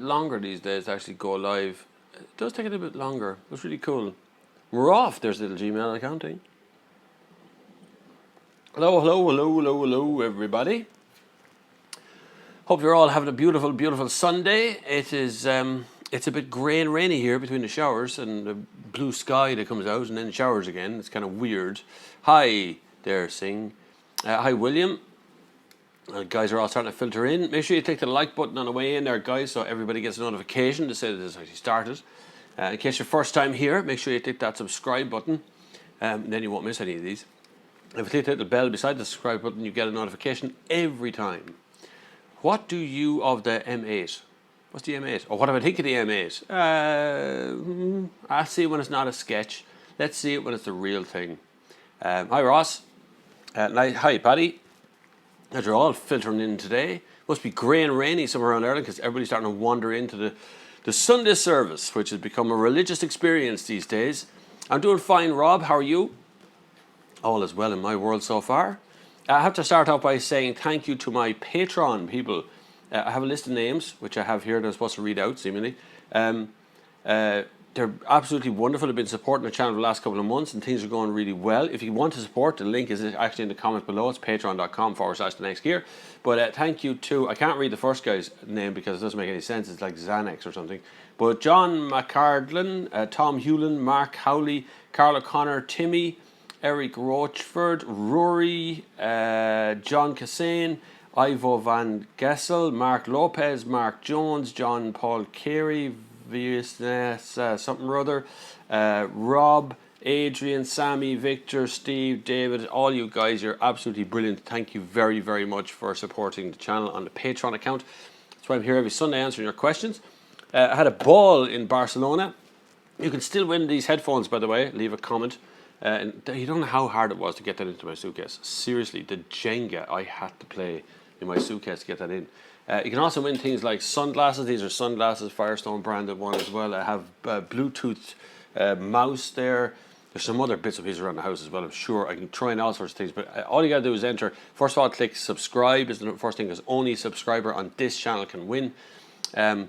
longer these days to actually go live. It does take a little bit longer. It was really cool. We're off. There's a little Gmail accounting. Hello, everybody. Hope you're all having a beautiful, beautiful Sunday. It is. It's a bit grey and rainy here between the showers and the blue sky that comes out and then showers again. It's kind of weird. Hi there, Sing. Hi, William. Guys are all starting to filter in. Make sure you click the like button on the way in there, guys, so everybody gets a notification to say that this actually started. In case you're first time here, make sure you click that subscribe button, then you won't miss any of these. If you click the little bell beside the subscribe button, you get a notification every time. What do you of the M8? What's the M8? Or what do I think of the M8? I'll see it when it's not a sketch. Let's see it when it's the real thing. Hi, Ross. Hi, Paddy. As you're all filtering in today, must be grey and rainy somewhere around Ireland because everybody's starting to wander into the Sunday service, which has become a religious experience these days. I'm doing fine, Rob. How are you? All is well in my world so far. I have to start off by saying thank you to my Patreon people. I have a list of names, which I have here that I'm supposed to read out, seemingly. They're absolutely wonderful. They've been supporting the channel for the last couple of months and things are going really well. If you want to support, the link is actually in the comments below. It's patreon.com/the next gear. But thank you to, I can't read the first guy's name because it doesn't make any sense. It's like Xanax or something. But John McCardlin, Tom Hewlin, Mark Howley, Carl O'Connor, Timmy, Eric Rochford, Rory, John Cassane, Ivo Van Gessel, Mark Lopez, Mark Jones, John Paul Carey, something or other, Rob, Adrian, Sammy, Victor, Steve, David, all you guys, you're absolutely brilliant. Thank you very, very much for supporting the channel on the Patreon account. That's why I'm here every Sunday answering your questions. I had a ball in Barcelona. You can still win these headphones, by the way. Leave a comment. And you don't know how hard it was to get that into my suitcase. Seriously, the Jenga I had to play in my suitcase to get that in. You can also win things like sunglasses. These are sunglasses, Firestone branded one as well. I have Bluetooth mouse there. There's some other bits and pieces around the house as well, I'm sure. I can try in all sorts of things, but all you got to do is enter. First of all, click subscribe is the first thing, because only a subscriber on this channel can win. And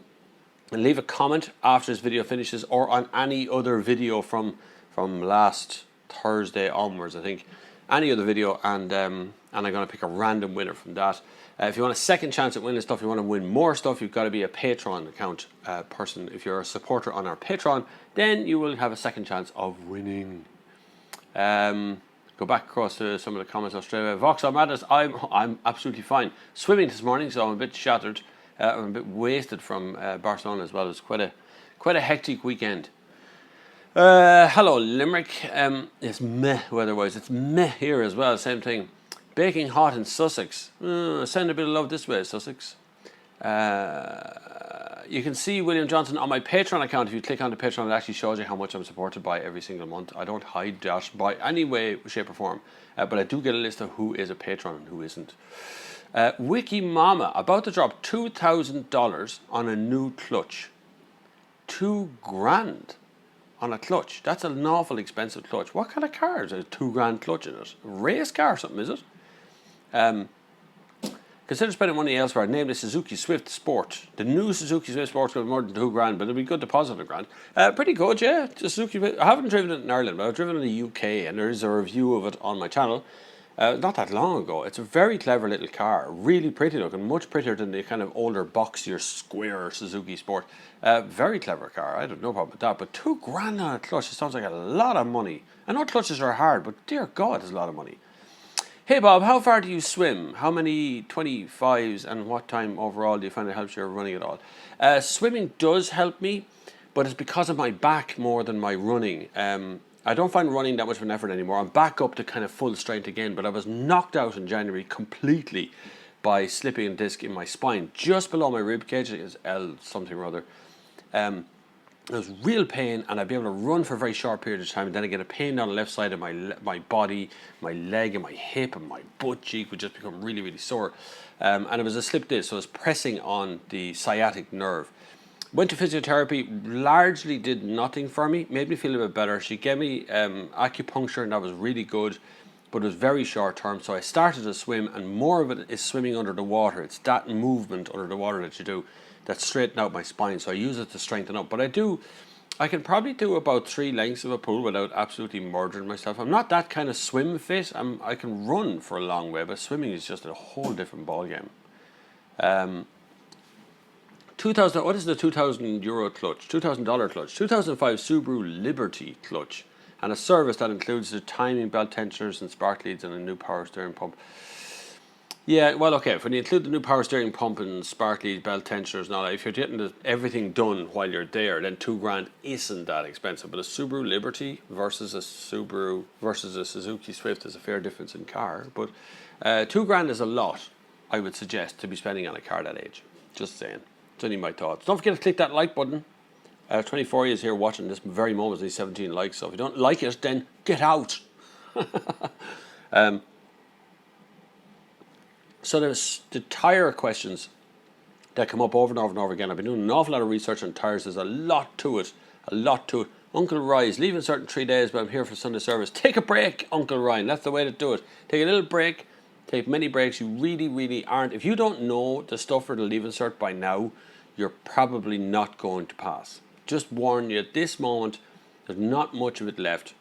leave a comment after this video finishes or on any other video from last Thursday onwards, I think. Any other video, and I'm going to pick a random winner from that. If you want a second chance at winning stuff, you want to win more stuff, you've got to be a Patreon account person. If you're a supporter on our Patreon, then you will have a second chance of winning. Go back across to some of the comments Australia. Vauxhall Madness, I'm absolutely fine. Swimming this morning, so I'm a bit shattered. I'm a bit wasted from Barcelona as well. It's quite a hectic weekend. Hello Limerick. It's meh weather-wise. It's meh here as well. Same thing. Baking hot in Sussex. Send a bit of love this way, Sussex. You can see William Johnson on my Patreon account. If you click on the Patreon, it actually shows you how much I'm supported by every single month. I don't hide that by any way, shape or form. But I do get a list of who is a patron and who isn't. Wiki Mama, about to drop $2,000 on a new clutch. $2,000 on a clutch. That's an awful expensive clutch. What kind of car is a $2,000 clutch in it? A race car or something, is it? Consider spending money elsewhere, namely Suzuki Swift Sport. The new Suzuki Swift Sport will be more than $2,000, but it'll be good deposit of $1,000. Pretty good, yeah. Suzuki. I haven't driven it in Ireland, but I've driven it in the UK, and there is a review of it on my channel. Not that long ago. It's a very clever little car, really pretty looking, much prettier than the kind of older, boxier, square Suzuki Sport. Very clever car. I have no problem with that. But $2,000 on a clutch, it sounds like a lot of money. I know clutches are hard, but dear God, it's a lot of money. Hey Bob, how far do you swim? How many 25s and what time overall do you find it helps you running at all? Swimming does help me, but it's because of my back more than my running. I don't find running that much of an effort anymore. I'm back up to kind of full strength again, but I was knocked out in January completely by slipping a disc in my spine, just below my rib cage. It is L something or other. It was real pain, and I'd be able to run for a very short period of time, and then I get a pain down the left side of my body, my leg and my hip, and my butt cheek would just become really, really sore. And it was a slip disc, so it was pressing on the sciatic nerve. Went to physiotherapy, largely did nothing for me, made me feel a bit better. She gave me acupuncture, and that was really good, but it was very short term. So I started to swim, and more of it is swimming under the water. It's that movement under the water that you do. that straighten out my spine. So I use it to strengthen up. But I can probably do about 3 lengths of a pool without absolutely murdering myself. I'm not that kind of swim fit. I can run for a long way, but swimming is just a whole different ballgame. 2000. What is the €2,000 clutch? $2,000 clutch. 2005 Subaru Liberty clutch, and a service that includes the timing belt tensioners and spark leads and a new power steering pump. Yeah, well, okay. When you include the new power steering pump and spark leads, belt tensioners, and all that, if you're getting everything done while you're there, then $2,000 isn't that expensive. But a Subaru Liberty versus a Suzuki Swift is a fair difference in car. But $2,000 is a lot, I would suggest, to be spending on a car that age. Just saying. It's only my thoughts. Don't forget to click that like button. 24 years here watching this very moment, there's 17 likes. So if you don't like it, then get out. So there's the tyre questions that come up over and over and over again. I've been doing an awful lot of research on tyres. There's a lot to it. Uncle Rye's leaving certain 3 days, but I'm here for Sunday service. Take a break, Uncle Ryan. That's the way to do it. Take a little break. Take many breaks. You really, really aren't. If you don't know the stuff for the leaving cert by now, you're probably not going to pass. Just warn you, at this moment, there's not much of it left.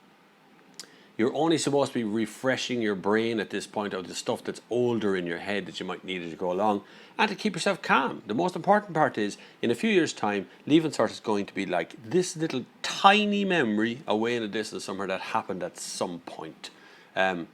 You're only supposed to be refreshing your brain at this point of the stuff that's older in your head that you might need as you go along, and to keep yourself calm. The most important part is, in a few years' time, leaving cert is going to be like this little tiny memory away in the distance somewhere that happened at some point. And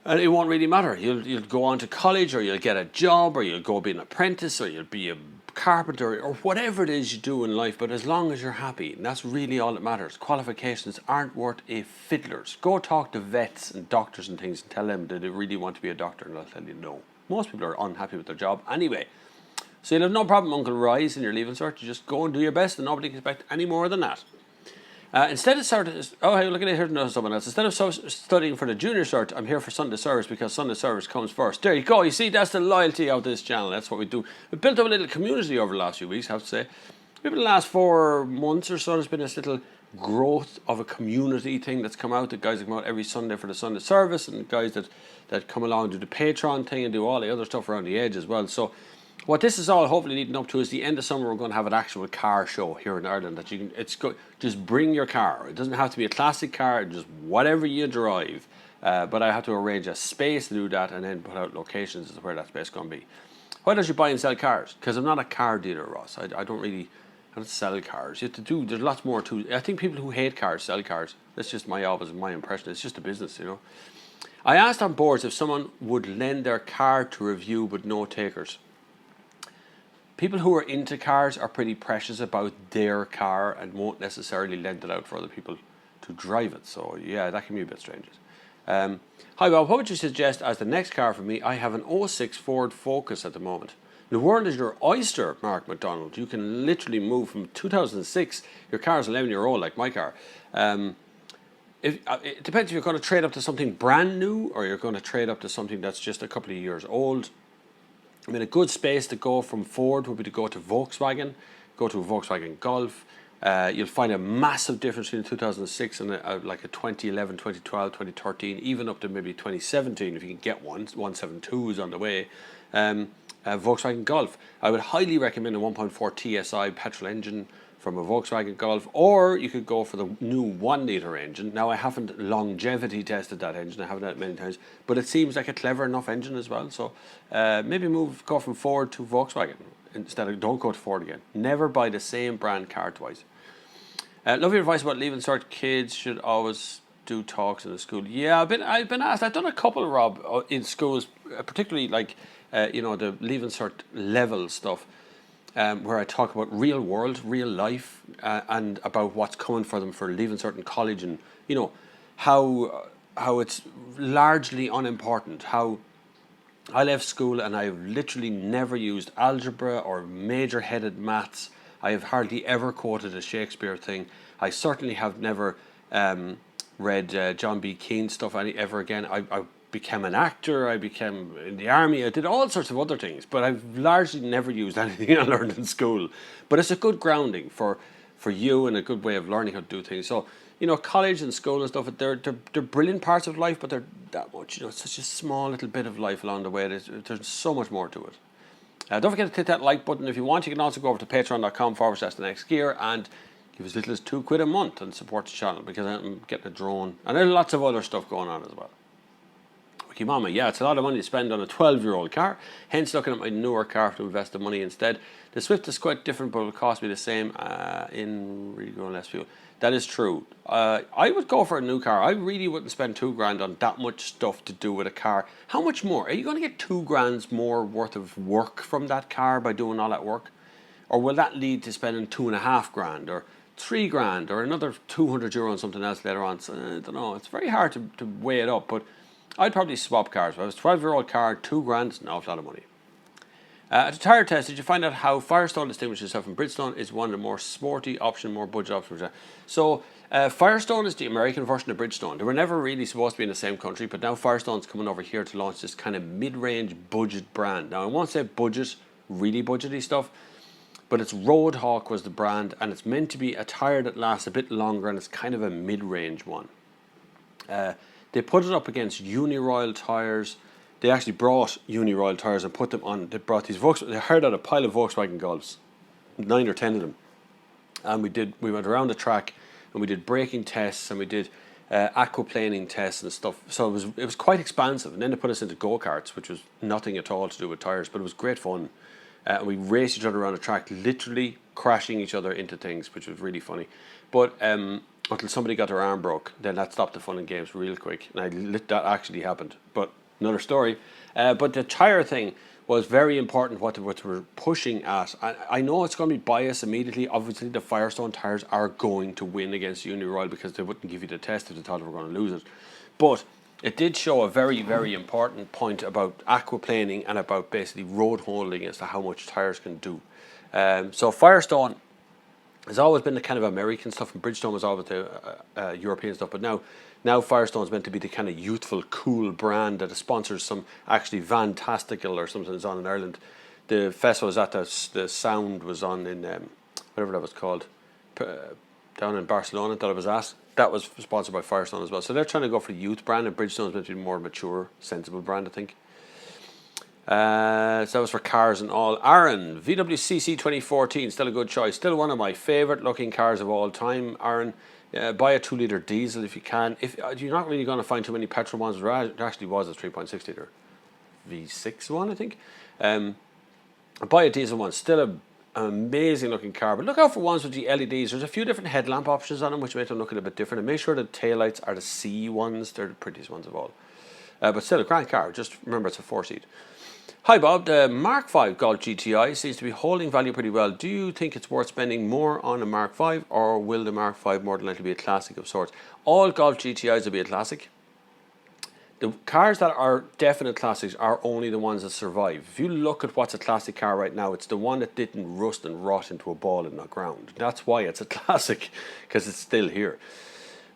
it won't really matter. You'll go on to college, or you'll get a job, or you'll go be an apprentice, or you'll be a carpenter, or whatever it is you do in life. But as long as you're happy, and that's really all that matters. Qualifications aren't worth a fiddler's. Go talk to vets and doctors and things and tell them that they really want to be a doctor, and they'll tell you no. Most people are unhappy with their job anyway. So you'll have no problem, Uncle Rise, in your leaving cert. You just go and do your best, and nobody can expect any more than that. Instead of someone else. Instead of studying for the junior cert, I'm here for Sunday service because Sunday service comes first. There you go. You see, that's the loyalty of this channel. That's what we do. We've built up a little community over the last few weeks, I have to say. Maybe the last 4 months or so, there's been this little growth of a community thing that's come out. The guys that come out every Sunday for the Sunday service, and the guys that come along and do the Patreon thing and do all the other stuff around the edge as well. So what this is all hopefully leading up to is the end of summer. We're going to have an actual car show here in Ireland that you can. Just bring your car. It doesn't have to be a classic car. Just whatever you drive. But I have to arrange a space to do that, and then put out locations as to where that space is going to be. Why don't you buy and sell cars? Because I'm not a car dealer, Ross. I don't sell cars. You have to do. There's lots more to. I think people who hate cars sell cars. That's just my impression. It's just a business, you know. I asked on boards if someone would lend their car to review, but no takers. People who are into cars are pretty precious about their car and won't necessarily lend it out for other people to drive it. So yeah, that can be a bit strange. Hi Bob, what would you suggest as the next car for me? I have an '06 Ford Focus at the moment. The world is your oyster, Mark McDonald. You can literally move from 2006. Your car is 11-year-old like my car. It depends if you're going to trade up to something brand new, or you're going to trade up to something that's just a couple of years old. I mean, a good space to go from Ford would be to go to Volkswagen, go to a Volkswagen Golf. You'll find a massive difference between 2006 and like a 2011, 2012, 2013, even up to maybe 2017 if you can get one. 172 is on the way. Volkswagen Golf. I would highly recommend a 1.4 TSI petrol engine from a Volkswagen Golf, or you could go for the new 1 litre engine. Now, I haven't longevity tested that engine, I haven't done it many times, but it seems like a clever enough engine as well. So maybe go from Ford to Volkswagen don't go to Ford again. Never buy the same brand car twice. Love your advice about leaving cert. Kids should always do talks in the school. Yeah, I've been asked. I've done a couple, Rob, in schools, particularly like the leaving cert level stuff. Where I talk about real world, real life, and about what's coming for them for leaving certain college, and how it's largely unimportant. How I left school and I've literally never used algebra or major-headed maths. I have hardly ever quoted a Shakespeare thing. I certainly have never read John B. Keane stuff ever again. I became an actor, I became in the army, I did all sorts of other things, but I've largely never used anything I learned in school. But it's a good grounding for you, and a good way of learning how to do things. So, college and school and stuff, they're brilliant parts of life, but they're that much, it's such a small little bit of life along the way. There's so much more to it. Don't forget to hit that like button if you want. You can also go over to patreon.com/the next gear and give as little as £2 a month and support the channel, because I'm getting a drone and there's lots of other stuff going on as well. Wiki Mama, yeah, it's a lot of money to spend on a 12-year-old car, hence looking at my newer car to invest the money instead. The Swift is quite different, but it will cost me the same in really going less fuel. That is true. I would go for a new car. I really wouldn't spend £2,000 on that much stuff to do with a car. How much more? Are you going to get £2,000 more worth of work from that car by doing all that work? Or will that lead to spending £2,500 or £3,000 or another €200 on something else later on? So, I don't know. It's very hard to weigh it up, but I'd probably swap cars. If I was a 12-year-old car, £2,000 is an awful lot of money. At a tyre test, did you find out how Firestone distinguishes itself from Bridgestone? Is one of the more sporty option, more budget options? So Firestone is the American version of Bridgestone. They were never really supposed to be in the same country, but now Firestone's coming over here to launch this kind of mid-range budget brand. Now I won't say budget, really budgety stuff, but it's Roadhawk was the brand, and it's meant to be a tyre that lasts a bit longer, and it's kind of a mid-range one. They put it up against Uniroyal tyres. They actually brought Uniroyal tyres and put them on. They brought these Volkswagen. They hired out a pile of Volkswagen Golfs, 9 or 10 of them, and we went around the track and we did braking tests and we did aquaplaning tests and stuff. So it was quite expansive. And then they put us into go-karts, which was nothing at all to do with tyres, but it was great fun. We raced each other around the track, literally crashing each other into things, which was really funny. But until somebody got their arm broke, then that stopped the fun and games real quick. And that actually happened, but another story. But the tyre thing was very important, what they were pushing at. I know it's going to be biased immediately. Obviously, the Firestone tyres are going to win against Uniroyal because they wouldn't give you the test if they thought they were going to lose it. But it did show a very, very important point about aquaplaning and about basically road holding as to how much tyres can do. So Firestone has always been the kind of American stuff, and Bridgestone was always the European stuff. But now Firestone's meant to be the kind of youthful, cool brand that sponsors some actually Vantastical or something that's on in Ireland. The festival was at the Sound was on in whatever that was called down in Barcelona that I was at. That was sponsored by Firestone as well. So they're trying to go for the youth brand, and Bridgestone's meant to be more mature, sensible brand, I think. So that was for cars and all. Aaron, VWCC 2014, still a good choice. Still one of my favourite looking cars of all time. Aaron, buy a 2-litre diesel if you can. If you're not really going to find too many petrol ones, there actually was a 3.6-litre V6 one, I think. Buy a diesel one. Still an amazing looking car. But look out for ones with the LEDs. There's a few different headlamp options on them, which make them look a bit different. And make sure the taillights are the C ones. They're the prettiest ones of all. But still a grand car. Just remember it's a 4-seat. Hi Bob, the Mark V Golf GTI seems to be holding value pretty well. Do you think it's worth spending more on a Mark V, or will the Mark V more than likely be a classic of sorts? All Golf GTIs will be a classic. The cars that are definite classics are only the ones that survive. If you look at what's a classic car right now, it's the one that didn't rust and rot into a ball in the ground. That's why it's a classic, because it's still here.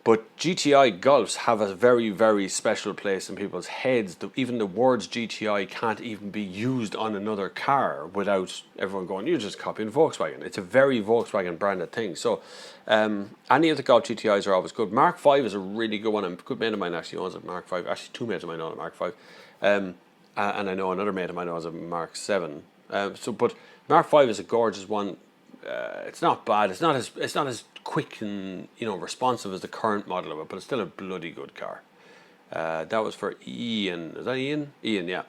But GTI Golfs have a very, very special place in people's heads. Even the words GTI can't even be used on another car without everyone going, you're just copying Volkswagen. It's a very Volkswagen branded thing. So any of the Golf GTIs are always good. Mark V is a really good one. A good mate of mine actually owns a Mark V. Actually, two mates of mine own a Mark V. And I know another mate of mine owns a Mark 7. But Mark V is a gorgeous one. It's not bad. It's not as quick and responsive as the current model of it, but it's still a bloody good car. That was for Ian. Is that Ian? Ian, yeah.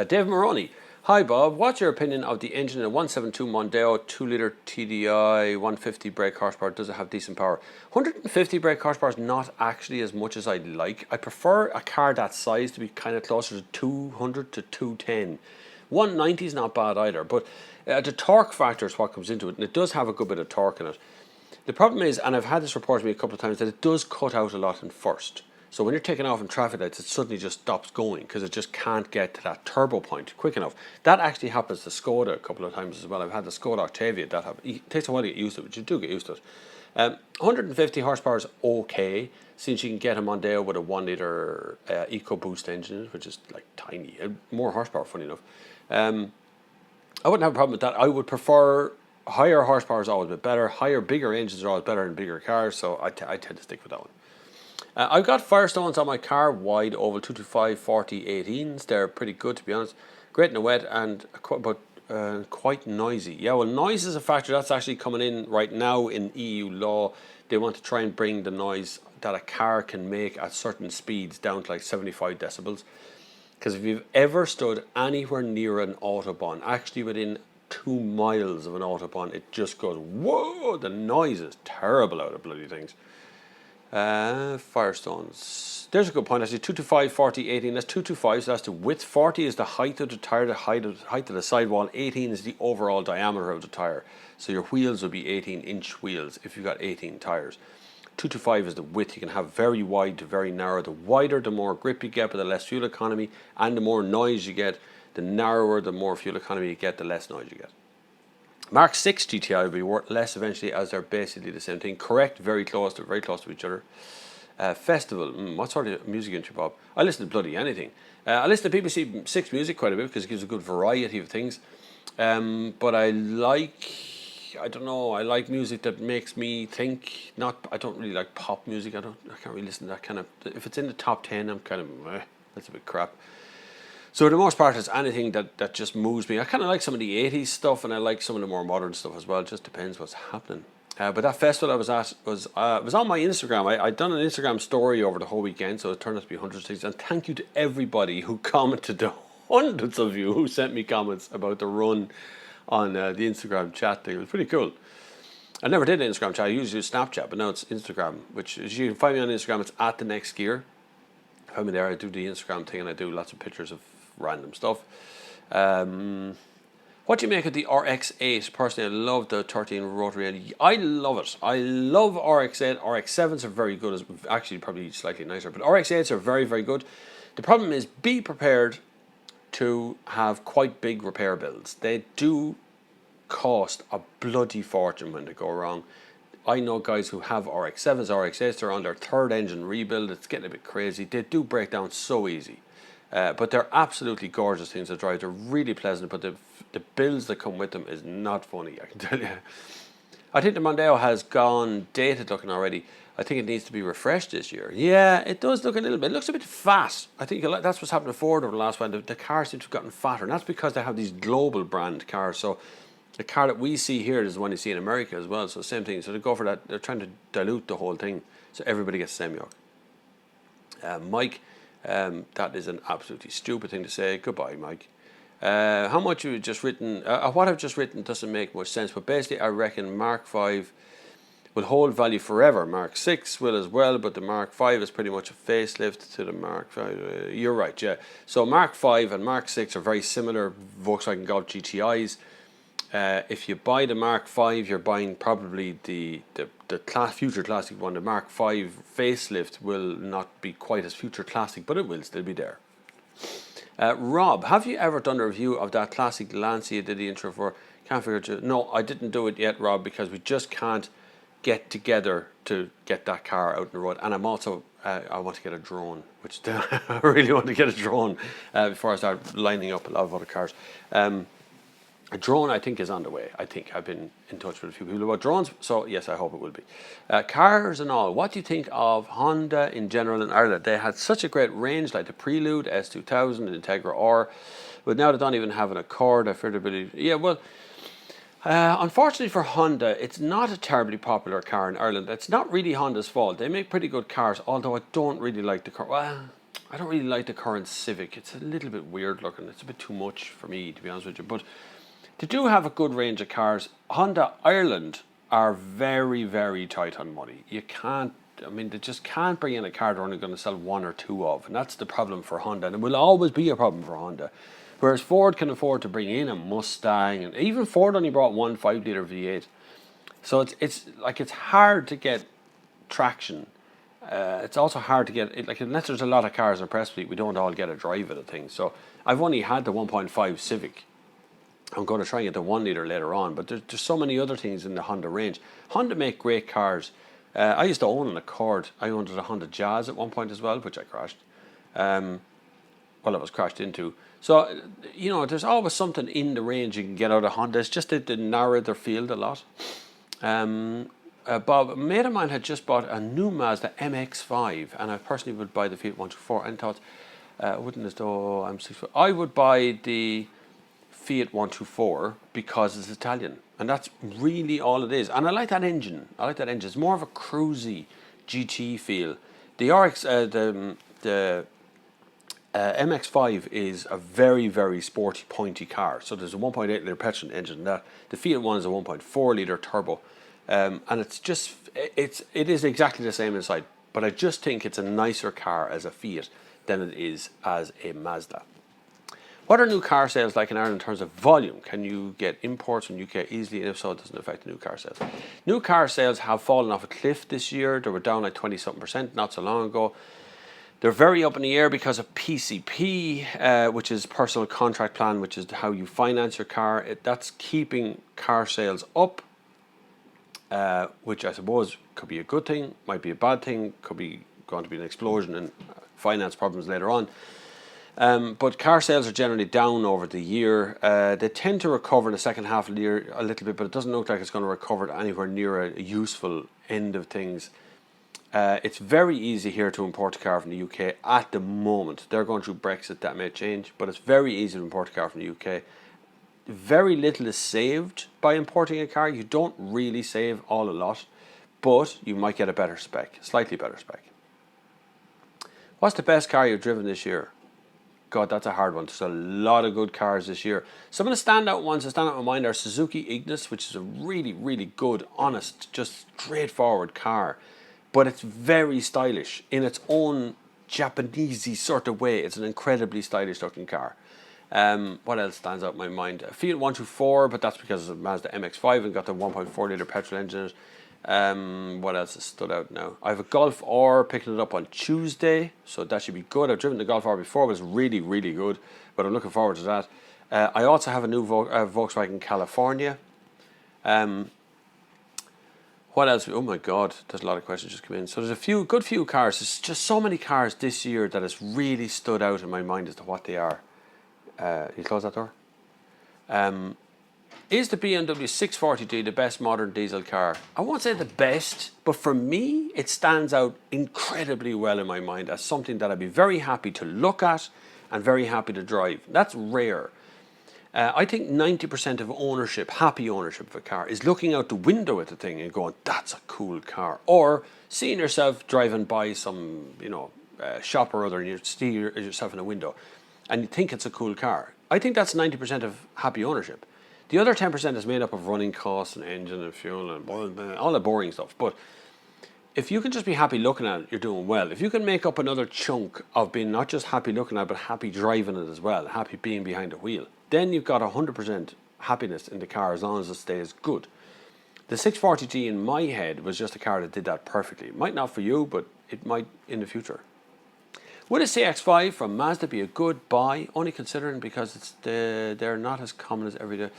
Dave Maroney. Hi Bob, what's your opinion of the engine in a 172 Mondeo 2-litre TDI 150 brake horsepower? Does it have decent power? 150 brake horsepower is not actually as much as I'd like. I prefer a car that size to be kind of closer to 200 to 210. 190 is not bad either, but the torque factor is what comes into it, and it does have a good bit of torque in it. The problem is, and I've had this reported to me a couple of times, that it does cut out a lot in first. So when you're taking off in traffic lights, it suddenly just stops going because it just can't get to that turbo point quick enough. That actually happens to Skoda a couple of times as well. I've had the Skoda Octavia that happen. It takes a while to get used to it, but you do get used to it. 150 horsepower is okay, since you can get a Mondeo with a 1-litre EcoBoost engine, which is like tiny, more horsepower, funny enough. I wouldn't have a problem with that. I would prefer higher horsepower is always a bit better. Bigger engines are always better in bigger cars, so I tend to stick with that one. I've got Firestones on my car, wide oval 225 40 18s. They're pretty good, to be honest. Great in the wet, but quite noisy. Yeah, well, noise is a factor that's actually coming in right now in EU law. They want to try and bring the noise that a car can make at certain speeds down to like 75 decibels. Because if you've ever stood anywhere near an Autobahn, actually within 2 miles of an Autobahn, it just goes, whoa, the noise is terrible out of bloody things. Firestones. There's a good point actually. 225, 40, 18. That's 225, so that's the width. 40 is the height of the tire, the height of the sidewall. 18 is the overall diameter of the tire. So your wheels will be 18-inch wheels if you've got 18 tires. 225 is the width. You can have very wide to very narrow. The wider, the more grip you get, but the less fuel economy, and the more noise you get. The narrower, the more fuel economy you get, the less noise you get. Mark 6 GTI will be worth less eventually, as they're basically the same thing. Correct, very close to each other. Festival, what sort of music into Bob? I listen to bloody anything. I listen to BBC 6 music quite a bit because it gives a good variety of things. But I like music that makes me think. I don't really like pop music. I can't really listen to that kind of. If it's in the top 10, I'm kind of that's a bit crap. So for the most part, it's anything that just moves me. I kind of like some of the 80s stuff, and I like some of the more modern stuff as well. It just depends what's happening. But that festival I was at was on my Instagram. I'd done an Instagram story over the whole weekend, so it turned out to be hundreds of things. And thank you to everybody who commented, the hundreds of you who sent me comments about the run on the Instagram chat thing. It was pretty cool. I never did an Instagram chat. I usually do Snapchat, but now it's Instagram, which is, you can find me on Instagram. It's at the next gear. Find me there. I do the Instagram thing, and I do lots of pictures of random stuff. What do you make of the RX-8? Personally, I love the 13 rotary. I love it. I love RX-8. RX-7s are very good. Actually, probably slightly nicer. But RX-8s are very, very good. The problem is, be prepared to have quite big repair bills. They do cost a bloody fortune when they go wrong. I know guys who have RX-7s, RX-8s. They're on their third engine rebuild. It's getting a bit crazy. They do break down so easy. But they're absolutely gorgeous things to drive. They're really pleasant, but the bills that come with them is not funny, I can tell you. I think the Mondeo has gone dated looking already. I think it needs to be refreshed this year. Yeah, it does look a little bit. It looks a bit fat. I think that's what's happened to Ford over the last while. The cars seem to have gotten fatter, and that's because they have these global brand cars. So the car that we see here is the one you see in America as well. So same thing. So they go for that. They're trying to dilute the whole thing so everybody gets the same yoke. Mike. That is an absolutely stupid thing to say. Goodbye, Mike. How much you've just written, what I've just written doesn't make much sense, but basically I reckon Mark 5 will hold value forever. Mark 6 will as well, but the Mark 5 is pretty much a facelift to the Mark 5. You're right, yeah. So Mark 5 and Mark 6 are very similar Volkswagen Golf GTIs. If you buy the Mark 5, you're buying probably the future classic one. The Mark 5 facelift will not be quite as future classic, but it will still be there. Rob, have you ever done a review of that classic Lancia you did the intro for? Can't figure it. No, I didn't do it yet, Rob, because we just can't get together to get that car out on the road. And I'm also, I want to get a drone, which I really want to get a drone before I start lining up a lot of other cars. A drone, I think, is on the way. I think I've been in touch with a few people about drones, so yes, I hope it will be. Cars and all, what do you think of Honda in general in Ireland? They had such a great range, like the Prelude, S2000, the Integra R, but now they don't even have an Accord. I fear to believe. Yeah, well, unfortunately for Honda, it's not a terribly popular car in Ireland. It's not really Honda's fault. They make pretty good cars, although I don't really like the car. Well, I don't really like the current Civic. It's a little bit weird looking. It's a bit too much for me, to be honest with you, but they do have a good range of cars. Honda Ireland are very, very tight on money. They just can't bring in a car they're only going to sell one or two of. And that's the problem for Honda. And it will always be a problem for Honda. Whereas Ford can afford to bring in a Mustang. And even Ford only brought one 5-litre V8. So it's hard to get traction. It's also hard to get, unless there's a lot of cars in the press fleet, we don't all get a drive of the thing. So I've only had the 1.5 Civic. I'm going to try and get the 1-litre later on, but there's so many other things in the Honda range. Honda make great cars. I used to own an Accord. I owned a Honda Jazz at one point as well, which I crashed. It was crashed into. So, there's always something in the range you can get out of Honda. It's just that they narrow their field a lot. Bob, a mate of mine had just bought a new Mazda MX-5, and I personally would buy the Fiat 124, and thought, I would buy the Fiat 124 because it's Italian, and that's really all it is. And I like that engine. It's more of a cruisy GT feel. The RX, the MX-5 is a very, very sporty, pointy car. So there's a 1.8 litre petrol engine. That the Fiat one is a 1.4 litre turbo, and it is exactly the same inside. But I just think it's a nicer car as a Fiat than it is as a Mazda. What are new car sales like in Ireland in terms of volume? Can you get imports from UK easily? And if so, it doesn't affect the new car sales. New car sales have fallen off a cliff this year. They were down like 20-something% not so long ago. They're very up in the air because of PCP, which is personal contract plan, which is how you finance your car. That's keeping car sales up, which I suppose could be a good thing, might be a bad thing, could be going to be an explosion in finance problems later on. But car sales are generally down over the year. They tend to recover in the second half of the year a little bit, but it doesn't look like it's going to recover anywhere near a useful end of things. It's very easy here to import a car from the UK at the moment. They're going through Brexit, that may change, but it's very easy to import a car from the UK. Very little is saved by importing a car. You don't really save a lot, but you might get a better spec, slightly better spec. What's the best car you've driven this year? God, that's a hard one. There's a lot of good cars this year. Some of the standout ones that stand out in my mind are Suzuki Ignis, which is a really, really good, honest, just straightforward car. But it's very stylish in its own Japanesey sort of way. It's an incredibly stylish looking car. What else stands out in my mind? A Fiat 124, but that's because of Mazda MX-5 and got the 1.4 litre petrol engine in it. What else has stood out now? I have a Golf R picking it up on Tuesday, so that should be good. I've driven the Golf R before, but it's really, really good. But I'm looking forward to that. I also have a new Volkswagen California. What else? Oh my God, there's a lot of questions just come in. So there's a good few cars. There's just so many cars this year that has really stood out in my mind as to what they are. You close that door? Is the BMW 640D the best modern diesel car? I won't say the best, but for me, it stands out incredibly well in my mind as something that I'd be very happy to look at and very happy to drive. That's rare. I think 90% of ownership, happy ownership of a car, is looking out the window at the thing and going, that's a cool car. Or seeing yourself driving by some, shop or other and you see yourself in a window and you think it's a cool car. I think that's 90% of happy ownership. The other 10% is made up of running costs and engine and fuel and all the boring stuff. But if you can just be happy looking at it, you're doing well. If you can make up another chunk of being not just happy looking at it, but happy driving it as well, happy being behind the wheel, then you've got 100% happiness in the car as long as it stays good. The 640D in my head was just a car that did that perfectly. It might not for you, but it might in the future. Would a CX-5 from Mazda be a good buy, only considering because they're not as common as every day?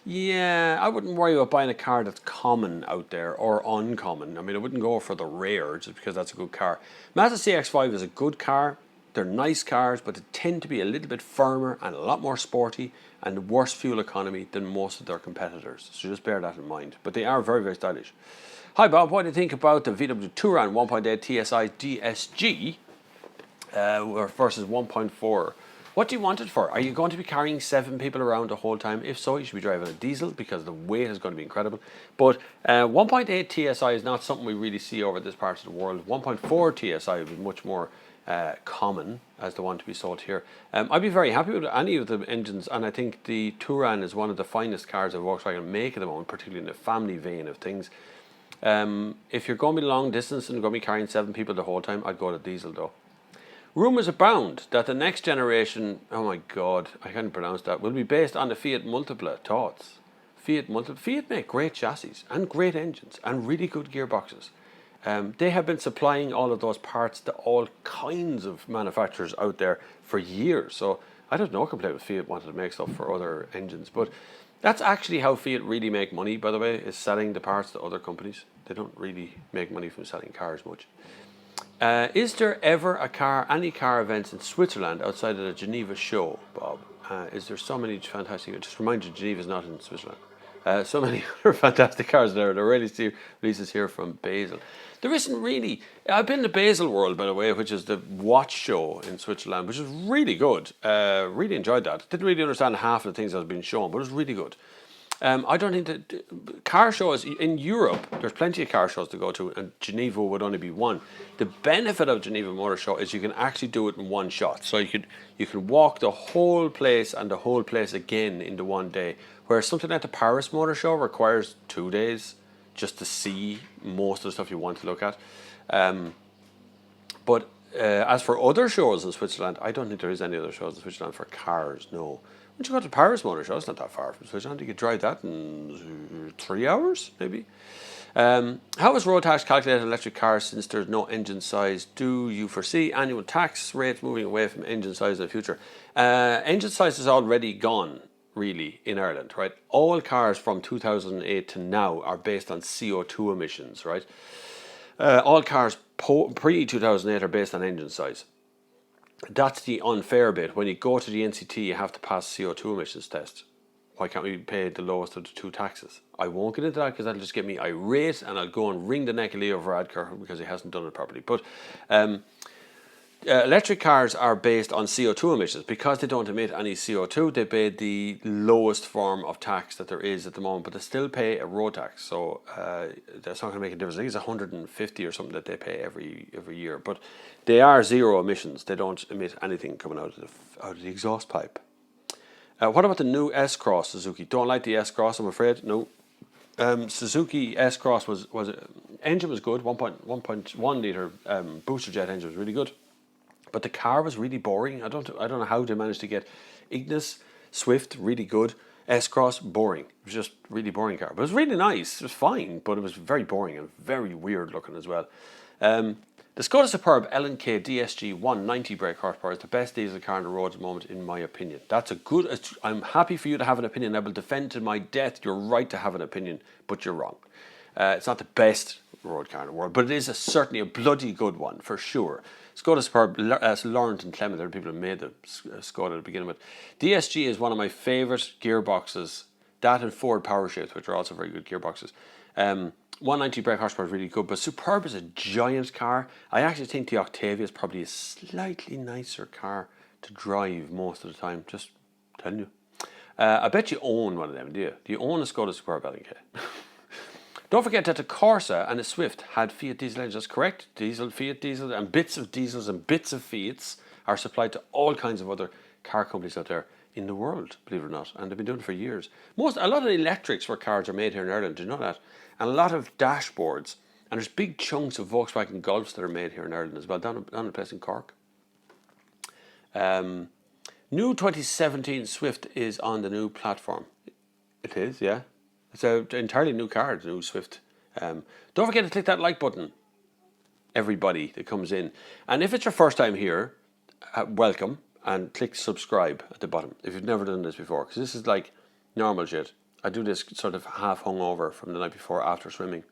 Yeah, I wouldn't worry about buying a car that's common out there or uncommon. I mean, I wouldn't go for the rare just because that's a good car. Mazda CX-5 is a good car. They're nice cars, but they tend to be a little bit firmer and a lot more sporty and worse fuel economy than most of their competitors. So just bear that in mind. But they are very, very stylish. Hi Bob, what do you think about the VW Touran 1.8 TSI DSG? Versus 1.4. What do you want it for? Are you going to be carrying 7 people around the whole time? If so, you should be driving a diesel because the weight is going to be incredible. But 1.8 TSI is not something we really see over this part of the world. 1.4 TSI would be much more common as the one to be sold here. I'd be very happy with any of the engines, and I think the Touran is one of the finest cars that Volkswagen make at the moment, particularly in the family vein of things. If you're going to be long distance and going to be carrying 7 people the whole time, I'd go to diesel though. Rumours abound that the next generation, oh my God, I can't pronounce that, will be based on the Fiat Multipla. Thoughts? Fiat make great chassis and great engines and really good gearboxes. They have been supplying all of those parts to all kinds of manufacturers out there for years. So I don't know complaint with Fiat wanted to make stuff for other engines, but that's actually how Fiat really make money, by the way, is selling the parts to other companies. They don't really make money from selling cars much. Is there ever any car events in Switzerland outside of the Geneva show, Bob? Is there so many fantastic... Just remind you, Geneva is not in Switzerland. So many other fantastic cars there. There are releases here from Basel. There isn't really. I've been to Basel World, by the way, which is the watch show in Switzerland, which is really good. Really enjoyed that. Didn't really understand half of the things that was being shown, but it was really good. I don't think that car shows in Europe, there's plenty of car shows to go to, and Geneva would only be one. The benefit of Geneva Motor Show is you can actually do it in one shot. So you can walk the whole place and the whole place again into one day. Whereas something like the Paris Motor Show requires 2 days just to see most of the stuff you want to look at. But as for other shows in Switzerland, I don't think there is any other shows in Switzerland for cars, no. Once you go to the Paris Motor Show, it's not that far from Switzerland. You could drive that in 3 hours, maybe. How is road tax calculated on electric cars since there's no engine size? Do you foresee annual tax rates moving away from engine size in the future? Engine size is already gone, really, in Ireland, right? All cars from 2008 to now are based on CO2 emissions, right? All cars pre-2008 are based on engine size. That's the unfair bit. When you go to the NCT, you have to pass CO2 emissions test. Why can't we pay the lowest of the two taxes? I won't get into that because that'll just get me irate and I'll go and wring the neck of Leo Varadkar because he hasn't done it properly. But electric cars are based on CO2 emissions. Because they don't emit any CO2, they pay the lowest form of tax that there is at the moment, but they still pay a road tax. So that's not going to make a difference. I think it's 150 or something that they pay every year. But they are zero emissions. They don't emit anything coming out of the exhaust pipe. What about the new S-Cross Suzuki? Don't like the S-Cross, I'm afraid. No. Suzuki S-Cross was engine was good. 1.1 litre booster jet engine was really good. But the car was really boring. I don't know how they managed to get Ignis, Swift, really good. S-Cross, boring. It was just really boring car. But it was really nice. It was fine, but it was very boring and very weird looking as well. The Skoda Superb L&K DSG 190 brake horsepower is the best diesel car on the road at the moment, in my opinion. That's a good. I'm happy for you to have an opinion. I will defend to my death your right to have an opinion, but you're wrong. It's not the best road car in the world, but it is certainly a bloody good one for sure. Skoda Superb, Laurent and Clement are the people who made the Skoda to begin with. DSG is one of my favourite gearboxes. That and Ford Power Shifts, which are also very good gearboxes. 190 brake horsepower is really good, but Superb is a giant car. I actually think the Octavia is probably a slightly nicer car to drive most of the time. Just telling you. I bet you own one of them, do you? Do you own a Skoda Superb L&K? Don't forget that the Corsa and the Swift had Fiat diesel engines. That's correct. Diesel, Fiat diesel, and bits of diesels and bits of Fiats are supplied to all kinds of other car companies out there in the world, believe it or not. And they've been doing it for years. A lot of the electrics for cars are made here in Ireland. Do you know that? And a lot of dashboards. And there's big chunks of Volkswagen Golfs that are made here in Ireland as well, down in a place in Cork. New 2017 Swift is on the new platform. It is, yeah. It's an entirely new car, the new Swift. Don't forget to click that like button, everybody that comes in. And if it's your first time here, welcome, and click subscribe at the bottom if you've never done this before, because this is like normal shit. I do this sort of half hungover from the night before after swimming.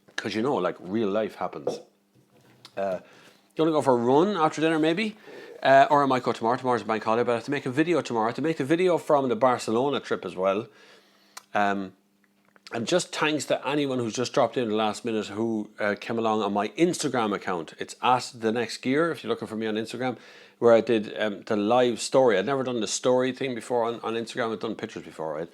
Because you know, like real life happens. You want to go for a run after dinner maybe? Or I might go tomorrow. Tomorrow's a bank holiday, but I have to make a video tomorrow. I have to make the video from the Barcelona trip as well. And just thanks to anyone who's just dropped in the last minute who came along on my Instagram account. It's at The Next Gear, if you're looking for me on Instagram, where I did the live story. I'd never done the story thing before on Instagram. I'd done pictures before, right?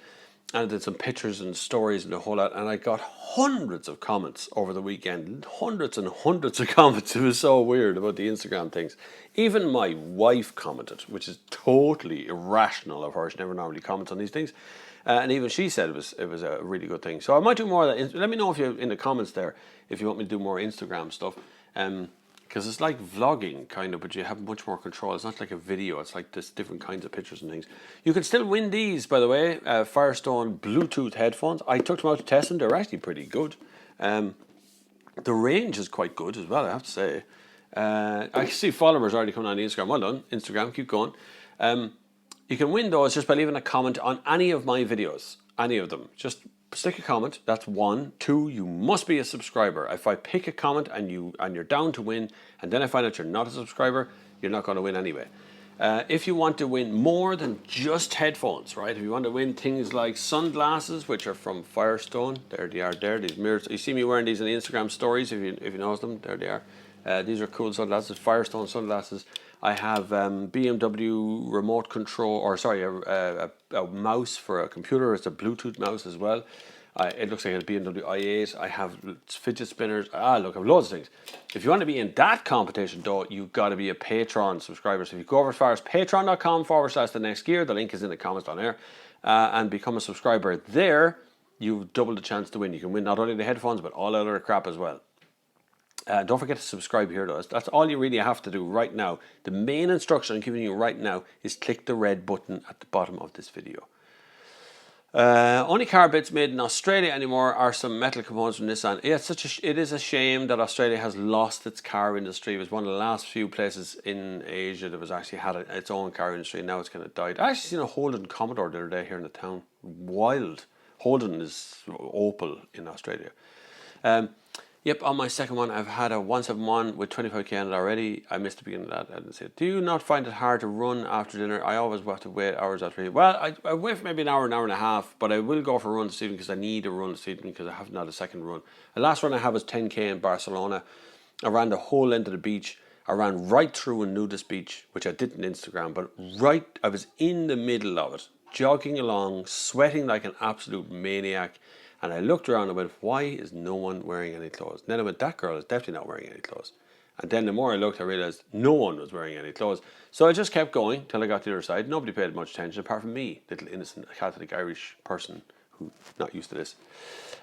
And I did some pictures and stories and a whole lot. And I got hundreds of comments over the weekend. Hundreds and hundreds of comments. It was so weird about the Instagram things. Even my wife commented, which is totally irrational of her. She never normally comments on these things. And even she said it was a really good thing. So I might do more of that. Let me know if you in the comments there if you want me to do more Instagram stuff. Because it's like vlogging kind of, but you have much more control. It's not like a video. It's like this different kinds of pictures and things. You can still win these, by the way, Firestone Bluetooth headphones. I took them out to test them. They're actually pretty good. The range is quite good as well, I have to say. I see followers already coming on Instagram. Well done, Instagram. Keep going. You can win those just by leaving a comment on any of my videos. Any of them. Just stick a comment. That's 1. 2, you must be a subscriber. If I pick a comment and you're down to win, and then I find out you're not a subscriber, you're not going to win anyway. If you want to win more than just headphones, right? If you want to win things like sunglasses, which are from Firestone, there they are. There, these mirrors. You see me wearing these in the Instagram stories. If you notice them, there they are. These are cool sunglasses, Firestone sunglasses. I have BMW remote control, or sorry, a mouse for a computer. It's a Bluetooth mouse as well. It looks like a BMW i8. I have fidget spinners. Look, I have loads of things. If you want to be in that competition, though, you've got to be a Patreon subscriber. So if you go over as far as patreon.com/the next gear, the link is in the comments down there, and become a subscriber there, you've double the chance to win. You can win not only the headphones, but all other crap as well. Don't forget to subscribe here, though. That's all you really have to do right now. The main instruction I'm giving you right now is click the red button at the bottom of this video. Only car bits made in Australia anymore are some metal components from Nissan. Yeah, it is a shame that Australia has lost its car industry. It was one of the last few places in Asia that was actually had its own car industry, and now it's kind of died. I actually seen a Holden Commodore the other day here in the town. Wild. Holden is Opel in Australia. Yep, on my second one, I've had a 171 with 25k in it already. I missed the beginning of that. I didn't see it. Do you not find it hard to run after dinner? I always have to wait hours after eating. Well, I wait for maybe an hour and a half, but I will go for a run this evening because I need a run this evening because I haven't had a second run. The last run I had was 10k in Barcelona. I ran the whole length of the beach. I ran right through a nudist beach, which I didn't Instagram, but I was in the middle of it, jogging along, sweating like an absolute maniac. And I looked around and went, why is no one wearing any clothes? And then I went, that girl is definitely not wearing any clothes. And then the more I looked, I realised no one was wearing any clothes. So I just kept going till I got to the other side. Nobody paid much attention apart from me, little innocent Catholic Irish person who's not used to this.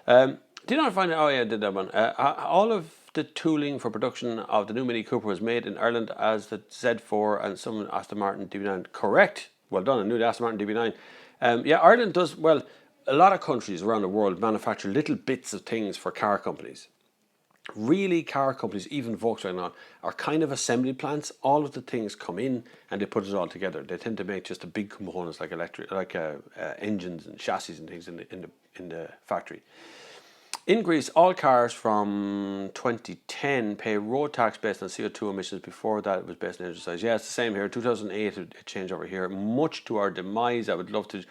Did you not find it? Oh yeah, I did that one. All of the tooling for production of the new Mini Cooper was made in Ireland as the Z4 and some Aston Martin DB9. Correct. Well done. I knew the Aston Martin DB9. Yeah, Ireland does, well, a lot of countries around the world manufacture little bits of things for car companies. Really, car companies, even Volkswagen, are kind of assembly plants. All of the things come in and they put it all together. They tend to make just the big components like engines and chassis and things in the factory. In Greece, all cars from 2010 pay road tax based on CO2 emissions. Before that, it was based on engine size. Yeah, it's the same here. 2008, it changed over here. Much to our demise. I would love to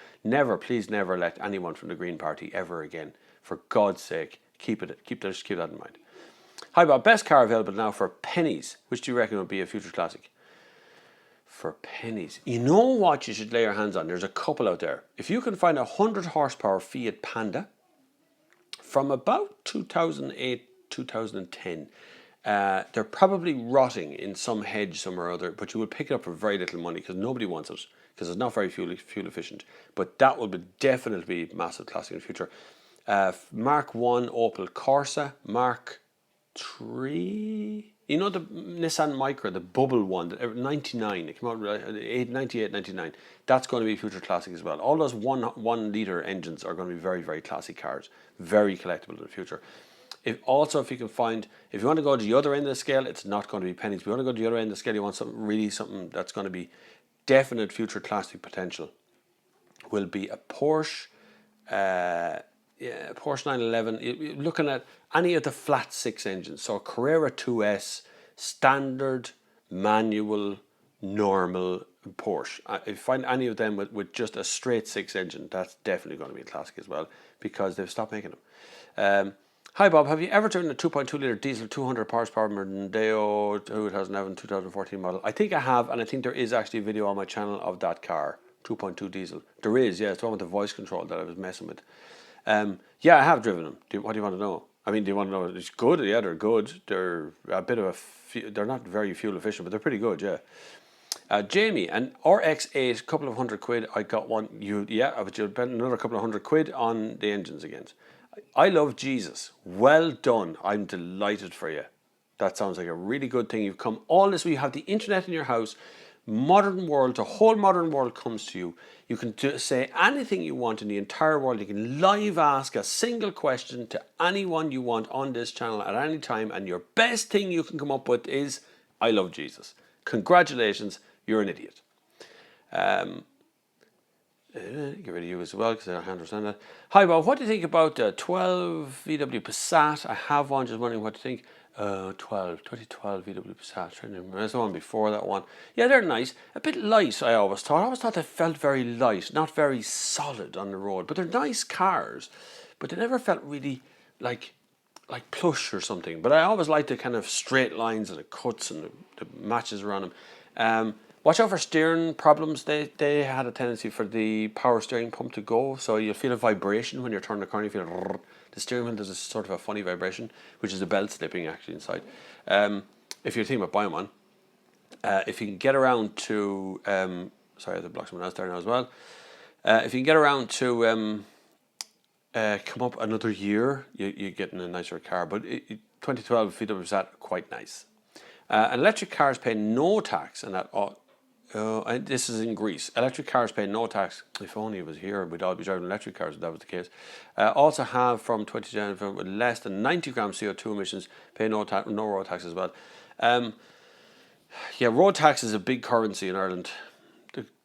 please never elect anyone from the Green Party ever again. For God's sake, keep that in mind. Hi Bob, best car available now for pennies. Which do you reckon would be a future classic? For pennies. You know what you should lay your hands on? There's a couple out there. If you can find a 100 horsepower Fiat Panda, from about 2008, 2010, they're probably rotting in some hedge somewhere or other, but you will pick it up for very little money because nobody wants it because it's not very fuel efficient. But that will definitely be massive classic in the future. Mark 1 Opel Corsa, Mark 3. You know the Nissan Micra, the bubble one, 99, it came out 98, 99. That's going to be a future classic as well. All those one litre engines are going to be very, very classic cars, very collectible in the future. If you want to go to the other end of the scale, it's not going to be pennies. If you want to go to the other end of the scale, you want something that's going to be definite future classic potential. Will be a Porsche. Porsche 911, you're looking at any of the flat six engines. So Carrera 2S, standard, manual, normal Porsche. If you find any of them with just a straight six engine, that's definitely going to be a classic as well because they've stopped making them. Hi Bob, have you ever driven a 2.2 litre diesel 200 horsepower Mondeo 2011 2014 model? I think I have, and I think there is actually a video on my channel of that car, 2.2 diesel. There is, yeah, it's the one with the voice control that I was messing with. Yeah, I have driven them. What do you want to know? I mean, do you want to know? It's good. Yeah, they're good. They're a bit of they're not very fuel efficient, but they're pretty good. Yeah. Jamie, an RX-8, couple of £100. I got one. But you'll spend another couple of £100 on the engines again. I love Jesus. Well done. I'm delighted for you. That sounds like a really good thing. You've come all this way. You have the internet in your house. Modern world, the whole modern world comes to you. You can say anything you want in the entire world. You can live ask a single question to anyone you want on this channel at any time, and your best thing you can come up with is, I love Jesus. Congratulations, you're an idiot. Get rid of you as well because I can't understand that. Hi Bob, what do you think about the 12 VW Passat? I have one, just wondering what to think. 2012 VW Passat. There's the one before that one. Yeah, they're nice. A bit light, I always thought. I always thought they felt very light, not very solid on the road. But they're nice cars. But they never felt really like plush or something. But I always liked the kind of straight lines and the cuts and the matches around them. Watch out for steering problems. They had a tendency for the power steering pump to go, so you'll feel a vibration when you're turning the corner. You feel the steering wheel does a sort of a funny vibration, which is a belt slipping actually inside. If you're thinking about buying one, if you can get around to sorry, I have to block someone else there now as well. If you can get around to come up another year, you're getting a nicer car. But 2012 VW was that quite nice. And electric cars pay no tax, and that. And this is in Greece. Electric cars pay no tax. If only it was here, we'd all be driving electric cars if that was the case. Also have from 2010 with less than 90 grams CO2 emissions, pay no road tax as well. Yeah, road tax is a big currency in Ireland.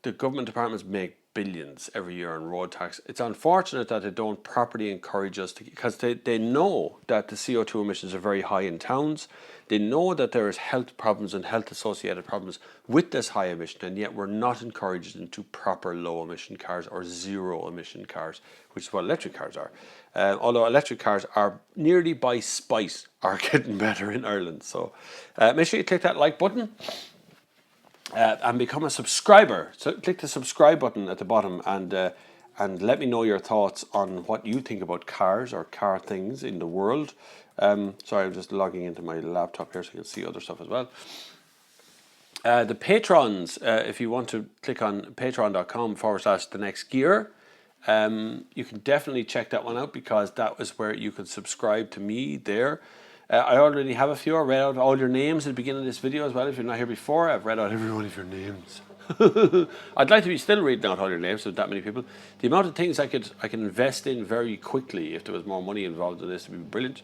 The government departments make billions every year on road tax. It's unfortunate that they don't properly encourage us to, because they know that the CO2 emissions are very high in towns. They know that there is health problems and health associated problems with this high emission, and yet we're not encouraged into proper low emission cars or zero emission cars, which is what electric cars are. Although electric cars are nearly by spite are getting better in Ireland. So make sure you click that like button. And become a subscriber. So click the subscribe button at the bottom and let me know your thoughts on what you think about cars or car things in the world. Sorry, I'm just logging into my laptop here so you can see other stuff as well. The patrons, if you want to click on patreon.com/the next gear, you can definitely check that one out, because that was where you could subscribe to me there. I already have a few. I read out all your names at the beginning of this video as well. If you're not here before, I've read out every one of your names. I'd like to be still reading out all your names with that many people. The amount of things I can invest in very quickly if there was more money involved in this would be brilliant.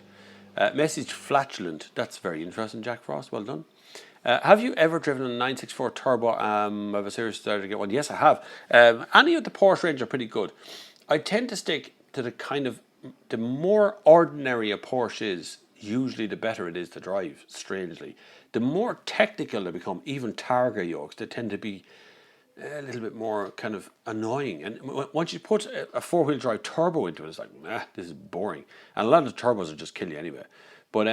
Message flatulent. That's very interesting, Jack Frost. Well done. Have you ever driven a 964 turbo? I have a serious desire to get one. Yes, I have. Any of the Porsche range are pretty good. I tend to stick to the more ordinary a Porsche is, usually the better it is to drive, strangely. The more technical they become, even Targa yokes, they tend to be a little bit more kind of annoying. And once you put a four-wheel drive turbo into it, it's like, this is boring. And a lot of the turbos will just kill you anyway. But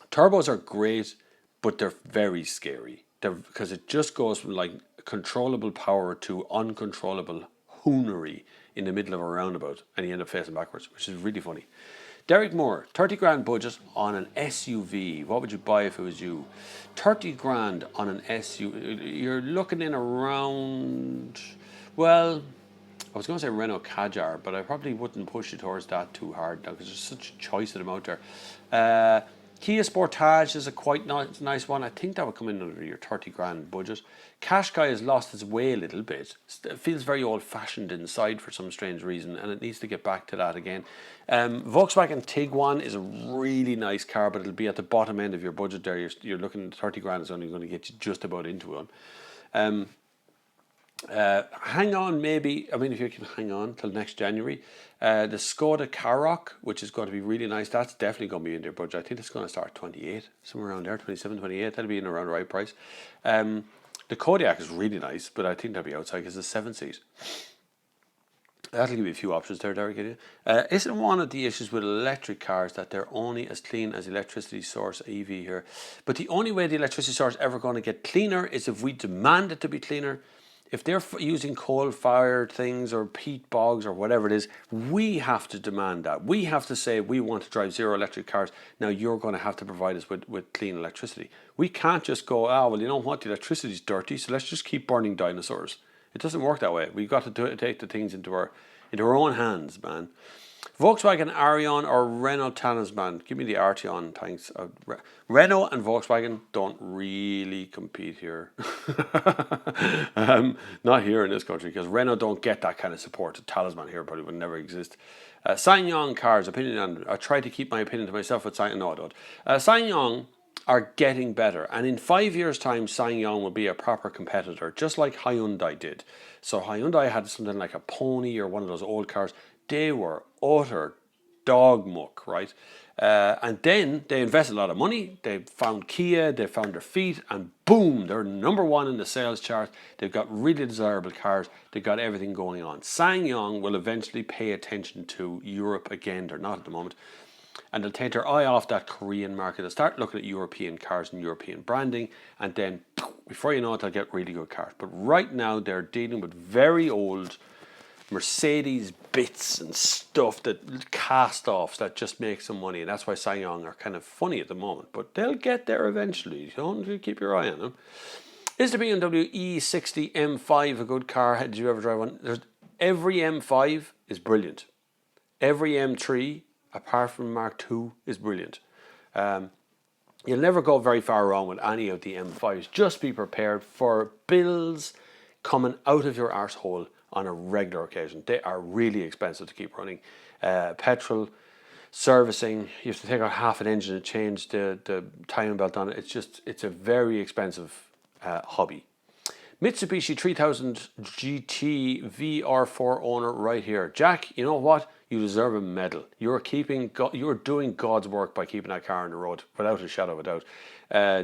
turbos are great, but they're very scary. Because it just goes from like controllable power to uncontrollable hoonery in the middle of a roundabout, and you end up facing backwards, which is really funny. Derek Moore, 30 grand budget on an SUV. What would you buy if it was you? 30 grand on an SUV. You're looking in around, well, I was going to say Renault Kadjar, but I probably wouldn't push you towards that too hard now, because there's such a choice of them out there. Kia Sportage is a quite nice one. I think that would come in under your 30 grand budget. Qashqai has lost its way a little bit. It feels very old-fashioned inside for some strange reason, and it needs to get back to that again. Volkswagen Tiguan is a really nice car, but it'll be at the bottom end of your budget there. You're looking at 30 grand is only going to get you just about into one. Hang on, maybe. I mean, if you can hang on till next January, the Skoda Karoq, which is going to be really nice, that's definitely going to be in their budget. I think it's going to start at 28, somewhere around there, 27, 28. That'll be in around the right price. The Kodiaq is really nice, but I think that'll be outside because it's a 7-seat. That'll give you a few options there, Derek. Isn't one of the issues with electric cars that they're only as clean as electricity source EV here? But the only way the electricity source is ever going to get cleaner is if we demand it to be cleaner. If they're using coal-fired things or peat bogs or whatever it is, we have to demand that. We have to say we want to drive zero electric cars. Now you're going to have to provide us with clean electricity. We can't just go, well, you know what, the electricity's dirty, so let's just keep burning dinosaurs. It doesn't work that way. We've got to take the things into our own hands, man. Volkswagen Arion or Renault Talisman? Give me the Arteon, thanks. Renault and Volkswagen don't really compete here. Not here in this country, because Renault don't get that kind of support. The Talisman here probably would never exist. SsangYong cars, opinion on. I try to keep my opinion to myself with SsangYong. No, I don't. SsangYong are getting better, and in 5 years' time, SsangYong will be a proper competitor, just like Hyundai did. So Hyundai had something like a Pony or one of those old cars. They were utter dog muck, right? And then they invested a lot of money. They found Kia, they found their feet, and boom, they're number one in the sales chart. They've got really desirable cars. They've got everything going on. SsangYong will eventually pay attention to Europe again. They're not at the moment. And they'll take their eye off that Korean market. They'll start looking at European cars and European branding. And then, before you know it, they'll get really good cars. But right now, they're dealing with very old Mercedes bits and stuff, that cast-offs that just make some money. And that's why SsangYong are kind of funny at the moment. But they'll get there eventually. You keep your eye on them. Is the BMW E60 M5 a good car? Did you ever drive one? Every M5 is brilliant. Every M3, apart from Mark II, is brilliant. You'll never go very far wrong with any of the M5s. Just be prepared for bills coming out of your arsehole on a regular occasion. They are really expensive to keep running. Petrol, servicing, you have to take out half an engine and change the timing belt on it. It's a very expensive hobby. Mitsubishi 3000 GT VR4 owner right here. Jack, you know what? You deserve a medal. You're doing God's work by keeping that car on the road, without a shadow of a doubt.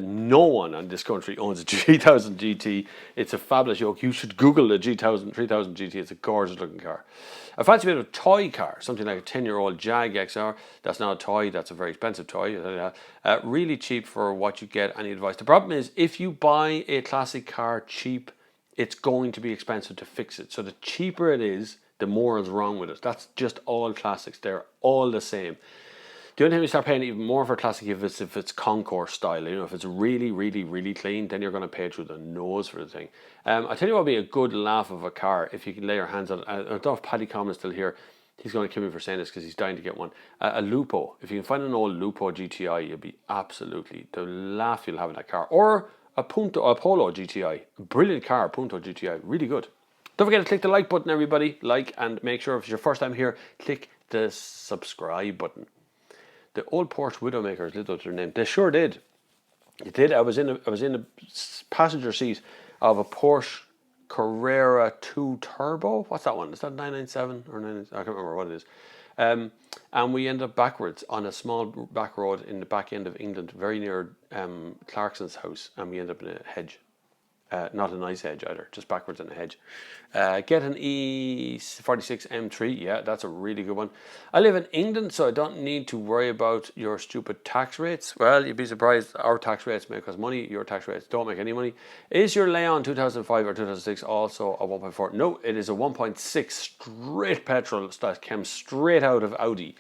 No one in this country owns a 3000 GT. It's a fabulous yoke. You should Google the 3000 GT. It's a gorgeous looking car. I fancy a bit of a toy car, something like a 10-year-old Jag XR. That's not a toy. That's a very expensive toy. Really cheap for what you get. Any advice? The problem is, if you buy a classic car cheap, it's going to be expensive to fix it. So the cheaper it is, the more is wrong with it. That's just all classics. They're all the same. The only time you start paying even more for a classic if it's concourse style. You know, if it's really, really, really clean, then you're going to pay through the nose for the thing. I tell you what would be a good laugh of a car if you can lay your hands on it. I don't know if Paddy Common is still here. He's going to kill me for saying this because he's dying to get one. A Lupo. If you can find an old Lupo GTI, you'll be absolutely the laugh you'll have in that car. Or a Polo GTI. A brilliant car, Punto GTI. Really good. Don't forget to click the like button, everybody. Like, and make sure if it's your first time here, click the subscribe button. The old Porsche Widowmakers lived up to their name. They sure did. It did. I was in the passenger seat of a Porsche Carrera 2 Turbo. What's that one? Is that 997 or 997? I can't remember what it is. And we ended up backwards on a small back road in the back end of England, very near Clarkson's house, and we ended up in a hedge. Not a nice hedge either, just backwards in a hedge. Get an E46 M3, yeah, that's a really good one. I live in England, so I don't need to worry about your stupid tax rates. Well, you'd be surprised, our tax rates make us money, your tax rates don't make any money. Is your Leon 2005 or 2006 also a 1.4? No, it is a 1.6 straight petrol that came straight out of Audi.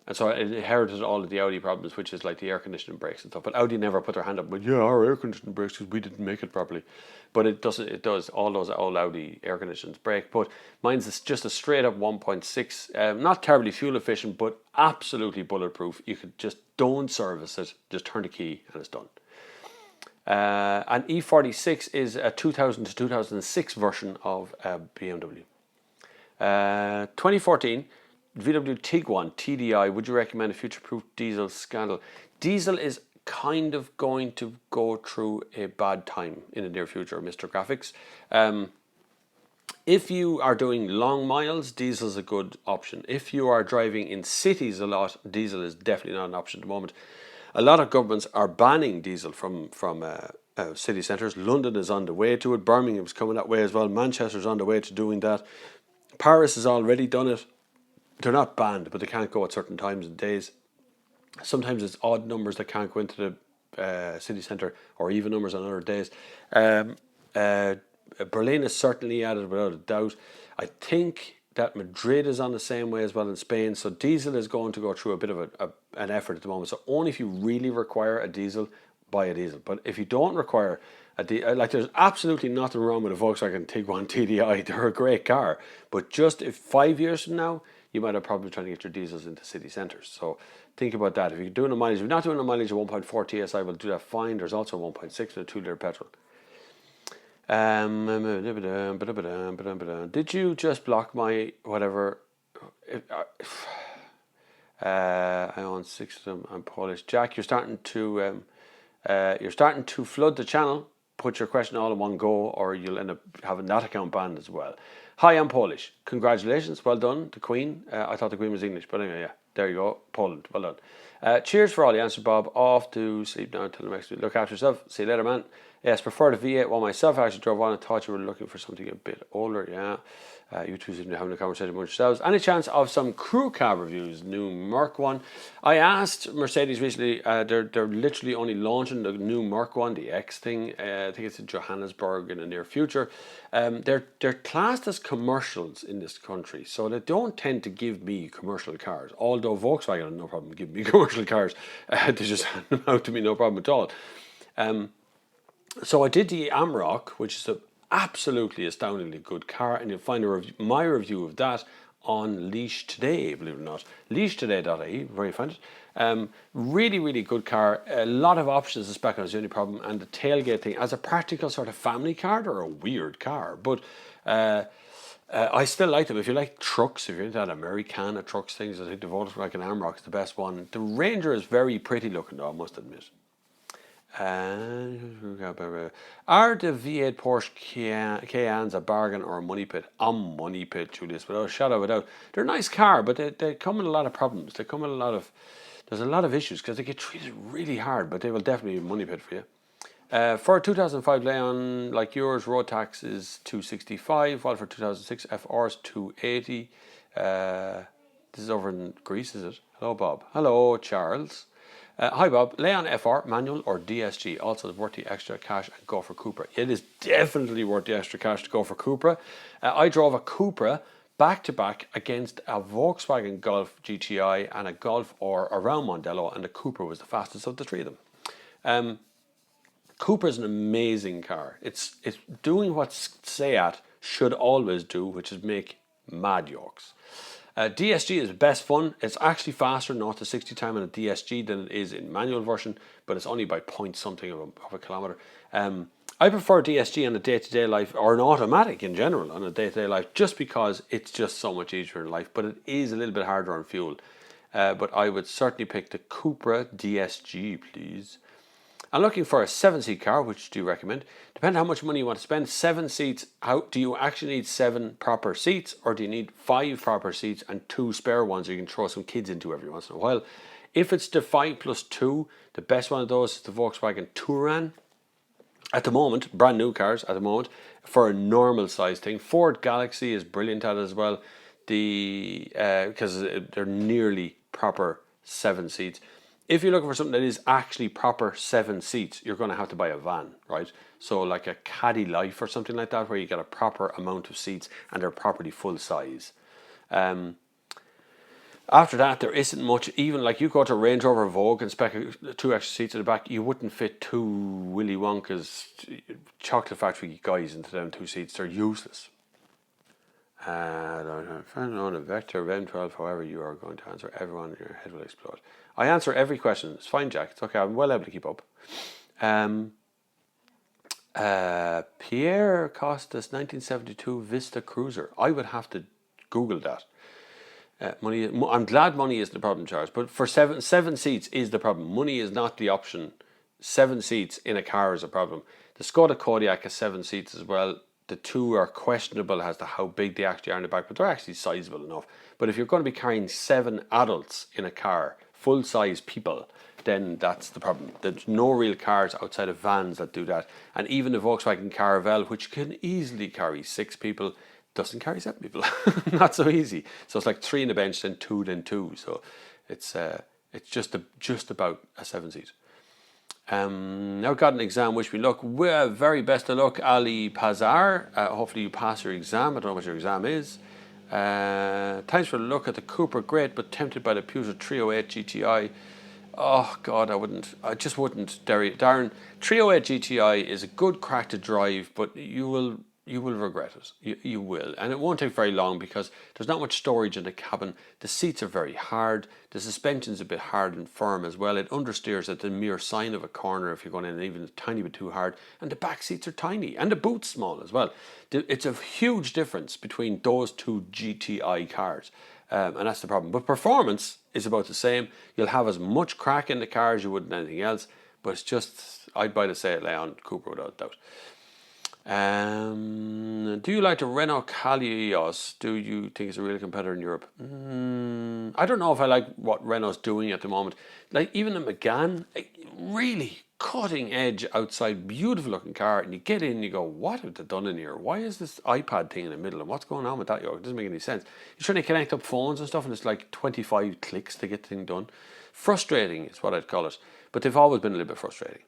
And so it inherited all of the Audi problems, which is like the air conditioning brakes and stuff. But Audi never put their hand up, but yeah, our air conditioning brakes because we didn't make it properly. But it doesn't. It does. All those old Audi air conditioners break. But mine's just a straight up 1.6. Not terribly fuel efficient, but absolutely bulletproof. You could just don't service it. Just turn the key and it's done. An E46 is a 2000 to 2006 version of BMW. 2014. VW Tiguan TDI, would you recommend a future-proof diesel scandal? Diesel is kind of going to go through a bad time in the near future, Mr. Graphics. If you are doing long miles, diesel is a good option. If you are driving in cities a lot, diesel is definitely not an option at the moment. A lot of governments are banning diesel from city centres. London is on the way to it. Birmingham is coming that way as well. Manchester's on the way to doing that. Paris has already done it. They're not banned, but they can't go at certain times and days. Sometimes it's odd numbers that can't go into the city centre, or even numbers on other days. Berlin is certainly added without a doubt. I think that Madrid is on the same way as well in Spain. So diesel is going to go through a bit of an effort at the moment. So only if you really require a diesel, buy a diesel. But if you don't require a diesel, like there's absolutely nothing wrong with a Volkswagen Tiguan TDI. They're a great car. But just if 5 years from now, you might have probably trying to get your diesels into city centres. So think about that. If you're doing a mileage, if you're not doing a mileage of 1.4 TSI, will do that fine. There's also 1.6 and a 2-litre petrol. Did you just block my whatever? I own 6 of them. I'm Polish. Jack, you're starting to flood the channel. Put your question all in one go, or you'll end up having that account banned as well. Hi, I'm Polish. Congratulations, well done, the Queen. I thought the Queen was English, but anyway, yeah, there you go, Poland, well done. Cheers for all the answers, Bob. Off to sleep now until the next week. Look after yourself. See you later, man. Yes, prefer the V8 one myself. I actually drove on and thought you were looking for something a bit older. Yeah. You two seem to be having a conversation among yourselves. Any chance of some crew cab reviews? New Merc one. I asked Mercedes recently. They're literally only launching the new Merc one, the X thing. I think it's in Johannesburg in the near future. They're classed as commercials in this country, so they don't tend to give me commercial cars. Although Volkswagen have no problem giving me commercial cars, they just hand them out to me, no problem at all. So I did the Amarok, which is an absolutely astoundingly good car, and you'll find my review of that on Leash Today, believe it or not. LeashToday.ie, where you find it. Really, really good car. A lot of options to spec on is the only problem, and the tailgate thing, as a practical sort of family car, they're a weird car, but I still like them. If you like trucks, if you're into that Americana trucks things, I think the Volkswagen Amarok is the best one. The Ranger is very pretty looking though, I must admit. Are the V8 Porsche Cayennes a bargain or a money pit? A money pit, Julius, without a shadow of a doubt. They're a nice car, but they come with a lot of problems. They come with there's a lot of issues because they get treated really hard, but they will definitely be a money pit for you. For a 2005 Leon like yours, road tax is 265, while for 2006 FR is 280. This is over in Greece, is it? Hello, Bob. Hello, Charles. Hi Bob, Leon FR, manual or DSG? Also worth the extra cash and go for Cupra. It is definitely worth the extra cash to go for Cupra. I drove a Cupra back to back against a Volkswagen Golf GTI and a Golf R around Mondello, and the Cupra was the fastest of the three of them. Cupra is an amazing car. It's doing what Seat should always do, which is make mad yokes. DSG is best fun. It's actually faster 0 to 60 time in a DSG than it is in manual version, but it's only by point something of a kilometre. I prefer DSG on a day-to-day life, or an automatic in general on a day-to-day life, just because it's just so much easier in life, but it is a little bit harder on fuel. But I would certainly pick the Cupra DSG, please. I'm looking for a 7-seat car. Which do you recommend? Depending on how much money you want to spend. 7 seats. How do you actually need 7 proper seats, or do you need 5 proper seats and 2 spare ones you can throw some kids into every once in a while? If it's the 5 plus 2, the best one of those is the Volkswagen Touran. At the moment, brand new cars at the moment for a normal size thing. Ford Galaxy is brilliant at it as well. Because they're nearly proper 7 seats. If you're looking for something that is actually proper 7 seats, you're going to have to buy a van, right? So like a Caddy Life or something like that, where you get a proper amount of seats and they're properly full size. After that, there isn't much. Even like you go to Range Rover Vogue and spec 2 extra seats at the back, you wouldn't fit 2 Willy Wonka's chocolate factory guys into them 2 seats. They're useless. I don't know, on a Vector M12, however you are going to answer, everyone in your head will explode. I answer every question. It's fine, Jack. It's okay. I'm well able to keep up. Pierre Costas 1972 Vista Cruiser. I would have to Google that. I'm glad money isn't the problem, Charles, but for seven seats is the problem. Money is not the option. 7 seats in a car is a problem. The Skoda Kodiaq has 7 seats as well. The 2 are questionable as to how big they actually are in the back, but they're actually sizable enough. But if you're going to be carrying 7 adults in a car, full-size people, then that's the problem. There's no real cars outside of vans that do that. And even the Volkswagen Caravelle, which can easily carry 6 people, doesn't carry 7 people. Not so easy. So it's like 3 in the bench, then 2, then 2. So it's just about a 7-seat. Now got an exam, wish me luck. Very best of luck, Ali Pazar. Hopefully you pass your exam. I don't know what your exam is. Thanks for the look at the Cooper, great, but tempted by the Peugeot 308 GTI. Oh God, I just wouldn't. Darren, 308 GTI is a good crack to drive, but you will regret it. You will. And it won't take very long because there's not much storage in the cabin. The seats are very hard. The suspension's a bit hard and firm as well. It understeers at the mere sign of a corner if you're going in even a tiny bit too hard. And the back seats are tiny. And the boot's small as well. It's a huge difference between those 2 GTI cars. And that's the problem. But performance is about the same. You'll have as much crack in the car as you would in anything else. But it's just, I'd buy the Seat Leon Cooper without doubt. Do you like the Renault Kalios? Do you think it's a real competitor in Europe? I don't know if I like what Renault's doing at the moment. Like even the Megane, really cutting edge outside, beautiful looking car, and you get in and you go, what have they done in here? Why is this iPad thing in the middle? And what's going on with that? It doesn't make any sense. You're trying to connect up phones and stuff, and it's like 25 clicks to get the thing done. Frustrating is what I'd call it. But they've always been a little bit frustrating.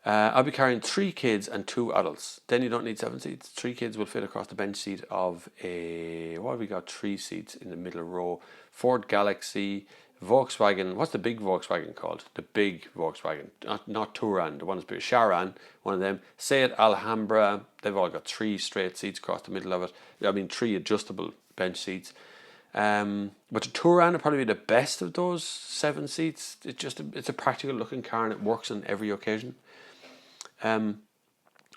I'll be carrying 3 kids and 2 adults. Then you don't need 7 seats. 3 kids will fit across the bench seat of a, what have we got? 3 seats in the middle row. Ford Galaxy, Volkswagen. What's the big Volkswagen called? The big Volkswagen, not Touran. The one that's big, Charan. One of them. Seat Alhambra. They've all got 3 straight seats across the middle of it. I mean 3 adjustable bench seats. But the Touran would probably be the best of those 7 seats. It's a practical looking car and it works on every occasion.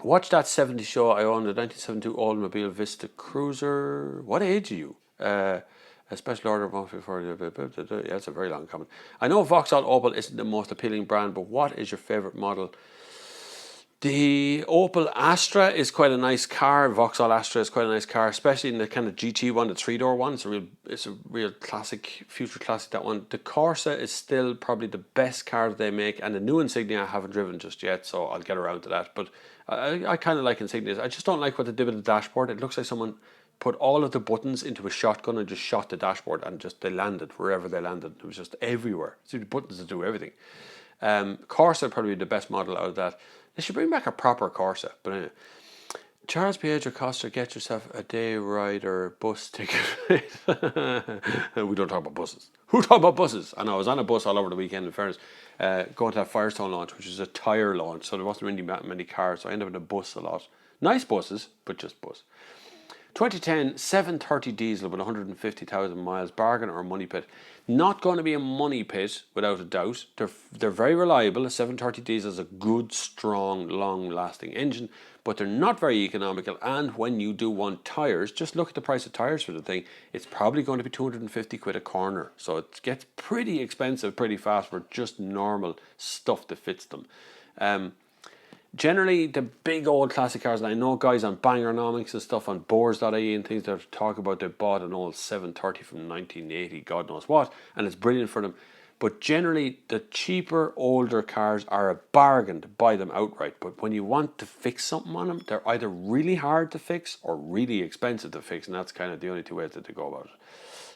Watch that 70 show. I own a 1972 Oldsmobile Vista Cruiser. What age are you? A special order of 154. Yeah, that's a very long comment. I know Vauxhall Opel isn't the most appealing brand, but what is your favourite model? The Opel Astra is quite a nice car. Vauxhall Astra is quite a nice car, especially in the kind of GT one, the 3-door one. It's a real classic, future classic, that one. The Corsa is still probably the best car that they make, and the new Insignia I haven't driven just yet, so I'll get around to that. But I kind of like Insignias. I just don't like what they did with the dashboard. It looks like someone put all of the buttons into a shotgun and just shot the dashboard, and just they landed wherever they landed. It was just everywhere. So the buttons to do everything. Corsa probably the best model out of that. They should bring back a proper Corsa. But anyway, Charles Pietro Costa, get yourself a day ride or bus ticket. We don't talk about buses. Who talk about buses? I know I was on a bus all over the weekend in fairness, going to that Firestone launch, which is a tyre launch, so there wasn't really many cars, so I ended up in a bus a lot. Nice buses, but just bus. 2010 730 diesel with 150,000 miles, bargain or money pit? Not going to be a money pit without a doubt. They're very reliable. A 730 diesel is a good, strong, long-lasting engine, but they're not very economical. And when you do want tyres, just look at the price of tyres for the thing. It's probably going to be 250 quid a corner. So it gets pretty expensive pretty fast for just normal stuff that fits them. Generally, the big old classic cars, and I know guys on Bangernomics and stuff on Boars.ie and things that talk about they bought an old 730 from 1980, God knows what, and it's brilliant for them. But generally, the cheaper, older cars are a bargain to buy them outright. But when you want to fix something on them, they're either really hard to fix or really expensive to fix, and that's kind of the only 2 ways that they go about it.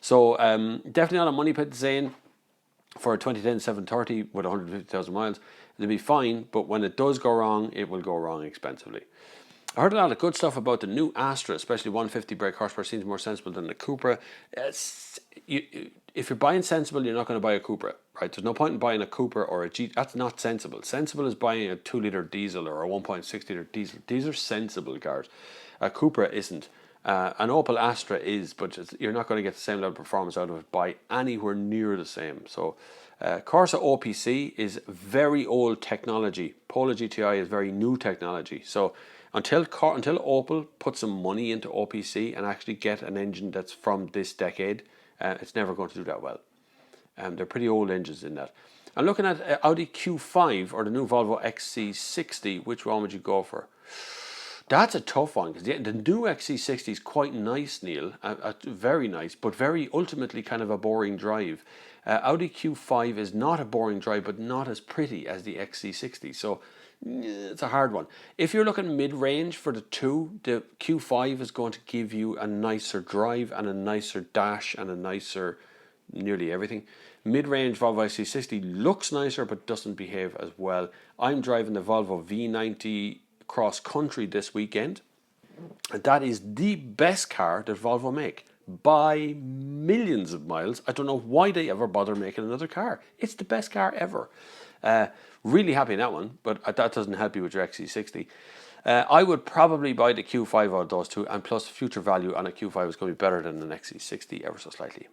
So, definitely not a money pit, Zane. For a 2010 730 with 150,000 miles, it'll be fine, but when it does go wrong, it will go wrong expensively. I heard a lot of good stuff about the new Astra, especially 150 brake horsepower seems more sensible than the Cupra. If you're buying sensible, you're not going to buy a Cupra, right? There's no point in buying a Cupra or a G. That's not sensible. Sensible is buying a 2-litre diesel or a 1.6-litre diesel. These are sensible cars. A Cupra isn't. An Opel Astra is, but you're not going to get the same level of performance out of it by anywhere near the same. So Corsa OPC is very old technology. Polo GTI is very new technology. So until Opel put some money into OPC and actually get an engine that's from this decade, it's never going to do that well. They're pretty old engines in that. I'm looking at Audi Q5 or the new Volvo XC60. Which one would you go for? That's a tough one, because the new XC60 is quite nice, Neil. Very nice, but very ultimately kind of a boring drive. Audi Q5 is not a boring drive, but not as pretty as the XC60. So it's a hard one. If you're looking mid-range for the two, the Q5 is going to give you a nicer drive and a nicer dash and a nicer nearly everything. Mid-range Volvo XC60 looks nicer, but doesn't behave as well. I'm driving the Volvo V90 cross country this weekend, and that is the best car that Volvo make by millions of miles. I don't know why they ever bother making another car. It's the best car ever. Really happy in that one, but that doesn't help you with your XC60. I would probably buy the Q5 out of those two, and plus future value on a Q5 is going to be better than an XC60 ever so slightly.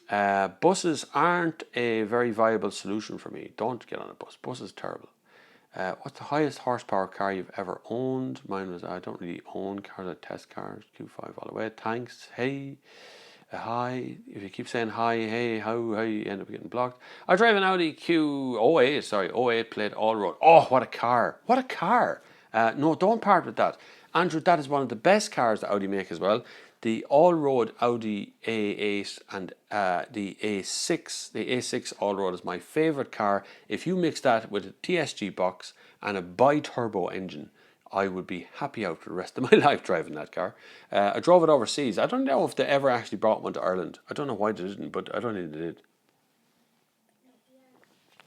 Buses aren't a very viable solution for me. Don't get on a bus. Bus is terrible. What's the highest horsepower car you've ever owned? Mine was, I don't really own cars, I test cars. Q5 all the way. Thanks. Hey. Hi. If you keep saying hi, hey, how you end up getting blocked. I drive an Audi Q08 plate all road. Oh, what a car. What a car. No, don't part with that. Andrew, that is one of the best cars that Audi make as well. The all-road Audi A8 and the A6. The A6 all-road is my favourite car. If you mix that with a TSG box and a bi-turbo engine, I would be happy out for the rest of my life driving that car. I drove it overseas. I don't know if they ever actually brought one to Ireland. I don't know why they didn't, but I don't think they did.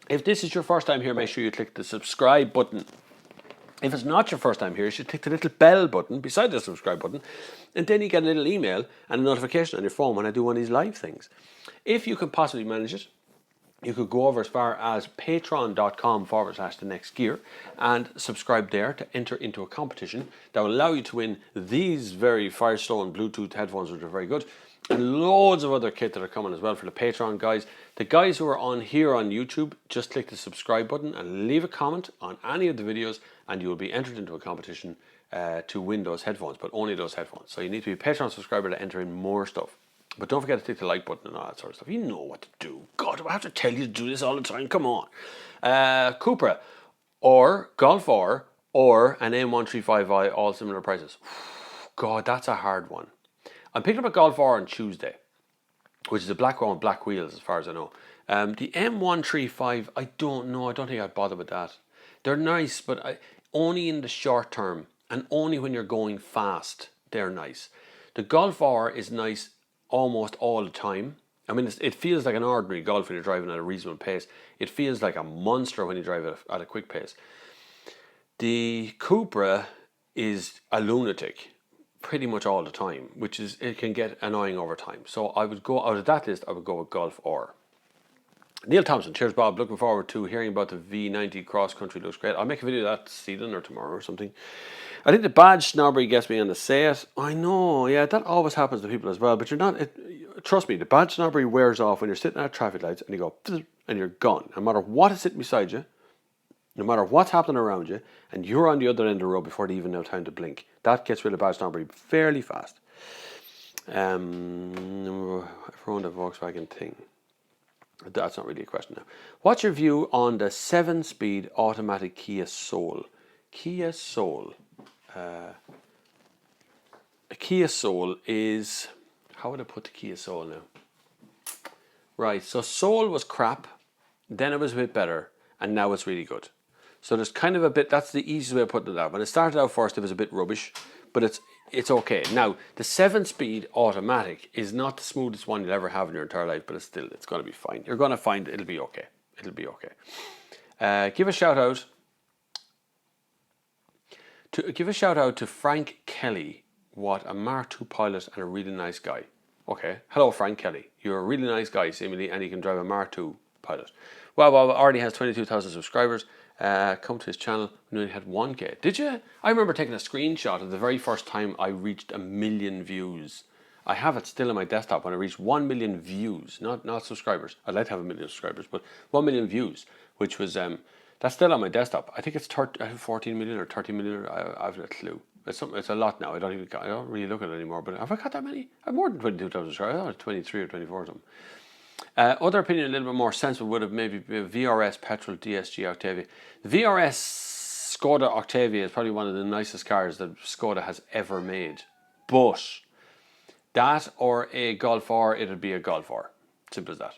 If this is your first time here, make sure you click the subscribe button. If it's not your first time here, you should click the little bell button beside the subscribe button, and then you get a little email and a notification on your phone when I do one of these live things. If you can possibly manage it, you could go over as far as patreon.com/the next gear and subscribe there to enter into a competition that will allow you to win these very Firestone Bluetooth headphones, which are very good, and loads of other kit that are coming as well for the Patreon guys. The guys who are on here on YouTube, just click the subscribe button and leave a comment on any of the videos, and you will be entered into a competition to win those headphones, but only those headphones. So you need to be a Patreon subscriber to enter in more stuff. But don't forget to click the like button and all that sort of stuff. You know what to do. God, do I have to tell you to do this all the time? Come on. Cupra or Golf R or an M135i, all similar prices. God, that's a hard one. I'm picking up a Golf R on Tuesday, which is a black one with black wheels as far as I know. The M135, I don't know. I don't think I'd bother with that. They're nice, but only in the short term and only when you're going fast, they're nice. The Golf R is nice almost all the time. I mean, it feels like an ordinary Golf when you're driving at a reasonable pace. It feels like a monster when you drive at a quick pace. The Cupra is a lunatic pretty much all the time, which is, it can get annoying over time. So I would go, out of that list, I would go with Golf R. Neil Thompson, cheers Bob, looking forward to hearing about the V90 cross country, looks great. I'll make a video of that this evening or tomorrow or something. I think the badge snobbery gets me on the set. I know, yeah, that always happens to people as well, but you're not, trust me, the badge snobbery wears off when you're sitting at traffic lights and you go, and you're gone. No matter what is sitting beside you, no matter what's happening around you, and you're on the other end of the road before they even have time to blink. That gets rid of badge snobbery fairly fast. I've owned a Volkswagen thing. That's not really a question now. What's your view on the 7-speed automatic Kia Soul? Kia Soul. A Kia Soul is... How would I put the Kia Soul now? Right, so Soul was crap, then it was a bit better, and now it's really good. So there's kind of a bit... That's the easiest way of putting it out. When it started out first, it was a bit rubbish, but it's okay. Now, the 7-speed automatic is not the smoothest one you'll ever have in your entire life, but it's going to be fine. You're going to find it'll be okay. It'll be okay. Give a shout out to Frank Kelly. What a Mark II pilot and a really nice guy. Okay. Hello, Frank Kelly. You're a really nice guy, seemingly, and you can drive a Mark II pilot. Well, Bob already has 22,000 subscribers. Come to his channel when he had 1K. Did you? I remember taking a screenshot of the very first time I reached 1 million views. I have it still on my desktop when I reached 1 million views, not subscribers. I'd like to have 1 million subscribers, but 1 million views, which was that's still on my desktop. I think it's 14 million or 13 million. I have no clue. It's a lot now. I don't really look at it anymore. But have I got that many? I have more than 22,000 subscribers. I thought it was 23 or 24 or something. Other opinion, a little bit more sensible, would have maybe been a VRS petrol DSG Octavia. The VRS Skoda Octavia is probably one of the nicest cars that Skoda has ever made. But that or a Golf R, it would be a Golf R. Simple as that.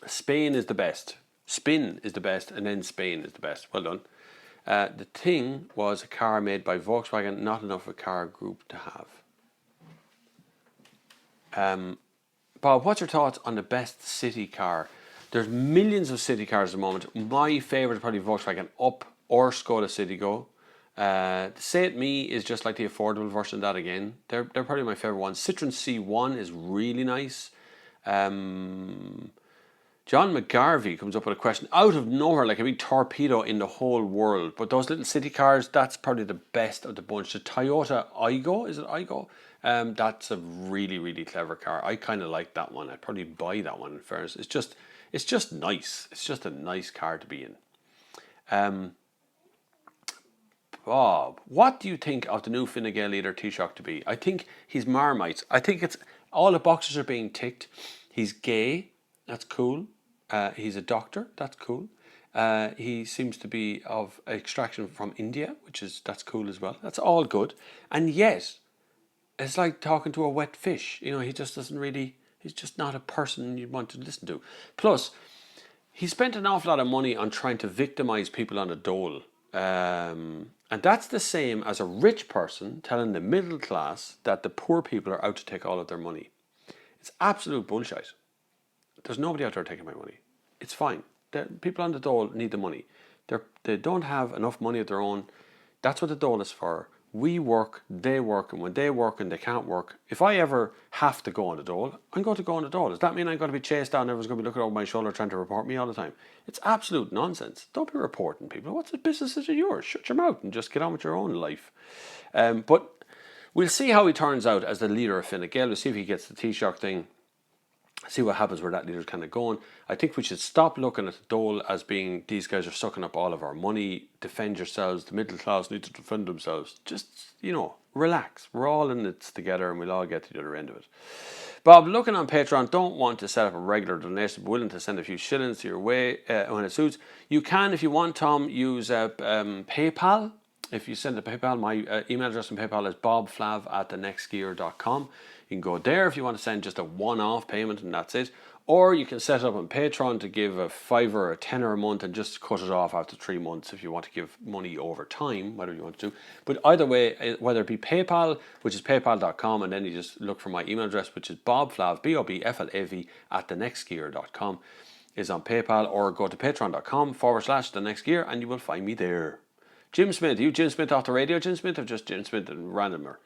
Spain is the best. Spin is the best, and then Spain is the best. Well done. The thing was a car made by Volkswagen, not enough of a car group to have. Bob, what's your thoughts on the best city car? There's millions of city cars at the moment. My favourite is probably Volkswagen Up or Skoda Citigo. Say Me is just like the affordable version of that again. They're probably my favourite ones. Citroen C1 is really nice. John McGarvey comes up with a question out of nowhere, like a big torpedo in the whole world. But those little city cars, that's probably the best of the bunch. The Toyota Aygo, is it Aygo? That's a really, really clever car. I kind of like that one. I'd probably buy that one in fairness. It's just nice. It's just a nice car to be in. Bob, what do you think of the new Fine Gael leader Taoiseach to be? I think he's Marmite. I think it's all the boxes are being ticked. He's gay. That's cool. He's a doctor. That's cool. He seems to be of extraction from India, that's cool as well. That's all good. And yet, it's like talking to a wet fish. He just doesn't really, he's just not a person you'd want to listen to. Plus, he spent an awful lot of money on trying to victimize people on the dole. And that's the same as a rich person telling the middle class that the poor people are out to take all of their money. It's absolute bullshit. There's nobody out there taking my money. It's fine. The people on the dole need the money. They don't have enough money of their own. That's what the dole is for. We work, they work, and when they work and they can't work, if I ever have to go on the dole, I'm going to go on the dole. Does that mean I'm going to be chased down and everyone's going to be looking over my shoulder trying to report me all the time? It's absolute nonsense. Don't be reporting people. What's the business of yours? Shut your mouth and just get on with your own life. But we'll see how he turns out as the leader of Fine Gael. We'll see if he gets the Taoiseach thing. See what happens where that leader's kind of going. I think we should stop looking at the dole as being these guys are sucking up all of our money. Defend yourselves. The middle class need to defend themselves. Just, relax. We're all in this together and we'll all get to the other end of it. Bob, looking on Patreon, don't want to set up a regular donation, but willing to send a few shillings your way when it suits. You can, if you want, Tom, use PayPal. If you send a PayPal, my email address on PayPal is bobflav@thenextgear.com. You can go there if you want to send just a one-off payment and that's it. Or you can set it up on Patreon to give a $5 or a $10 a month and just cut it off after 3 months if you want to give money over time, whatever you want to do. But either way, whether it be PayPal, which is paypal.com, and then you just look for my email address, which is bobflav, BOBFLAV, @thenextgear.com, is on PayPal, or go to patreon.com/thenextgear and you will find me there. Jim Smith, you Jim Smith off the radio, Jim Smith, or just Jim Smith and randomer?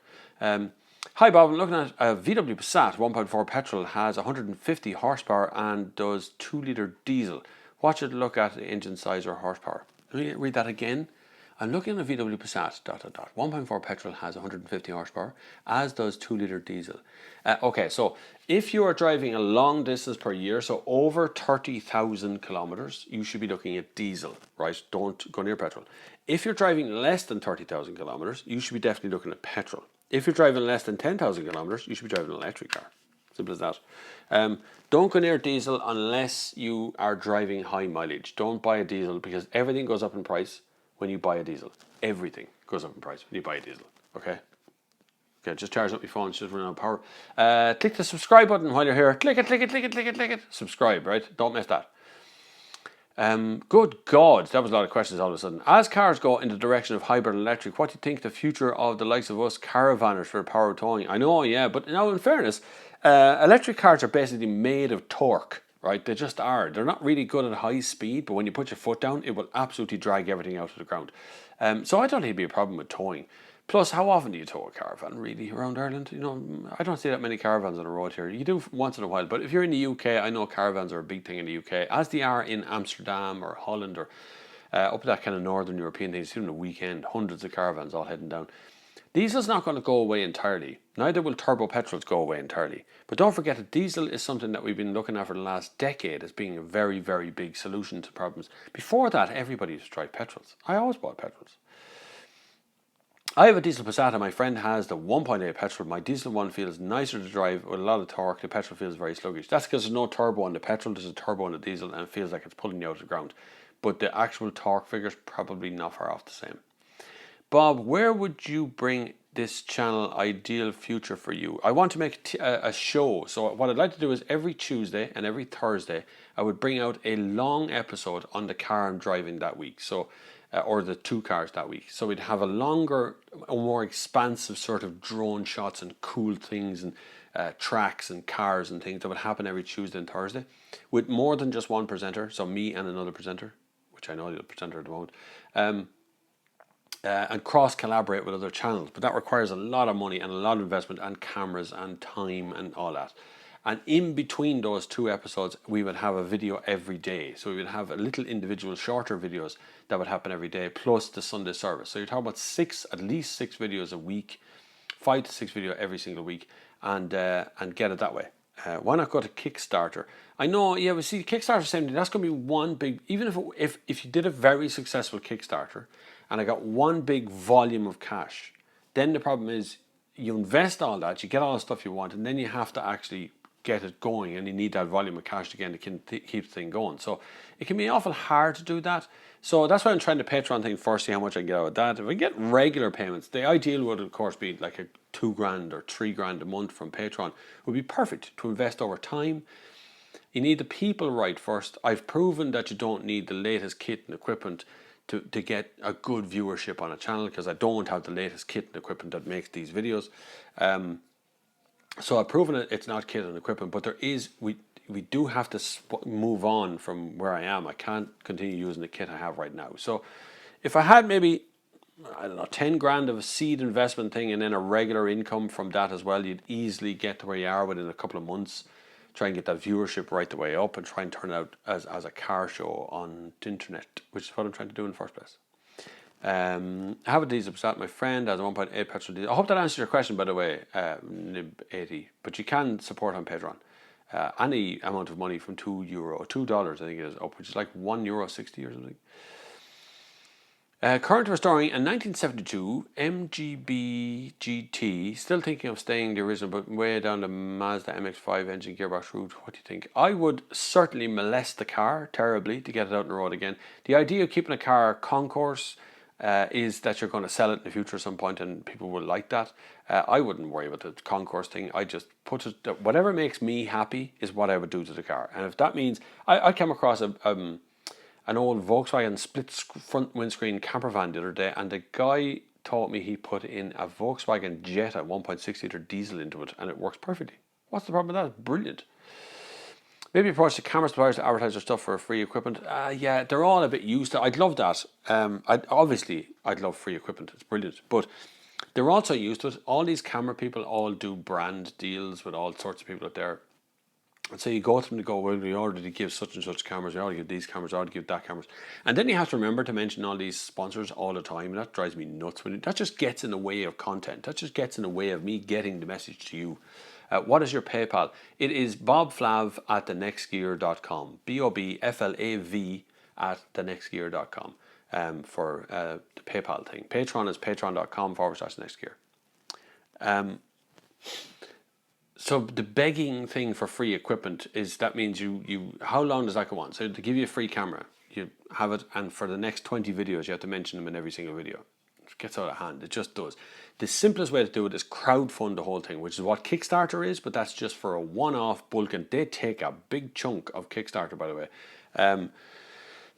Hi Bob, I'm looking at a VW Passat 1.4 petrol, has 150 horsepower and does 2-litre diesel. What should look at the engine size or horsepower? Let me read that again. I'm looking at a VW Passat, 1.4 petrol has 150 horsepower, as does 2-litre diesel. Okay, so if you are driving a long distance per year, so over 30,000 kilometres, you should be looking at diesel, right? Don't go near petrol. If you're driving less than 30,000 kilometres, you should be definitely looking at petrol. If you're driving less than 10,000 kilometres, you should be driving an electric car. Simple as that. Don't go near diesel unless you are driving high mileage. Don't buy a diesel because everything goes up in price when you buy a diesel. Everything goes up in price when you buy a diesel. Okay, just charge up your phone, it's just running out of power. Click the subscribe button while you're here. Click it. Subscribe, right? Don't miss that. Good God, that was a lot of questions all of a sudden. As cars go in the direction of hybrid and electric, what do you think the future of the likes of us caravanners for power towing? I know, yeah, but now in fairness, electric cars are basically made of torque, right? They just are. They're not really good at high speed, but when you put your foot down, it will absolutely drag everything out of the ground. So I don't think it'd be a problem with towing. Plus, how often do you tow a caravan really around Ireland? I don't see that many caravans on the road here. You do once in a while, but if you're in the UK, I know caravans are a big thing in the UK, as they are in Amsterdam or Holland or up that kind of northern European things. Even the weekend, hundreds of caravans all heading down. Diesel's not going to go away entirely. Neither will turbo petrols go away entirely. But don't forget that diesel is something that we've been looking at for the last decade as being a very, very big solution to problems. Before that, everybody used to drive petrols. I always bought petrols. I have a diesel Passat and my friend has the 1.8 petrol. My diesel one feels nicer to drive with a lot of torque. The petrol feels very sluggish. That's because there's no turbo on the petrol, there's a turbo on the diesel and it feels like it's pulling you out of the ground. But the actual torque figure's probably not far off the same. Bob, where would you bring this channel ideal future for you? I want to make a show. So what I'd like to do is every Tuesday and every Thursday, I would bring out a long episode on the car I'm driving that week. So or the 2 cars that week. So we'd have a longer, a more expansive sort of drone shots and cool things and tracks and cars and things that would happen every Tuesday and Thursday with more than just one presenter. So me and another presenter, which I know the presenter at the moment, and cross-collaborate with other channels. But that requires a lot of money and a lot of investment and cameras and time and all that. And in between those 2 episodes, we would have a video every day. So we would have a little individual shorter videos that would happen every day, plus the Sunday service. So you're talking about at least 6 videos a week, 5 to 6 videos every single week, and get it that way. Why not go to Kickstarter? I know, yeah, we see Kickstarter same thing. That's going to be one big, even if you did a very successful Kickstarter, and I got one big volume of cash, then the problem is you invest all that, you get all the stuff you want, and then you have to actually get it going, and you need that volume of cash again to keep the thing going. So it can be awful hard to do that. So that's why I'm trying the Patreon thing first, see how much I can get out of that. If I get regular payments, the ideal would of course be like a $2,000 or $3,000 a month from Patreon would be perfect to invest over time. You need the people right first. I've proven that you don't need the latest kit and equipment to get a good viewership on a channel, because I don't have the latest kit and equipment that makes these videos. So I've proven it's not kit and equipment, but we do have to move on from where I am. I can't continue using the kit I have right now. So if I had maybe, I don't know, 10 grand of a seed investment thing and then a regular income from that as well, you'd easily get to where you are within a couple of months. Try and get that viewership right the way up and try and turn it out as a car show on the internet, which is what I'm trying to do in the first place. How about these? My friend has a 1.8 petrol diesel. I hope that answers your question, by the way, Nib80. But you can support on Patreon. Any amount of money from $2 I think it is up, which is like €1.60 or something. Currently restoring a 1972 MGB GT. Still thinking of staying the original, but way down the Mazda MX-5 engine gearbox route. What do you think? I would certainly molest the car terribly to get it out on the road again. The idea of keeping a car concourse is that you're going to sell it in the future at some point, and people will like that. I wouldn't worry about the concourse thing. I just put it, whatever makes me happy is what I would do to the car. And if that means, I came across an old Volkswagen split front windscreen camper van the other day, and the guy told me he put in a Volkswagen Jetta 1.6 litre diesel into it, and it works perfectly. What's the problem with that? It's brilliant. Maybe approach the camera suppliers to advertise their stuff for free equipment. Yeah, they're all a bit used to. I'd love that. I'd love free equipment. It's brilliant. But they're also used to it. All these camera people all do brand deals with all sorts of people out there. And so you go to them to go, well, we already give such and such cameras, we already give these cameras, we already give that cameras. And then you have to remember to mention all these sponsors all the time, and that drives me nuts. That just gets in the way of content. That just gets in the way of me getting the message to you. What is your PayPal? It is bobflav at thenextgear.com. BOBFLAV at thenextgear.com for the PayPal thing. Patreon is patreon.com/nextgear. So the begging thing for free equipment is, that means you how long does that go on? So to give you a free camera, you have it, and for the next 20 videos you have to mention them in every single video. It gets out of hand. It just does. The simplest way to do it is crowdfund the whole thing, which is what Kickstarter is, but that's just for a one-off bulk, and they take a big chunk of Kickstarter, by the way.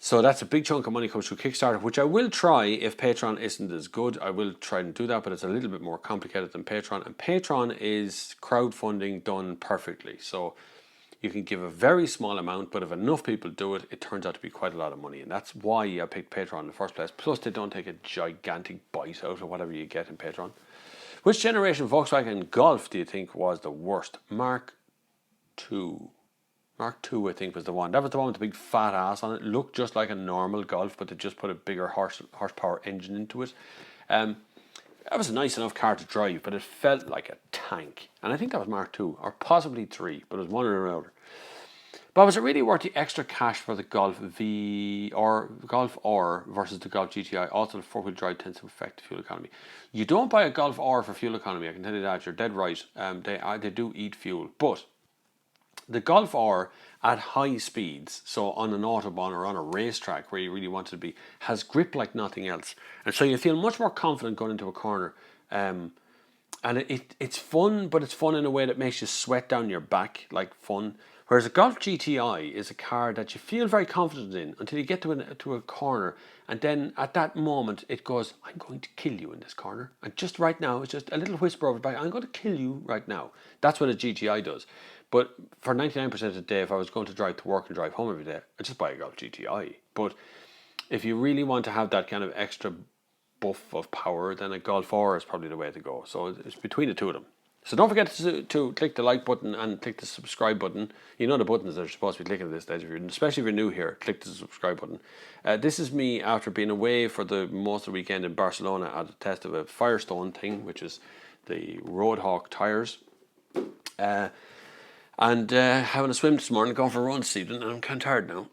So that's a big chunk of money comes through Kickstarter, which I will try if Patreon isn't as good. I will try and do that, but it's a little bit more complicated than Patreon. And Patreon is crowdfunding done perfectly. So you can give a very small amount, but if enough people do it, it turns out to be quite a lot of money. And that's why I picked Patreon in the first place. Plus, they don't take a gigantic bite out of whatever you get in Patreon. Which generation Volkswagen Golf do you think was the worst? Mark II, I think, was the one. That was the one with the big fat ass on it. It looked just like a normal Golf, but they just put a bigger horsepower engine into it. That was a nice enough car to drive, but it felt like a tank. And I think that was Mark II, or possibly 3, but it was one or another. But was it really worth the extra cash for the Golf V or Golf R versus the Golf GTI? Also, the four-wheel drive tends to affect fuel economy. You don't buy a Golf R for fuel economy, I can tell you that. You're dead right. They do eat fuel, but the Golf R at high speeds, so on an autobahn or on a racetrack where you really want it to be, has grip like nothing else. And so you feel much more confident going into a corner. And it's fun, but it's fun in a way that makes you sweat down your back, like fun. Whereas a Golf GTI is a car that you feel very confident in until you get to a corner. And then at that moment, it goes, I'm going to kill you in this corner. And just right now, it's just a little whisper over the back, I'm going to kill you right now. That's what a GTI does. But for 99% of the day, if I was going to drive to work and drive home every day, I'd just buy a Golf GTI. But if you really want to have that kind of extra buff of power, then a Golf R is probably the way to go. So it's between the two of them. So don't forget to click the like button and click the subscribe button. You know the buttons that are supposed to be clicking at this stage. Especially if you're new here, click the subscribe button. This is me after being away for the most of the weekend in Barcelona at a test of a Firestone thing, which is the Roadhawk tyres. And having a swim this morning, going for a run this evening, and I'm kind of tired now.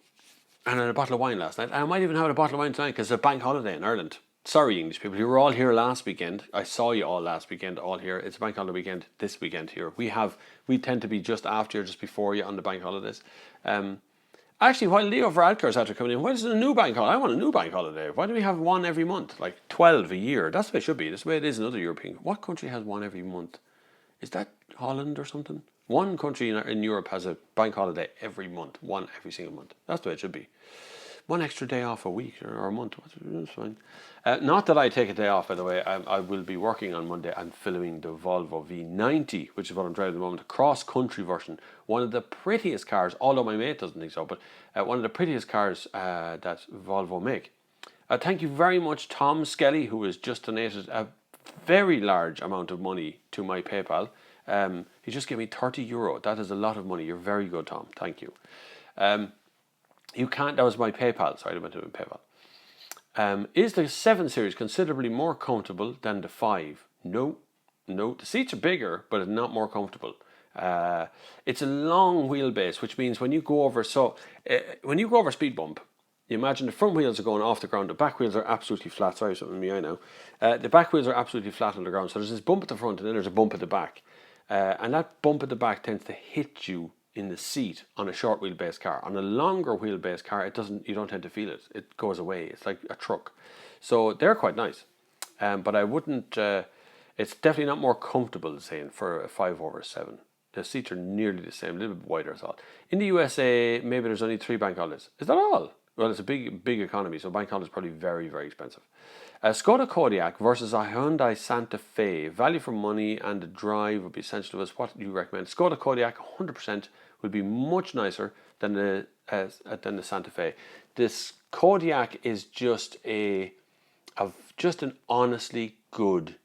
And I had a bottle of wine last night. I might even have a bottle of wine tonight because it's a bank holiday in Ireland. Sorry, English people, you were all here last weekend. I saw you all last weekend, all here. It's a bank holiday weekend this weekend here. We tend to be just after, just before you on the bank holidays. Actually, while Leo Varadkar's after coming in, why is it a new bank holiday? I want a new bank holiday. Why do we have one every month? Like 12 a year. That's the way it should be. That's the way it is in other European. What country has one every month? Is that Holland or something? One country in Europe has a bank holiday every month. One every single month. That's the way it should be. One extra day off a week or a month. That's fine. Not that I take a day off, by the way. I will be working on Monday. I'm filming the Volvo V90, which is what I'm driving at the moment. A cross-country version. One of the prettiest cars, although my mate doesn't think so, but one of the prettiest cars that Volvo make. Thank you very much, Tom Skelly, who has just donated a very large amount of money to my PayPal. He just gave me €30. That is a lot of money. You're very good, Tom. Thank you. You can't. That was my PayPal. Sorry, I went to my PayPal. Is the 7 Series considerably more comfortable than the 5? No. The seats are bigger, but it's not more comfortable. It's a long wheelbase, which means when you go over, when you go over a speed bump, you imagine the front wheels are going off the ground. The back wheels are absolutely flat. Sorry, something in me eye now. The back wheels are absolutely flat on the ground. So there's this bump at the front, and then there's a bump at the back, and that bump at the back tends to hit you in the seat on a short wheelbase car. On a longer wheelbase car, you don't tend to feel it. It goes away. It's like a truck. So they're quite nice. But I wouldn't, it's definitely not more comfortable, saying, for a 5/7. The seats are nearly the same, a little bit wider as all. In the USA, maybe there's only 3 bank holidays. Is that all? Well, it's a big economy, so bank holidays are probably very, very expensive. Skoda Kodiaq versus a Hyundai Santa Fe. Value for money and the drive would be essential to us. What do you recommend? Skoda Kodiaq, 100%, would be much nicer than the Santa Fe. This Kodiaq is just an honestly good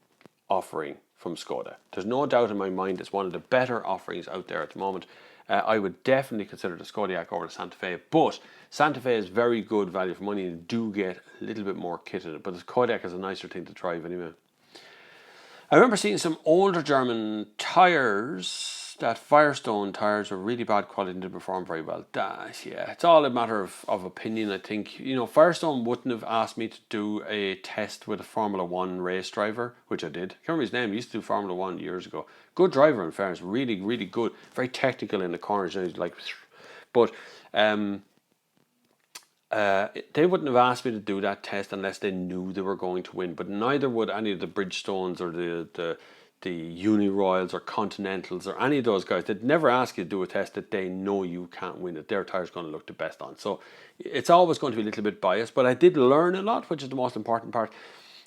offering from Skoda. There's no doubt in my mind it's one of the better offerings out there at the moment. I would definitely consider the Kodiaq over the Santa Fe, but Santa Fe is very good value for money and do get a little bit more kit in it, but the Kodiaq is a nicer thing to drive anyway. I remember seeing some older German tyres, that Firestone tyres were really bad quality and didn't perform very well. Yeah, it's all a matter of opinion, I think. You know, Firestone wouldn't have asked me to do a test with a Formula 1 race driver, which I did. I can't remember his name. He used to do Formula 1 years ago. Good driver, in fairness. Really, really good. Very technical in the corners. But they wouldn't have asked me to do that test unless they knew they were going to win. But neither would any of the Bridgestones or the Uniroyals or Continentals or any of those guys. They'd never ask you to do a test that they know you can't win it. Their tyre's going to look the best on. So it's always going to be a little bit biased. But I did learn a lot, which is the most important part.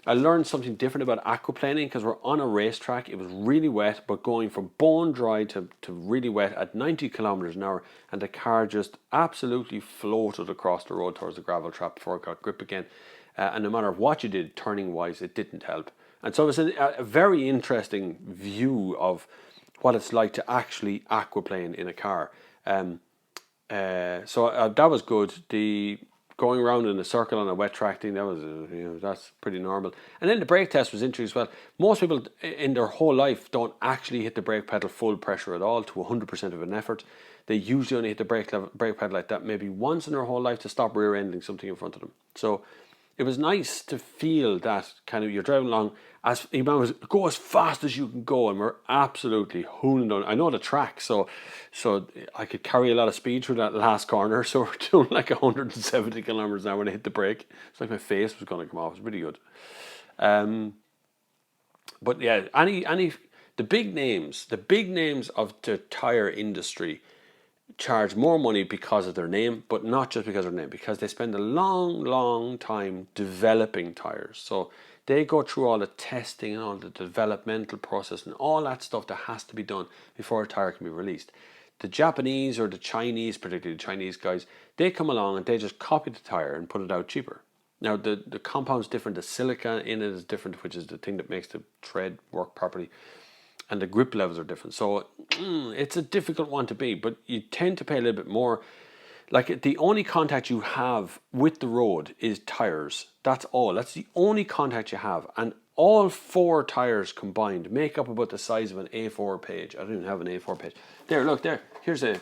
I learned something different about aquaplaning because we're on a racetrack. It was really wet, but going from bone dry to really wet at 90 kilometers an hour, and the car just absolutely floated across the road towards the gravel trap before it got grip again. And no matter what you did, turning wise, it didn't help. And so it was a very interesting view of what it's like to actually aquaplane in a car. So that was good. The going around in a circle on a wet track thing, that's pretty normal. And then the brake test was interesting as well. Most people in their whole life don't actually hit the brake pedal full pressure at all to 100% of an effort. They usually only hit the brake pedal like that maybe once in their whole life to stop rear-ending something in front of them. So it was nice to feel that kind of you're driving along, go as fast as you can go, and we're absolutely hooning down. I know the track, so I could carry a lot of speed through that last corner. So we're doing like 170 kilometers an hour when I hit the brake. It's like my face was going to come off. It was really good. But yeah, the big names of the tire industry charge more money because of their name, but not just because of their name, because they spend a long time developing tires. So they go through all the testing and all the developmental process and all that stuff that has to be done before a tire can be released. The Japanese or the Chinese, particularly the Chinese guys, they come along and they just copy the tire and put it out cheaper. Now the compound's different, the silica in it is different, which is the thing that makes the tread work properly. And the grip levels are different. So it's a difficult one to be, but you tend to pay a little bit more. Like the only contact you have with the road is tires. That's all. That's the only contact you have. And all 4 tires combined make up about the size of an A4 page. I don't even have an A4 page. There, look there. Here's a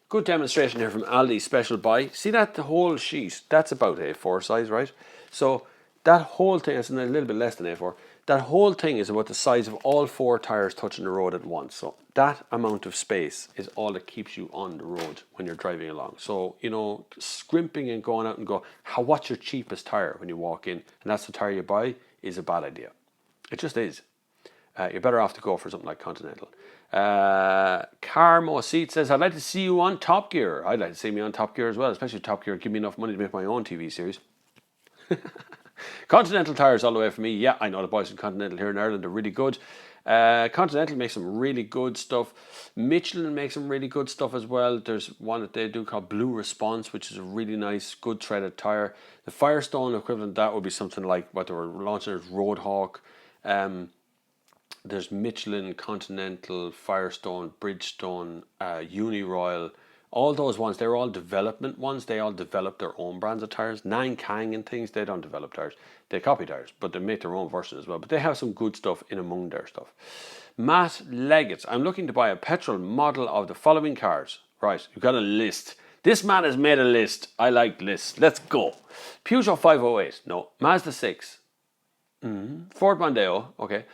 good demonstration here from Aldi Special Buy. See that, the whole sheet? That's about A4 size, right? So That whole thing is a little bit less than A4. That whole thing is about the size of all 4 tires touching the road at once. So that amount of space is all that keeps you on the road when you're driving along. So, you know, scrimping and going out and go, what's your cheapest tire when you walk in, and that's the tire you buy, is a bad idea. It just is. You're better off to go for something like Continental. Carmo Seat says, I'd like to see you on Top Gear. I'd like to see me on Top Gear as well, especially Top Gear. Give me enough money to make my own TV series. Continental tires all the way for me. Yeah, I know the boys from Continental here in Ireland are really good. Continental makes some really good stuff. Michelin makes some really good stuff as well. There's one that they do called Blue Response, which is a really nice, good threaded tire. The Firestone equivalent that would be something like what they were launching as Roadhawk. There's Michelin, Continental, Firestone, Bridgestone, Uniroyal. All those ones, they're all development ones. They all develop their own brands of tires. Nankang and things, they don't develop tires. They copy tires, but they make their own version as well. But they have some good stuff in among their stuff. Matt Leggett, I'm looking to buy a petrol model of the following cars. Right, you've got a list. This man has made a list. I like lists. Let's go. Peugeot 508, no. Mazda 6. Ford Mondeo, okay.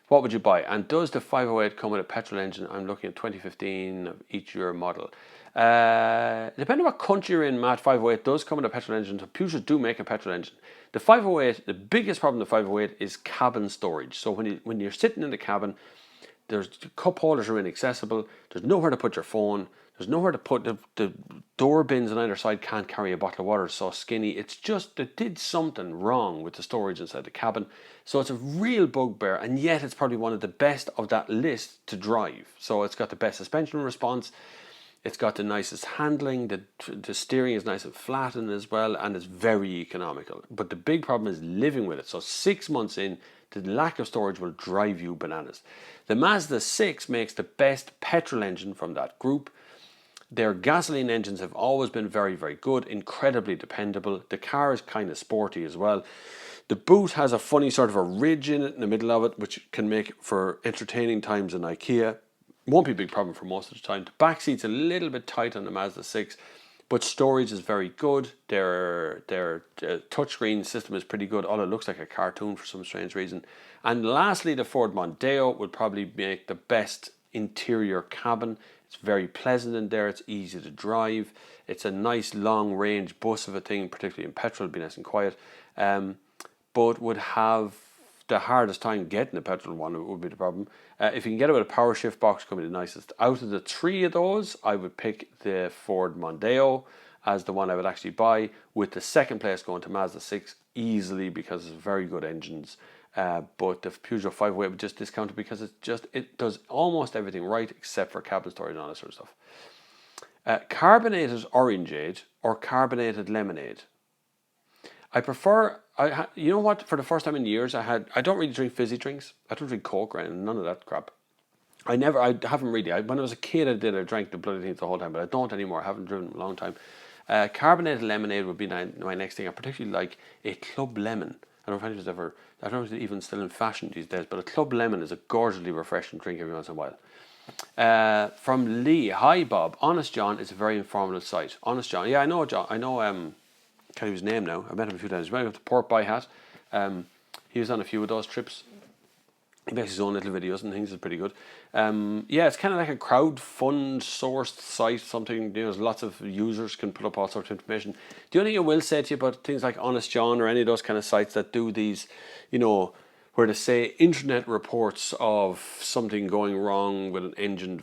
What would you buy? And does the 508 come with a petrol engine? I'm looking at 2015 of each year model. Depending on what country you're in, Matt, 508 does come with a petrol engine. So Peugeot do make a petrol engine. The 508, the biggest problem with the 508 is cabin storage. So when you're sitting in the cabin, the cup holders are inaccessible. There's nowhere to put your phone. There's nowhere to put the door bins on either side. Can't carry a bottle of water. It's so skinny. It's just they did something wrong with the storage inside the cabin. So it's a real bugbear, and yet it's probably one of the best of that list to drive. So it's got the best suspension response. It's got the nicest handling. The steering is nice and flattened as well, and it's very economical. But the big problem is living with it. So 6 months in, the lack of storage will drive you bananas. The Mazda 6 makes the best petrol engine from that group. Their gasoline engines have always been very, very good, incredibly dependable. The car is kind of sporty as well. The boot has a funny sort of a ridge in it in the middle of it, which can make for entertaining times in IKEA. Won't be a big problem for most of the time. The back seat's a little bit tight on the Mazda 6, but storage is very good. Their touchscreen system is pretty good, although it looks like a cartoon for some strange reason. And lastly, the Ford Mondeo would probably make the best interior cabin. It's very pleasant in there. It's easy to drive. It's a nice long range bus of a thing, particularly in petrol. It'd be nice and quiet. But would have the hardest time getting a petrol one would be the problem. If you can get it with a power shift box, it could be the nicest. Out of the 3 of those, I would pick the Ford Mondeo as the one I would actually buy, with the second place going to Mazda 6 easily because it's very good engines. But the Peugeot 508 would just discount it because it does almost everything right except for cabin storage and all that sort of stuff. Carbonated orangeade or carbonated lemonade. I prefer, you know what, for the first time in years I don't really drink fizzy drinks. I don't drink Coke or anything, none of that crap. I haven't really. When I was a kid I drank the bloody things the whole time, but I don't anymore. I haven't driven in a long time. Carbonated lemonade would be my next thing. I particularly like a Club Lemon. I don't know if I don't know if it's even still in fashion these days, but a Club Lemon is a gorgeously refreshing drink every once in a while. From Lee, hi Bob. Honest John is a very informative site. Honest John, yeah, I know John. I know. Can't use his name now. I met him a few times. He's wearing the pork pie hat. He was on a few of those trips. He makes his own little videos and things. It's pretty good. Yeah, it's kind of like a crowdfund sourced site. Something, there's lots of users can put up all sorts of information. The only thing I will say to you about things like Honest John or any of those kind of sites that do these, where they say internet reports of something going wrong with an engine.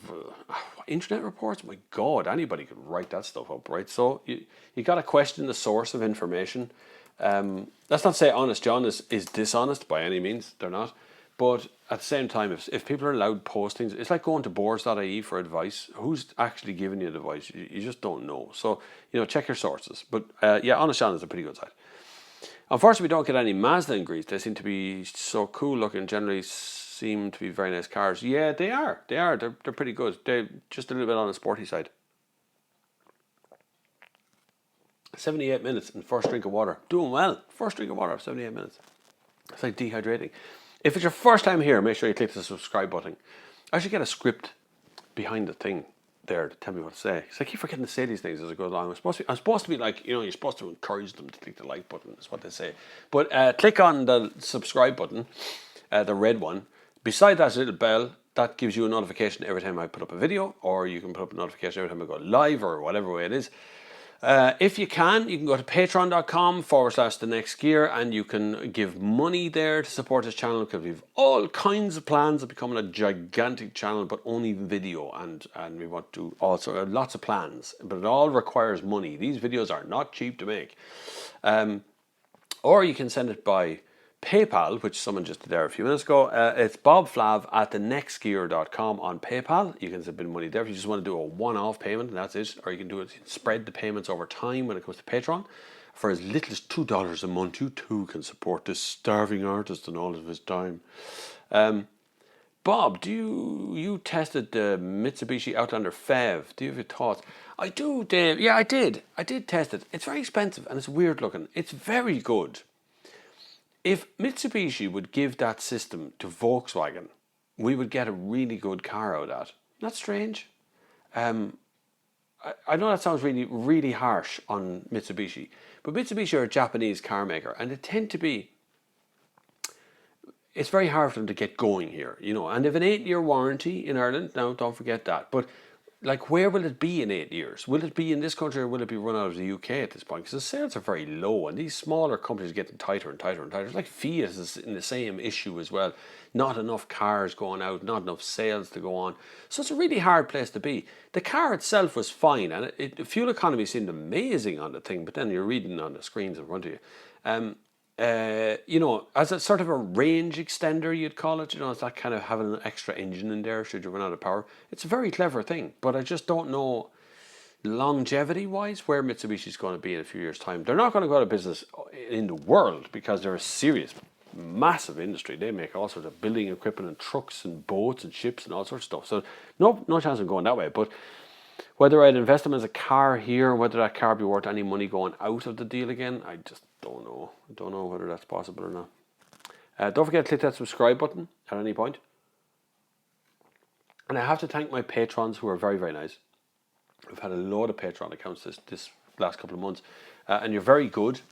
Internet reports? My God, anybody could write that stuff up, right? So you got to question the source of information. That's not to say Honest John is dishonest by any means. They're not. But at the same time, if people are allowed postings, it's like going to boards.ie for advice. Who's actually giving you the advice? You just don't know. So, check your sources. But yeah, Honest John is a pretty good site. Unfortunately, we don't get any Mazda in Greece. They seem to be so cool looking. Generally seem to be very nice cars. Yeah, they are. They're pretty good. They're just a little bit on the sporty side. 78 minutes and first drink of water. Doing well. First drink of water, 78 minutes. It's like dehydrating. If it's your first time here, make sure you click the subscribe button. I should get a script behind the thing. there to tell me what to say. Because I keep forgetting to say these things as I go along. I'm supposed to be like, you're supposed to encourage them to click the like button, is what they say. But click on the subscribe button, the red one. Beside that little bell, that gives you a notification every time I put up a video, or you can put up a notification every time I go live, or whatever way it is. If you can go to patreon.com/the next gear, and you can give money there to support this channel, because we've all kinds of plans of becoming a gigantic channel, but only video, and we want to also lots of plans, but it all requires money. These videos are not cheap to make. Or you can send it by PayPal, which someone just did there a few minutes ago. It's bobflav@thenextgear.com on PayPal. You can send money there if you just want to do a one-off payment, and that's it. Or you can do it, spread the payments over time when it comes to Patreon. For as little as $2 a month, you too can support this starving artist and all of his time. Bob, you tested the Mitsubishi Outlander FEV? Do you have your thoughts? I do, Dave. Yeah, I did. I did test it. It's very expensive and it's weird looking. It's very good. If Mitsubishi would give that system to Volkswagen, we would get a really good car out of that. That's strange. I know that sounds really, really harsh on Mitsubishi, but Mitsubishi are a Japanese car maker, and they tend to be. It's very hard for them to get going here, and they have an 8-year warranty in Ireland. Now, don't forget that. But like, where will it be in 8 years? Will it be in this country, or will it be run out of the UK at this point? Because the sales are very low, and these smaller companies are getting tighter and tighter and tighter. Like Fiat is in the same issue as well. Not enough cars going out, not enough sales to go on. So it's a really hard place to be. The car itself was fine, and the fuel economy seemed amazing on the thing, but then you're reading on the screens in front of you. As a sort of a range extender, you'd call it, it's that kind of having an extra engine in there should you run out of power. It's a very clever thing, but I just don't know longevity wise where Mitsubishi's going to be in a few years' time. They're not going to go out of business in the world because they're a serious, massive industry. They make all sorts of building equipment and trucks and boats and ships and all sorts of stuff. So no chance of going that way. But whether I'd invest them as a car here, or whether that car be worth any money going out of the deal again, I just don't know. I don't know whether that's possible or not. Don't forget to click that subscribe button at any point. And I have to thank my patrons, who are very, very nice. We've had a load of Patreon accounts this last couple of months. And you're very good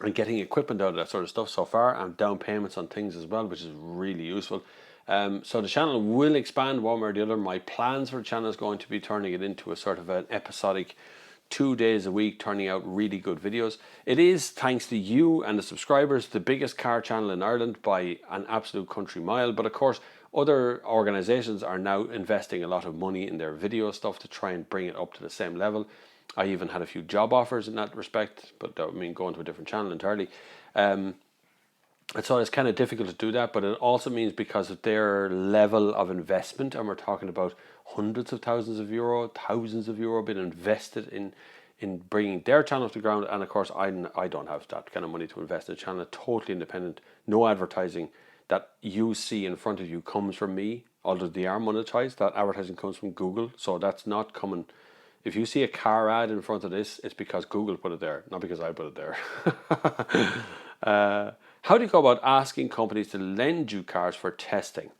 at getting equipment out of that sort of stuff so far, and down payments on things as well, which is really useful. So the channel will expand one way or the other. My plans for the channel is going to be turning it into a sort of an episodic 2 days a week, turning out really good videos. It is, thanks to you and the subscribers, the biggest car channel in Ireland by an absolute country mile. But of course, other organisations are now investing a lot of money in their video stuff to try and bring it up to the same level. I even had a few job offers in that respect, but that would mean going to a different channel entirely. And so it's kind of difficult to do that, but it also means because of their level of investment, and we're talking about hundreds of thousands of euro, thousands of euro being invested in bringing their channel to the ground. And of course, I don't have that kind of money to invest in a channel. Totally independent, no advertising that you see in front of you comes from me, although they are monetized. That advertising comes from Google, so that's not coming. If you see a car ad in front of this, it's because Google put it there, not because I put it there. How do you go about asking companies to lend you cars for testing?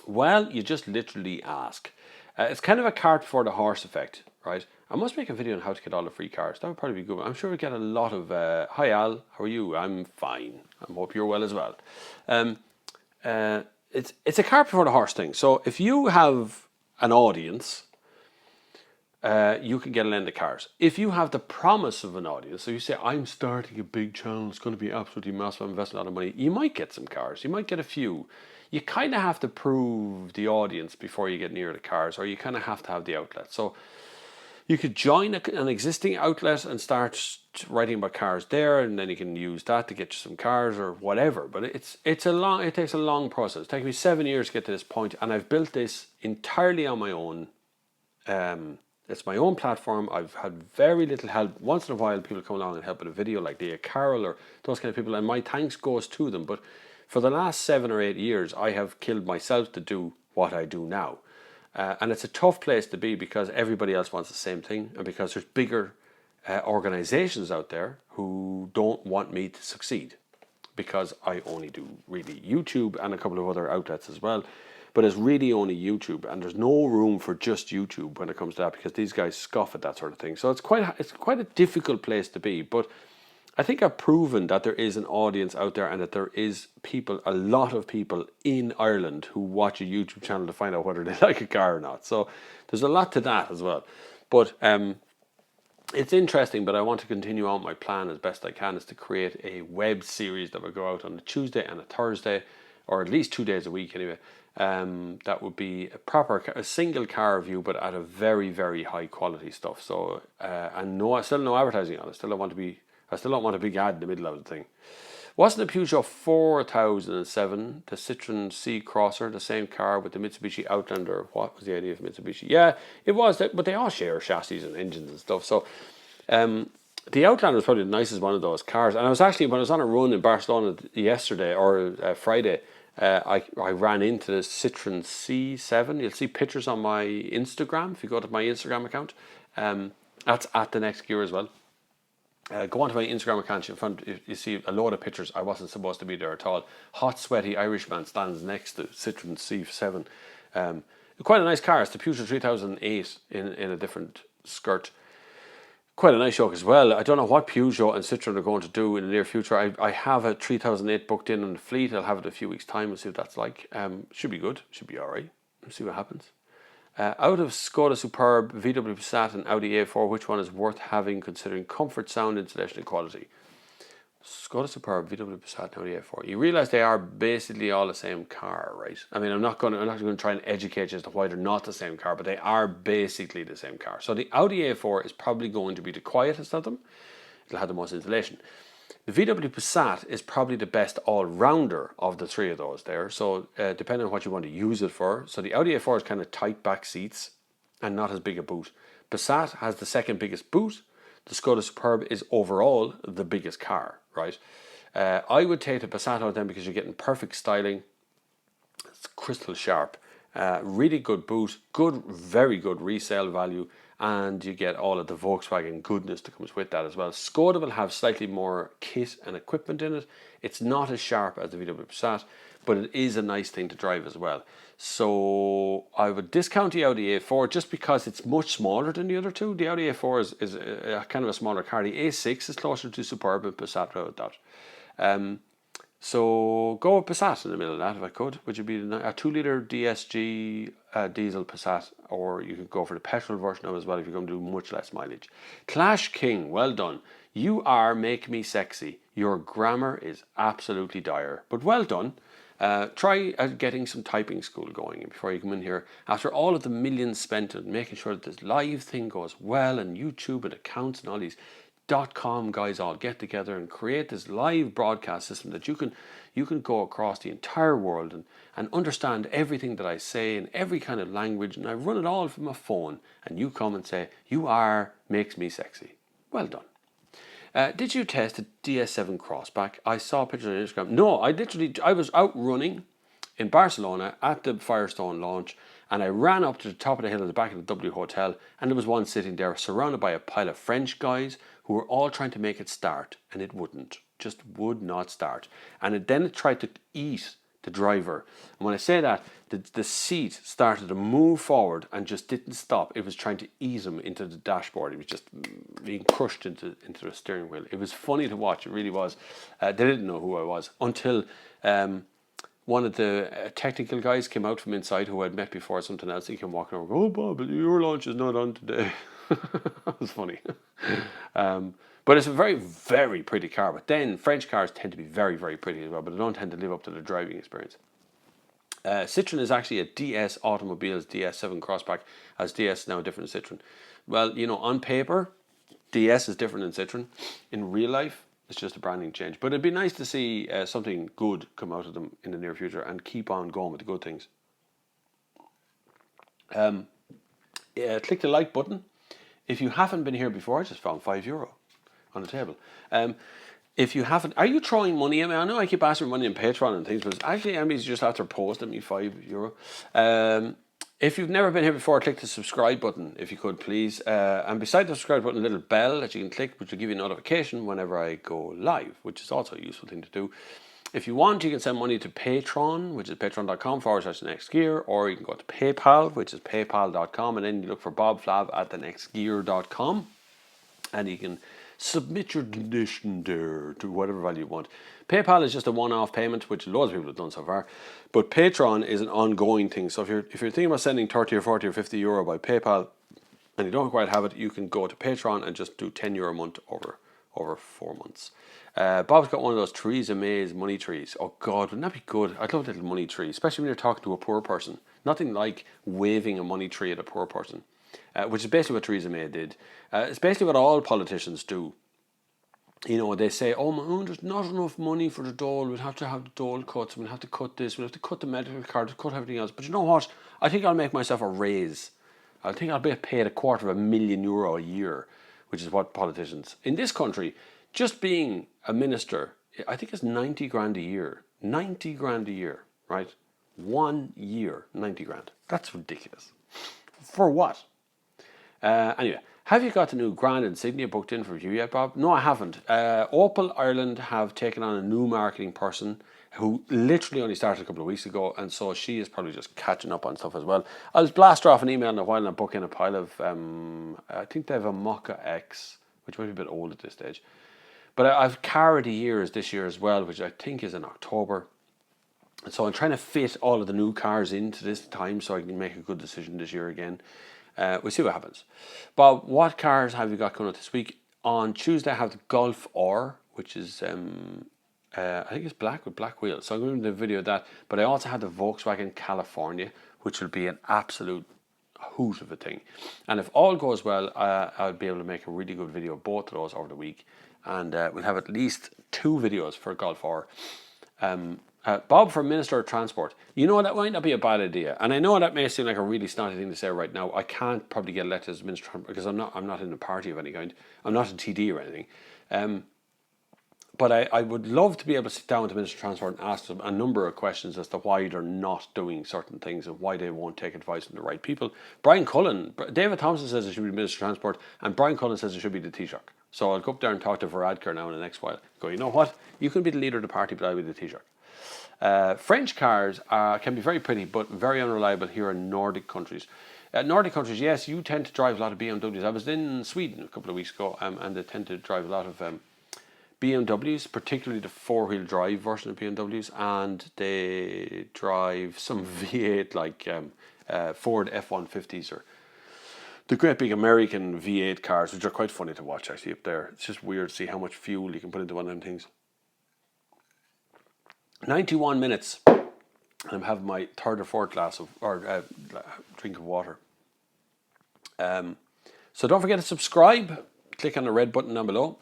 Well, you just literally ask. It's kind of a cart before the horse effect, right? I must make a video on how to get all the free cars. That would probably be good. I'm sure we get a lot of, hi Al, how are you? I'm fine. I hope you're well as well. It's a cart before the horse thing. So if you have an audience, you can get a lend of cars. If you have the promise of an audience, so you say, I'm starting a big channel, it's going to be absolutely massive, I'm investing a lot of money, you might get some cars, you might get a few. You kind of have to prove the audience before you get near the cars, or you kind of have to have the outlet. So you could join an existing outlet and start writing about cars there, and then you can use that to get you some cars or whatever. But it takes a long process. It's taken me 7 years to get to this point, and I've built this entirely on my own. It's my own platform. I've had very little help. Once in a while, people come along and help with a video, like Leah Carroll or those kind of people, and my thanks goes to them. But for the last 7 or 8 years, I have killed myself to do what I do now. And it's a tough place to be because everybody else wants the same thing, and because there's bigger organizations out there who don't want me to succeed, because I only do really YouTube and a couple of other outlets as well. but it's really only YouTube, and there's no room for just YouTube when it comes to that, because these guys scoff at that sort of thing. So it's quite a difficult place to be, but I think I've proven that there is an audience out there, and that there is a lot of people in Ireland who watch a YouTube channel to find out whether they like a car or not. So there's a lot to that as well. But it's interesting, but I want to continue on my plan as best I can, is to create a web series that will go out on a Tuesday and a Thursday, or at least 2 days a week anyway. That would be a single car review, but at a very, very high quality stuff. So and still no advertising on it. I still don't want a big ad in the middle of the thing. Wasn't the Peugeot 4007, the Citroen C Crosser, the same car with the Mitsubishi Outlander? What was the idea of Mitsubishi? Yeah, it was, but they all share chassis and engines and stuff. So the Outlander was probably the nicest one of those cars. And I was actually, when I was on a run in Barcelona yesterday, or Friday, I ran into the Citroen C7. You'll see pictures on my Instagram if you go to my Instagram account. That's at the next gear as well. Go onto my Instagram account, you see a load of pictures. I wasn't supposed to be there at all. Hot, sweaty Irishman stands next to Citroen C7. Quite a nice car. It's the Peugeot 3008 in a different skirt. Quite a nice yoke as well. I don't know what Peugeot and Citroen are going to do in the near future. I have a 3008 booked in on the fleet. I'll have it in a few weeks' time. We'll see what that's like. Should be good. Should be all right. We'll see what happens. Out of Skoda Superb, VW Passat and Audi A4, which one is worth having considering comfort, sound, insulation and quality? Skoda Superb, VW Passat and Audi A4. You realise they are basically all the same car, right? I mean, I'm not going to try and educate you as to why they're not the same car, but they are basically the same car. So the Audi A4 is probably going to be the quietest of them. It'll have the most insulation. The VW Passat is probably the best all-rounder of the three of those there. So depending on what you want to use it for. So the Audi A4 is kind of tight back seats and not as big a boot. Passat has the second biggest boot. The Skoda Superb is overall the biggest car, right? I would take the Passat out of them because you're getting perfect styling. It's crystal sharp. Really good boot. Very good resale value. And you get all of the Volkswagen goodness that comes with that as well. Skoda will have slightly more kit and equipment in it. It's not as sharp as the VW Passat, but it is a nice thing to drive as well. So I would discount the Audi A4 just because it's much smaller than the other two. The Audi A4 is a kind of a smaller car. The A6 is closer to Superb and Passat without that. So go with Passat in the middle of that if I could. Would you be a 2-litre DSG diesel Passat, or you could go for the petrol version of it as well if you're going to do much less mileage. Clash King, well done. You are Make Me Sexy. Your grammar is absolutely dire, but well done. Try getting some typing school going before you come in here. After all of the millions spent on making sure that this live thing goes well, and YouTube and accounts and all these .com guys all get together and create this live broadcast system that you can go across the entire world and understand everything that I say in every kind of language, and I run it all from a phone, and you come and say, you are Makes Me Sexy. Well done. Did you test a DS7 Crossback? I saw pictures on Instagram. No, I was out running in Barcelona at the Firestone launch, and I ran up to the top of the hill at the back of the W Hotel, and there was one sitting there surrounded by a pile of French guys who were all trying to make it start, and it just would not start. And then it tried to eat the driver. And when I say that, the seat started to move forward and just didn't stop. It was trying to eat him into the dashboard. It was just being crushed into the steering wheel. It was funny to watch. It really was. They didn't know who I was until one of the technical guys came out from inside who I'd met before or something else. He came walking over, oh, Bob, your launch is not on today. That was funny. But it's a very, very pretty car. But then French cars tend to be very, very pretty as well, but they don't tend to live up to the driving experience. Citroen is actually a DS Automobiles DS7 Crossback, as DS is now different than Citroen. Well, on paper, DS is different than Citroen. In real life, it's just a branding change. But it'd be nice to see something good come out of them in the near future and keep on going with the good things. Click the like button. If you haven't been here before, I just found €5 on the table. If you haven't, are you throwing money at me? I know I keep asking for money on Patreon and things, but actually Emmy's just after posting me €5. If you've never been here before, click the subscribe button if you could, please. And beside the subscribe button, a little bell that you can click, which will give you a notification whenever I go live, which is also a useful thing to do. If you want, you can send money to Patreon, which is patreon.com/thenextgear, or you can go to PayPal, which is paypal.com, and then you look for Bob Flav at thenextgear.com, and you can submit your donation there to whatever value you want. PayPal is just a one-off payment, which loads of people have done so far, but Patreon is an ongoing thing. So if you're thinking about sending 30 or 40 or 50 euro by PayPal, and you don't quite have it, you can go to Patreon and just do €10 a month over 4 months. Bob's got one of those Theresa May's money trees. Oh God, wouldn't that be good? I'd love a little money tree, especially when you're talking to a poor person. Nothing like waving a money tree at a poor person, which is basically what Theresa May did. It's basically what all politicians do. You know, they say, oh, man, there's not enough money for the dole. We'll have to have the dole cuts. We'll have to cut this. We'll have to cut the medical card. We'll cut everything else. But you know what? I think I'll make myself a raise. I think I'll be paid €250,000 a year, which is what politicians in this country, just being a minister, I think it's 90 grand a year. 90 grand a year, right? 1 year, 90 grand. That's ridiculous. For what? Anyway, have you got the new Grand Insignia booked in for you yet, Bob? No, I haven't. Opel Ireland have taken on a new marketing person who literally only started a couple of weeks ago, and so she is probably just catching up on stuff as well. I'll blast her off an email in a while and book in a pile of, I think they have a Mokka X, which might be a bit old at this stage. But I've Car of the Year this year as well, which I think is in October. And so I'm trying to fit all of the new cars into this time so I can make a good decision this year again. We'll see what happens. Bob, what cars have you got coming up this week? On Tuesday, I have the Golf R, which is, I think it's black with black wheels. So I'm going to do a video of that. But I also have the Volkswagen California, which will be an absolute hoot of a thing. And if all goes well, I'll be able to make a really good video of both of those over the week. And we'll have at least 2 videos for Golf R. Bob for Minister of Transport. You know, that might not be a bad idea. And I know that may seem like a really snotty thing to say right now. I can't probably get elected as Minister of Transport because I'm not in a party of any kind. I'm not a TD or anything. But I would love to be able to sit down with the Minister of Transport and ask them a number of questions as to why they're not doing certain things and why they won't take advice from the right people. Brian Cullen, David Thompson says it should be Minister of Transport, and Brian Cullen says it should be the Taoiseach. So I'll go up there and talk to Varadkar now in the next while. Go, you know what? You can be the leader of the party, but I'll be the Taoiseach. French cars can be very pretty, but very unreliable here in Nordic countries. Nordic countries, yes, you tend to drive a lot of BMWs. I was in Sweden a couple of weeks ago, and they tend to drive a lot of BMWs, particularly the 4-wheel drive version of BMWs, and they drive some V8 like Ford F-150s or the great big American V8 cars, which are quite funny to watch actually up there. It's just weird to see how much fuel you can put into one of them things. 91 minutes, and I'm having my third or fourth glass of, or drink of water. So don't forget to subscribe. Click on the red button down below.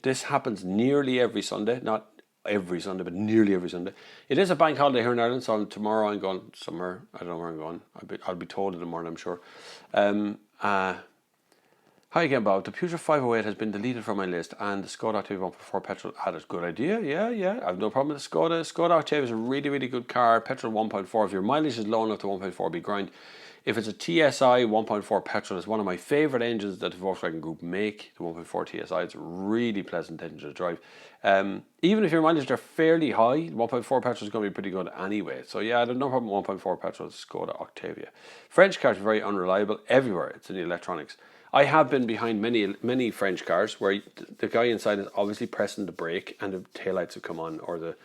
This happens nearly every Sunday, not every Sunday, but nearly every Sunday. It is a bank holiday here in Ireland, so tomorrow I'm going somewhere. I don't know where I'm going. I'll be told in the morning, I'm sure. Hi again, Bob. The Peugeot 508 has been deleted from my list, and the Skoda Octavia 1.4 petrol had a good idea. Yeah. I have no problem with the Skoda. Skoda Octavia is a really, really good car. Petrol 1.4. If your mileage is low enough to 1.4, be grind. If it's a TSI 1.4 petrol, it's one of my favourite engines that the Volkswagen Group make. The 1.4 TSI. It's a really pleasant engine to drive. Even if your mileage are fairly high, 1.4 petrol is going to be pretty good anyway. So yeah, I have no problem with 1.4 petrol. Skoda Octavia. French cars are very unreliable everywhere. It's in the electronics. I have been behind many French cars where the guy inside is obviously pressing the brake and the taillights have come on, or the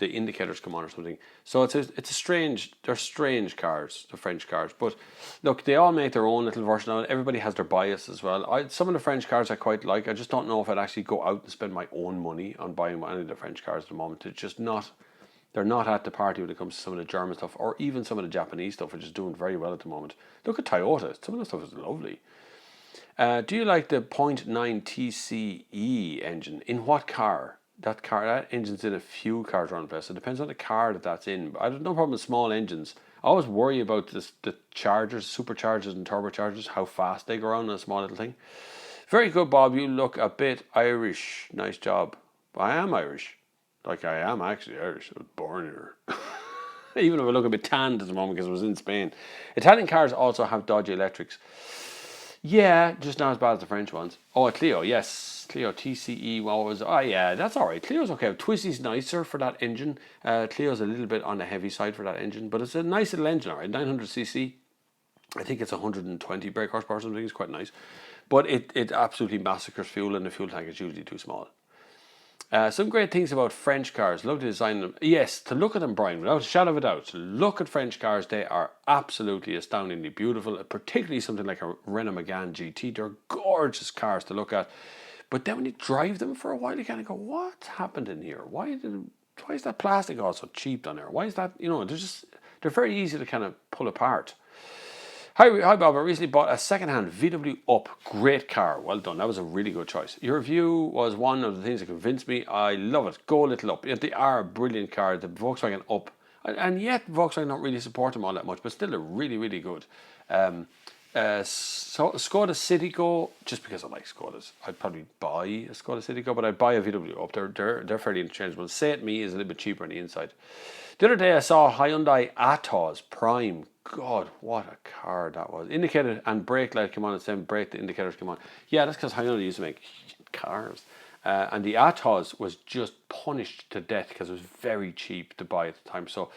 indicators come on or something. So they're strange cars, the French cars. But look, they all make their own little version of it. Everybody has their bias as well. Some of the French cars I quite like. I just don't know if I'd actually go out and spend my own money on buying any of the French cars at the moment. It's just not, they're not at the party when it comes to some of the German stuff, or even some of the Japanese stuff, which is doing very well at the moment. Look at Toyota. Some of the stuff is lovely. Do you like the 0.9 TCE engine? In what car? That engine's in a few cars around the place. It depends on the car that's in. But I have no problem with small engines. I always worry about the chargers, superchargers and turbochargers, how fast they go around on a small little thing. Very good, Bob. You look a bit Irish. Nice job. I am Irish. Like, I am actually Irish. I was born here. Even if I look a bit tanned at the moment because I was in Spain. Italian cars also have dodgy electrics. Yeah, just not as bad as the French ones. Oh, a Clio, yes. Clio TCE. What was? Oh yeah, that's all right. Clio's okay. Twisty's nicer for that engine. Clio's a little bit on the heavy side for that engine, but it's a nice little engine. All right, 900cc. I think it's 120 brake horsepower or something. It's quite nice, but it absolutely massacres fuel, and the fuel tank is usually too small. Some great things about French cars. Love to design them. Yes, to look at them, Brian, without a shadow of a doubt. To look at French cars, they are absolutely astoundingly beautiful. Particularly something like a Renault Megane GT. They're gorgeous cars to look at. But then when you drive them for a while, you kind of go, "What happened in here? Why is that plastic all so cheap down there? Why is that? They're very easy to kind of pull apart." Hi Bob, I recently bought a second-hand VW Up. Great car. Well done. That was a really good choice. Your review was one of the things that convinced me. I love it. Go little Up. They are a brilliant car. The Volkswagen Up. And yet Volkswagen don't really support them all that much, but still they're really, really good. So Skoda Citigo, just because I like Skodas. I'd probably buy a Skoda Citigo, but I'd buy a VW Up. They're fairly interchangeable. Say It Me is a little bit cheaper on the inside. The other day I saw Hyundai Atos Prime. God, what a car that was. Indicator and brake light came on at the same brake, the indicators came on. Yeah, that's because Hyundai used to make cars. And the Atos was just punished to death because it was very cheap to buy at the time. So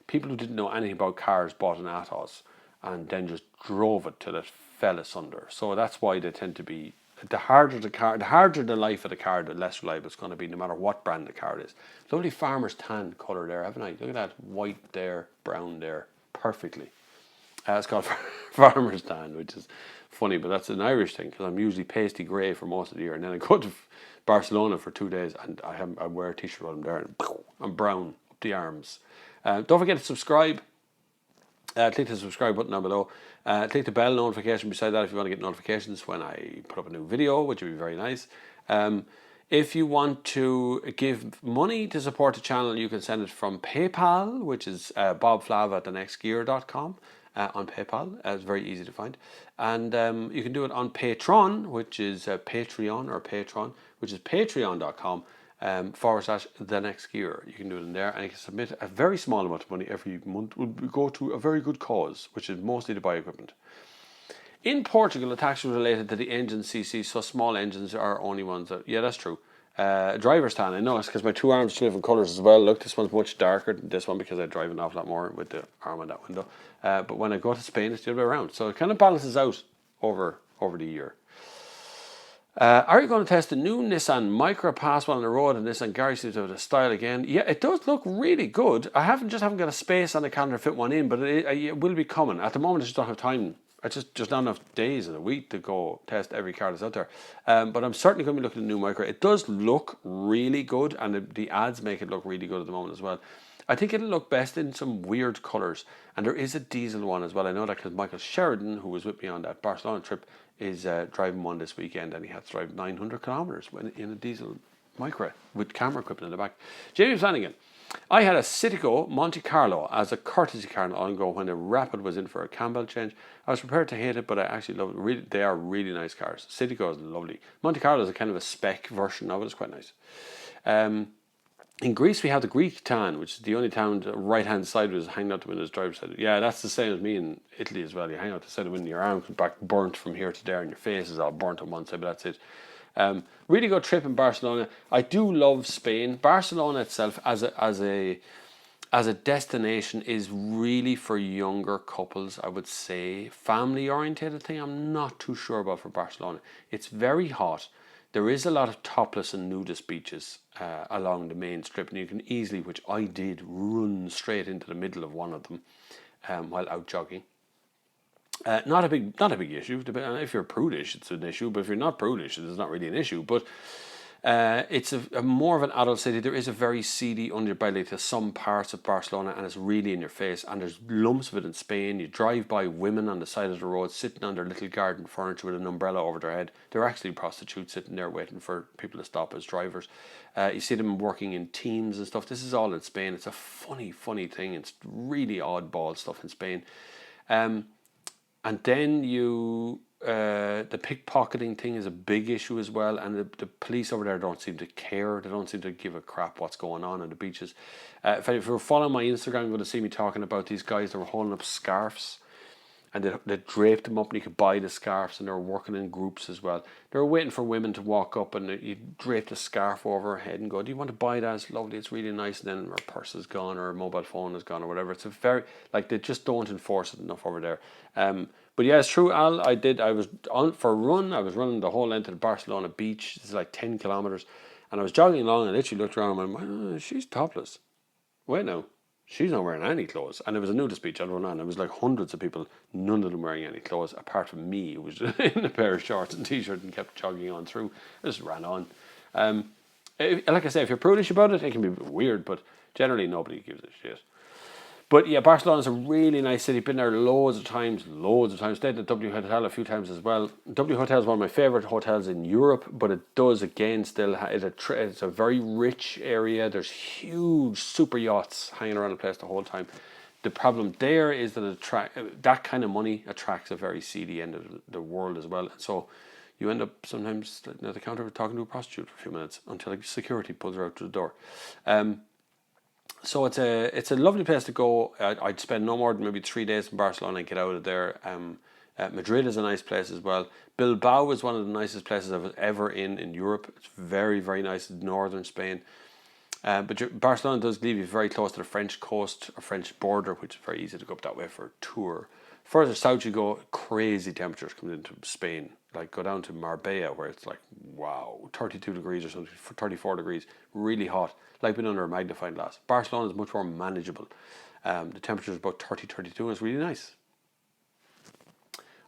people who didn't know anything about cars bought an Atos and then just drove it till it fell asunder. So that's why they tend to be, the harder the life of the car, the less reliable it's going to be, no matter what brand the car is. Lovely farmer's tan colour there, haven't I? Look at that white there, brown there. Perfectly. It's called farmer's tan, which is funny, but that's an Irish thing because I'm usually pasty grey for most of the year, and then I go to Barcelona for 2 days and I wear a t-shirt while I'm there and I'm brown up the arms. Don't forget to subscribe. Click the subscribe button down below. Click the bell notification beside that if you want to get notifications when I put up a new video, which would be very nice. If you want to give money to support the channel, you can send it from PayPal, which is bobflav@thenextgear.com on PayPal. It's very easy to find. And you can do it on Patreon, which is Patreon, which is patreon.com /thenextgear. You can do it in there, and you can submit a very small amount of money every month. Will go to a very good cause, which is mostly to buy equipment. In Portugal, the tax was related to the engine CC, so small engines are only ones that... Yeah, that's true. Driver's tan, I know, it's because my two arms are two different colours as well. Look, this one's much darker than this one because I drive an awful lot more with the arm on that window. But when I go to Spain, it's the other way around. So it kind of balances out over the year. Are you going to test the new Nissan Micra Pass while on the road, and Nissan Garage seems to have the style again? Yeah, it does look really good. I haven't got a space on the calendar to fit one in, but it will be coming. At the moment, I just don't have time. I just not enough days in a week to go test every car that's out there. But I'm certainly going to be looking at the new Micra. It does look really good, and the ads make it look really good at the moment as well. I think it'll look best in some weird colours, and there is a diesel one as well. I know that because Michael Sheridan, who was with me on that Barcelona trip, is driving one this weekend, and he had to drive 900 kilometres in a diesel Micra with camera equipment in the back. Jamie Flanagan. I had a Citigo Monte Carlo as a courtesy car not long ago when the Rapid was in for a Campbell change. I was prepared to hate it, but I actually love it. Really, they are really nice cars. Citigo is lovely. Monte Carlo is a kind of a spec version of it. It's quite nice. In Greece, we have the Greek tan, which is the only tan the right-hand side was hanging out the window, driver's side. Yeah, that's the same as me in Italy as well. You hang out the side of the window, your arm comes back burnt from here to there, and your face is all burnt on one side, but that's it. Really good trip in Barcelona. I do love Spain. Barcelona itself as a destination is really for younger couples, I would say. Family orientated thing, I'm not too sure about for Barcelona. It's very hot. There is a lot of topless and nudist beaches along the main strip, and you can easily, which I did, run straight into the middle of one of them while out jogging. Not a big issue. If you're prudish, it's an issue. But if you're not prudish, it's not really an issue. But it's a more of an adult city. There is a very seedy underbelly to some parts of Barcelona, and it's really in your face. And there's lumps of it in Spain. You drive by women on the side of the road sitting on their little garden furniture with an umbrella over their head. They're actually prostitutes sitting there waiting for people to stop as drivers. You see them working in teams and stuff. This is all in Spain. It's a funny thing. It's really oddball stuff in Spain. And then the pickpocketing thing is a big issue as well, and the police over there don't seem to care. They don't seem to give a crap what's going on the beaches. If you're following my Instagram, you're going to see me talking about these guys that were holding up scarves and they draped them up, and you could buy the scarves, and they were working in groups as well. They were waiting for women to walk up, and you drape the scarf over her head and go, do you want to buy that? It's lovely, it's really nice. And then her purse is gone, or her mobile phone is gone, or whatever. It's a very, like, they just don't enforce it enough over there. But yeah, it's true, Al. I was on for a run. I was running the whole length of the Barcelona beach. It's like 10 kilometers. And I was jogging along, and I literally looked around and went, oh, she's topless. Wait, no. She's not wearing any clothes. And it was a nudist beach I'd run on. It was like hundreds of people, none of them wearing any clothes, apart from me, who was in a pair of shorts and t-shirt and kept jogging on through. I just ran on. Like I say, if you're prudish about it, it can be weird, but generally nobody gives a shit. But yeah, Barcelona's a really nice city. Been there loads of times. Stayed at W Hotel a few times as well. W Hotel is one of my favourite hotels in Europe, but it does again still, it's a very rich area. There's huge super yachts hanging around the place the whole time. The problem there is that that kind of money attracts a very seedy end of the world as well. So you end up sometimes at the counter talking to a prostitute for a few minutes until security pulls her out to the door. So it's a lovely place to go. I'd spend no more than maybe 3 days in Barcelona and get out of there. Madrid is a nice place as well. Bilbao is one of the nicest places I was ever in Europe. It's very, very nice in northern Spain. But Barcelona does leave you very close to the French coast or French border, which is very easy to go up that way for a tour. Further south you go, crazy temperatures coming into Spain. Like go down to Marbella, where it's like, wow, 32 degrees or something, 34 degrees, really hot, like being under a magnifying glass. Barcelona is much more manageable. The temperature is about 30, 32, and it's really nice.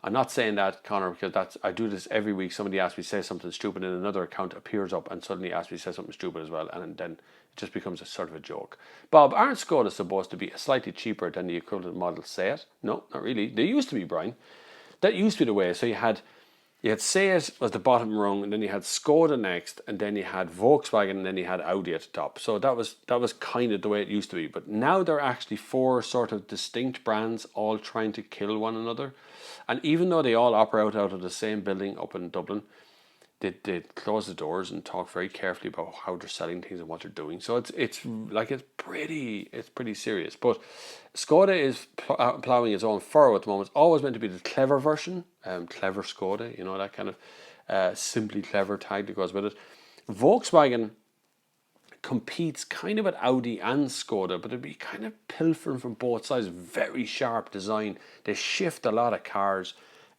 I'm not saying that, Connor, because I do this every week. Somebody asks me to say something stupid, and another account appears up and suddenly asks me to say something stupid as well, and then it just becomes a sort of a joke. Bob, aren't Skodas supposed to be slightly cheaper than the equivalent model Seat? No, not really. They used to be, Brian. That used to be the way. So you had Seat was the bottom rung, and then you had Skoda next, and then you had Volkswagen, and then you had Audi at the top. So that was kind of the way it used to be. But now there are actually 4 sort of distinct brands all trying to kill one another. And even though they all operate out of the same building up in Dublin, they close the doors and talk very carefully about how they're selling things and what they're doing. So it's pretty serious. But Skoda is ploughing its own furrow at the moment. It's always meant to be the clever version, clever Skoda, that kind of simply clever tag that goes with it. Volkswagen competes kind of with Audi and Skoda, but it'd be kind of pilfering from both sides. Very sharp design. They shift a lot of cars.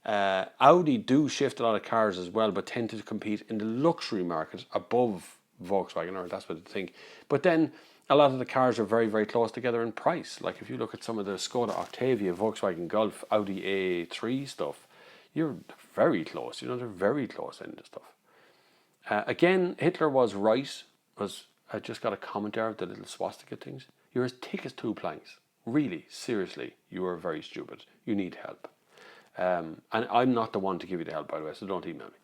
Audi do shift a lot of cars as well, but tend to compete in the luxury market above Volkswagen, or that's what they think. But then a lot of the cars are very, very close together in price. Like if you look at some of the Skoda Octavia, Volkswagen Golf, Audi A3 stuff, you're very close. They're very close in the stuff. Again, Hitler was right. I just got a comment there of the little swastika things. You're as thick as 2 planks. Really, seriously, you are very stupid. You need help. And I'm not the one to give you the help, by the way, so don't email me.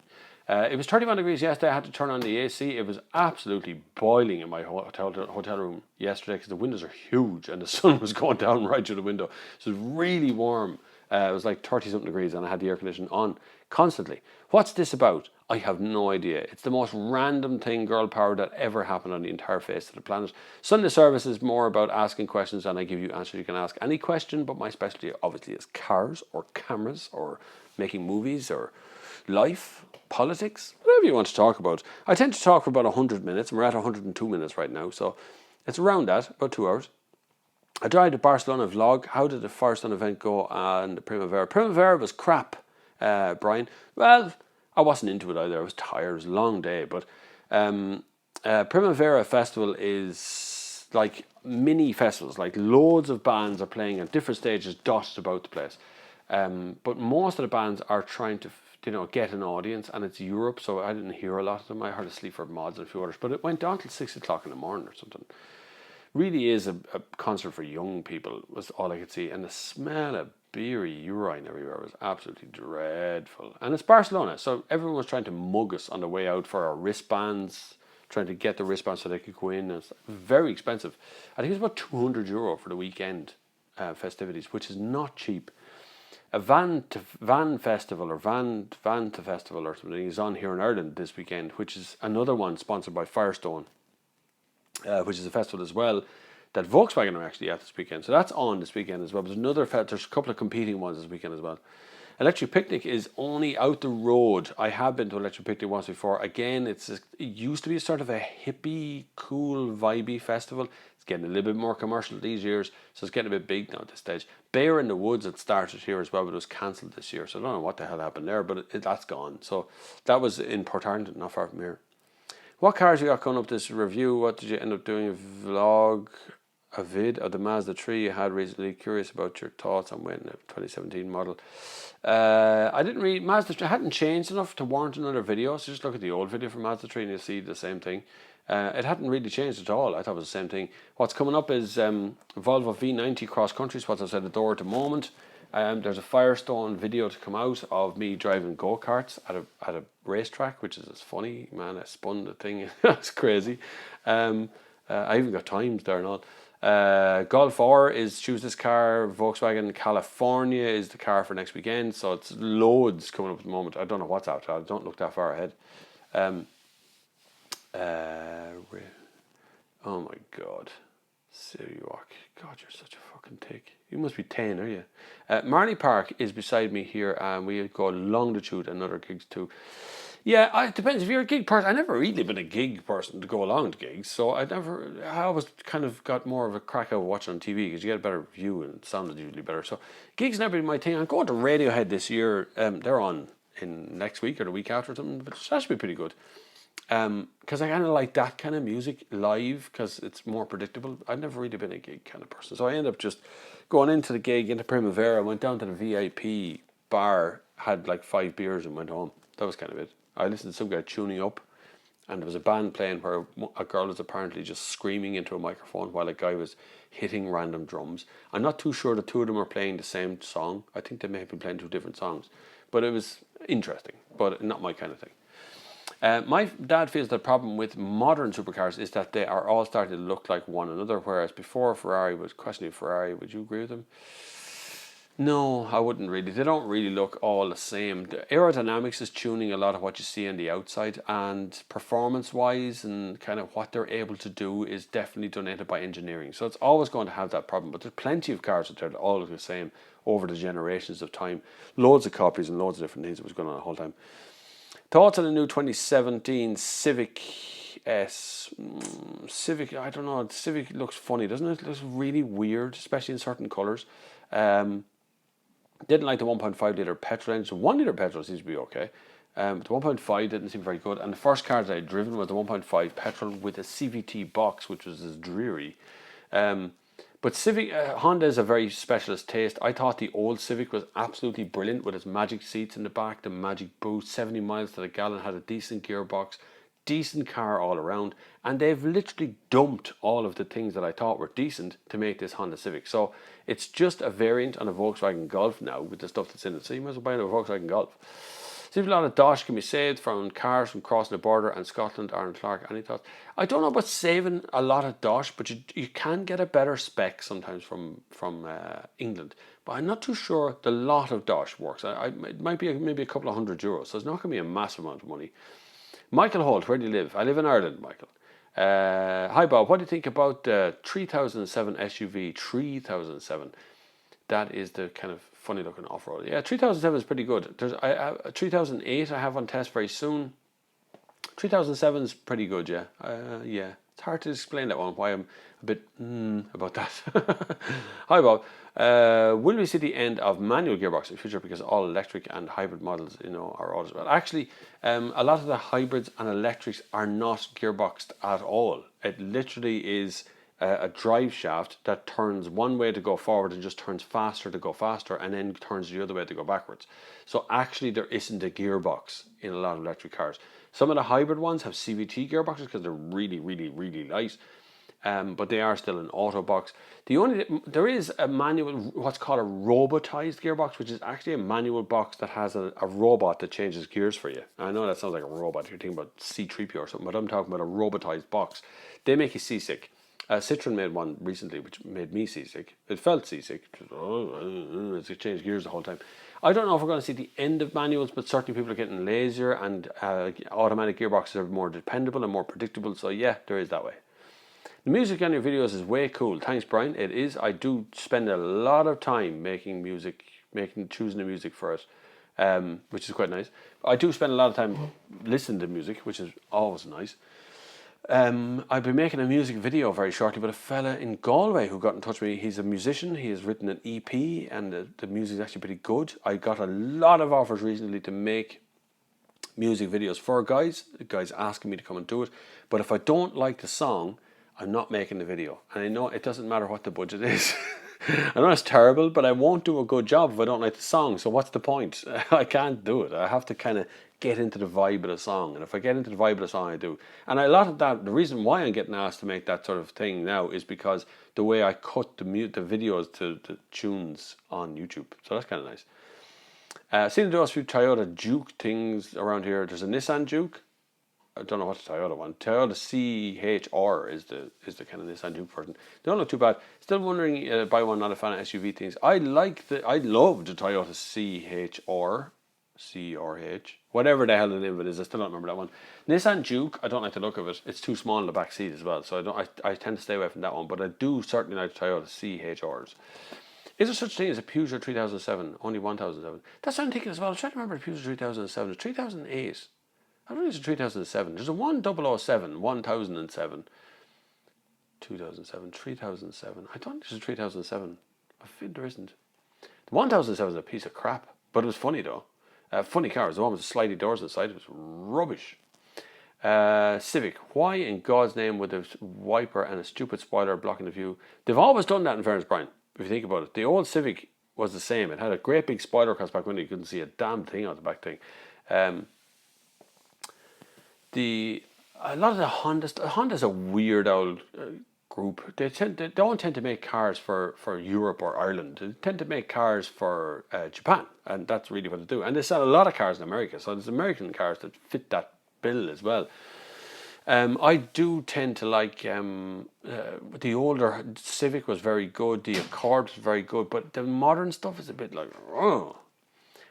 It was 31 degrees yesterday. I had to turn on the AC. It was absolutely boiling in my hotel room yesterday because the windows are huge and the sun was going down right through the window. So it was really warm. It was like 30-something degrees and I had the air conditioning on constantly. What's this about? I have no idea. It's the most random thing, girl power, that ever happened on the entire face of the planet. Sunday service is more about asking questions, and I give you answers. You can ask any question, but my specialty obviously is cars or cameras or making movies or life, politics, whatever you want to talk about. I tend to talk for about 100 minutes, and we're at 102 minutes right now, so it's around that, about 2 hours. I tried the Barcelona vlog. How did the Firestone event go on the Primavera? Primavera was crap, Brian. Well, I wasn't into it either. I was tired. It was a long day. But Primavera Festival is like mini festivals. Like loads of bands are playing at different stages dotted about the place. But most of the bands are trying to get an audience, and it's Europe, so I didn't hear a lot of them. I heard a Sleaford Mods and a few others. But it went on till 6 o'clock in the morning or something. Really is a concert for young people, was all I could see. And the smell of beery urine everywhere was absolutely dreadful. And it's Barcelona, so everyone was trying to mug us on the way out for our wristbands, trying to get the wristbands so they could go in. It's very expensive. I think it's about €200 for the weekend festivities, which is not cheap. A van festival or van to festival or something is on here in Ireland this weekend, which is another one sponsored by Firestone, which is a festival as well. that Volkswagen are actually at this weekend. So that's on this weekend as well. There's there's a couple of competing ones this weekend as well. Electric Picnic is only out the road. I have been to Electric Picnic once before. Again, it used to be sort of a hippie, cool, vibey festival. It's getting a little bit more commercial these years, so it's getting a bit big now at this stage. Bear in the Woods had started here as well, but it was cancelled this year, so I don't know what the hell happened there, but that's gone. So that was in Port Arlington, not far from here. What cars you got coming up this review? What did you end up doing? A vlog, a vid of the Mazda 3 you had recently. Curious about your thoughts on when a 2017 model. I didn't read Mazda 3. It hadn't changed enough to warrant another video, so just look at the old video from Mazda 3 and you'll see the same thing. It hadn't really changed at all. I thought it was the same thing. What's coming up is Volvo V90 cross country. What's outside the door at the moment. There's a Firestone video to come out of me driving go-karts at a racetrack, which is funny, man. I spun the thing. That's crazy. I even got times there and all. Golf R is choose this car. Volkswagen California is the car for next weekend. So it's loads coming up at the moment. I don't know what's out there. I don't look that far ahead. Oh my God. City Walk. God, you're such a fucking tick. You must be 10, are you? Marley Park is beside me here, and we go longitude and other gigs too. Yeah, it depends. If you're a gig person, I never really been a gig person to go along to gigs, so I always kind of got more of a crack out watching on TV because you get a better view and sound is usually better. So gigs never been my thing. I'm going to Radiohead this year. They're on in next week or the week after or something, but that should be pretty good. Because I kind of like that kind of music live because it's more predictable. I've never really been a gig kind of person, so I ended up just going into the gig into Primavera, went down to the VIP bar, had like 5 beers and went home. That was kind of it. I listened to some guy tuning up, and there was a band playing where a girl was apparently just screaming into a microphone while a guy was hitting random drums. I'm not too sure the two of them are playing the same song. I think they may have been playing 2 different songs, but it was interesting, but not my kind of thing. My dad feels the problem with modern supercars is that they are all starting to look like one another, whereas before Ferrari was questioning Ferrari. Would you agree with him? No, I wouldn't really. They don't really look all the same. The aerodynamics is tuning a lot of what you see on the outside, and performance-wise and kind of what they're able to do is definitely donated by engineering. So it's always going to have that problem, but there's plenty of cars out there that all look the same over the generations of time. Loads of copies and loads of different things that was going on the whole time. Thoughts on the new 2017 Civic S? Civic, I don't know. Civic looks funny, doesn't it? It looks really weird, especially in certain colours. Didn't like the 1.5 litre petrol engine. 1 litre petrol seems to be okay. The 1.5 didn't seem very good. And the first car that I'd driven was the 1.5 petrol with a CVT box, which was as dreary. But Civic, Honda is a very specialist taste. I thought the old Civic was absolutely brilliant with its magic seats in the back, the magic boost, 70 miles to the gallon, had a decent gearbox, decent car all around. And they've literally dumped all of the things that I thought were decent to make this Honda Civic. So it's just a variant on a Volkswagen Golf now with the stuff that's in it. So you might as well buy a Volkswagen Golf. Seems a lot of dosh can be saved from cars from crossing the border and Scotland. Aaron Clark, any thoughts? I don't know about saving a lot of dosh, but you can get a better spec sometimes from England. But I'm not too sure the lot of dosh works. It might be maybe a couple of €100, so it's not going to be a massive amount of money. Michael Holt, where do you live? I live in Ireland, Michael. Hi Bob, what do you think about the 3007 SUV 3007? That is the kind of funny looking off-road. Yeah, 3007 is pretty good. There's a 3008 I have on test very soon. 3007 is pretty good, yeah. Yeah, it's hard to explain that one, why I'm a bit about that. Hi Bob, will we see the end of manual gearbox in the future because all electric and hybrid models, are all as well? Actually, a lot of the hybrids and electrics are not gearboxed at all. It literally is a drive shaft that turns one way to go forward and just turns faster to go faster and then turns the other way to go backwards. So actually there isn't a gearbox in a lot of electric cars. Some of the hybrid ones have CVT gearboxes because they're really, really, really light. But they are still an auto box. There is a manual, what's called a robotized gearbox, which is actually a manual box that has a robot that changes gears for you. I know that sounds like a robot. You're thinking about C-3PO or something, but I'm talking about a robotized box. They make you seasick. Citroen made one recently, which made me seasick. It felt seasick. It changed gears the whole time. I don't know if we're going to see the end of manuals, but certainly people are getting lazier and automatic gearboxes are more dependable and more predictable. So yeah, there is that way. The music on your videos is way cool. Thanks, Brian. It is. I do spend a lot of time making music, choosing the music for it, which is quite nice. I do spend a lot of time listening to music, which is always nice. I'll be making a music video very shortly with a fella in Galway who got in touch with me. He's a musician. He has written an EP, and the music is actually pretty good. I got a lot of offers recently to make music videos for guys. The guys asking me to come and do it. But if I don't like the song, I'm not making the video. And I know it doesn't matter what the budget is. I know it's terrible, but I won't do a good job if I don't like the song. So what's the point? I can't do it. I have to kind of get into the vibe of the song. And if I get into the vibe of the song, I do. And a lot of that, the reason why I'm getting asked to make that sort of thing now is because the way I cut the videos to the tunes on YouTube. So that's kind of nice. Seen a few Toyota Juke things around here. There's a Nissan Juke. I don't know what the Toyota one. Toyota CHR is the kind of Nissan Juke version. They don't look too bad. Still wondering, buy one, not a fan of SUV things. I love the Toyota CRH, whatever the hell the name of it is. I still don't remember that one. Nissan Juke, I don't like the look of it. It's too small in the back seat as well, so I tend to stay away from that one. But I do certainly like the Toyota CHRs. Is there such thing as a Peugeot 3007? Only 1007. That's what I'm thinking as well. I'm trying to remember the Peugeot 3007. It's 3008. I don't think it's a 3007. There's a 1007, 1007, 2007, 3007. I don't think there's a 3007. I feel there isn't. The 1007 is a piece of crap, but it was funny though. Funny car. It was the one with the slidey doors inside. It was rubbish. Civic. Why in God's name would a wiper and a stupid spoiler blocking the view? They've always done that in fairness, Brian. If you think about it, the old Civic was the same. It had a great big spoiler across the back window. You couldn't see a damn thing on the back thing. A lot of the Honda's a weird old group. They don't tend to make cars for Europe or Ireland. They tend to make cars for Japan, and that's really what they do. And they sell a lot of cars in America, so there's American cars that fit that bill as well. I do tend to like the older Civic was very good, the Accord was very good, but the modern stuff is a bit like, oh.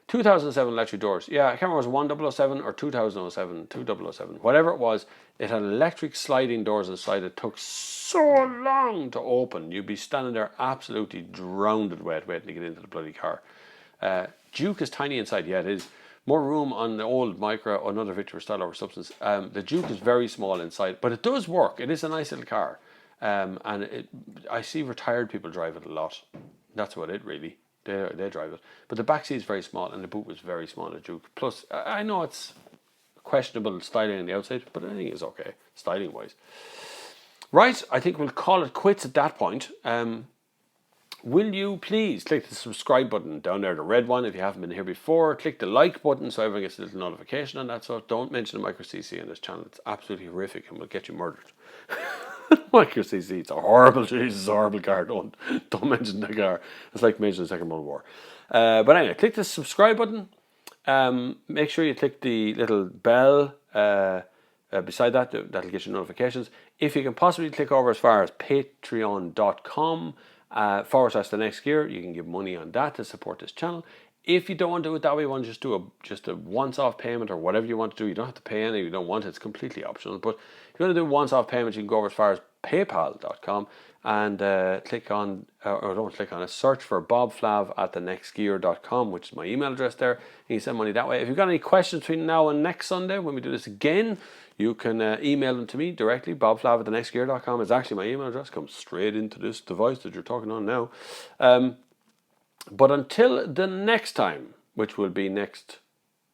2007 electric doors. Yeah, I can't remember if it was 1007 or 2007, 2007, whatever it was. It had electric sliding doors inside. It took so long to open. You'd be standing there absolutely drowned wet waiting to get into the bloody car. Duke is tiny inside. Yeah, it is. More room on the old Micra, another Victor style over substance. The Duke is very small inside, but it does work. It is a nice little car. And I see retired people drive it a lot. That's what it really. They drive it. But the back seat is very small and the boot was very small at Duke. Plus, I know it's questionable styling on the outside, but I think it's okay, styling wise. Right, I think we'll call it quits at that point. Will you please click the subscribe button down there, the red one, if you haven't been here before. Click the like button so everyone gets a little notification on that. So don't mention the Micro CC on this channel. It's absolutely horrific and will get you murdered. Micro CC, it's a horrible car. Don't mention the car. It's like mentioning the Second World War. But anyway, click the subscribe button. Make sure you click the little bell beside that. That'll get you notifications. If you can possibly click over as far as patreon.com / the next gear, you can give money on that to support this channel. If you don't want to do it that way, you want to just do a once-off payment or whatever you want to do. You don't have to pay anything if you don't want it. It's completely optional. But if you want to do a once-off payment, you can go over as far as paypal.com and search for Bob Flav at thenextgear.com, which is my email address there. You can send money that way. If you've got any questions between now and next Sunday when we do this again, you can email them to me directly. Bobflav at thenextgear.com is actually my email address. Comes straight into this device that you're talking on now. But until the next time, which will be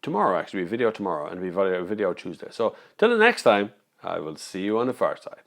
tomorrow, actually, video tomorrow, and be video Tuesday. So, till the next time, I will see you on the far side.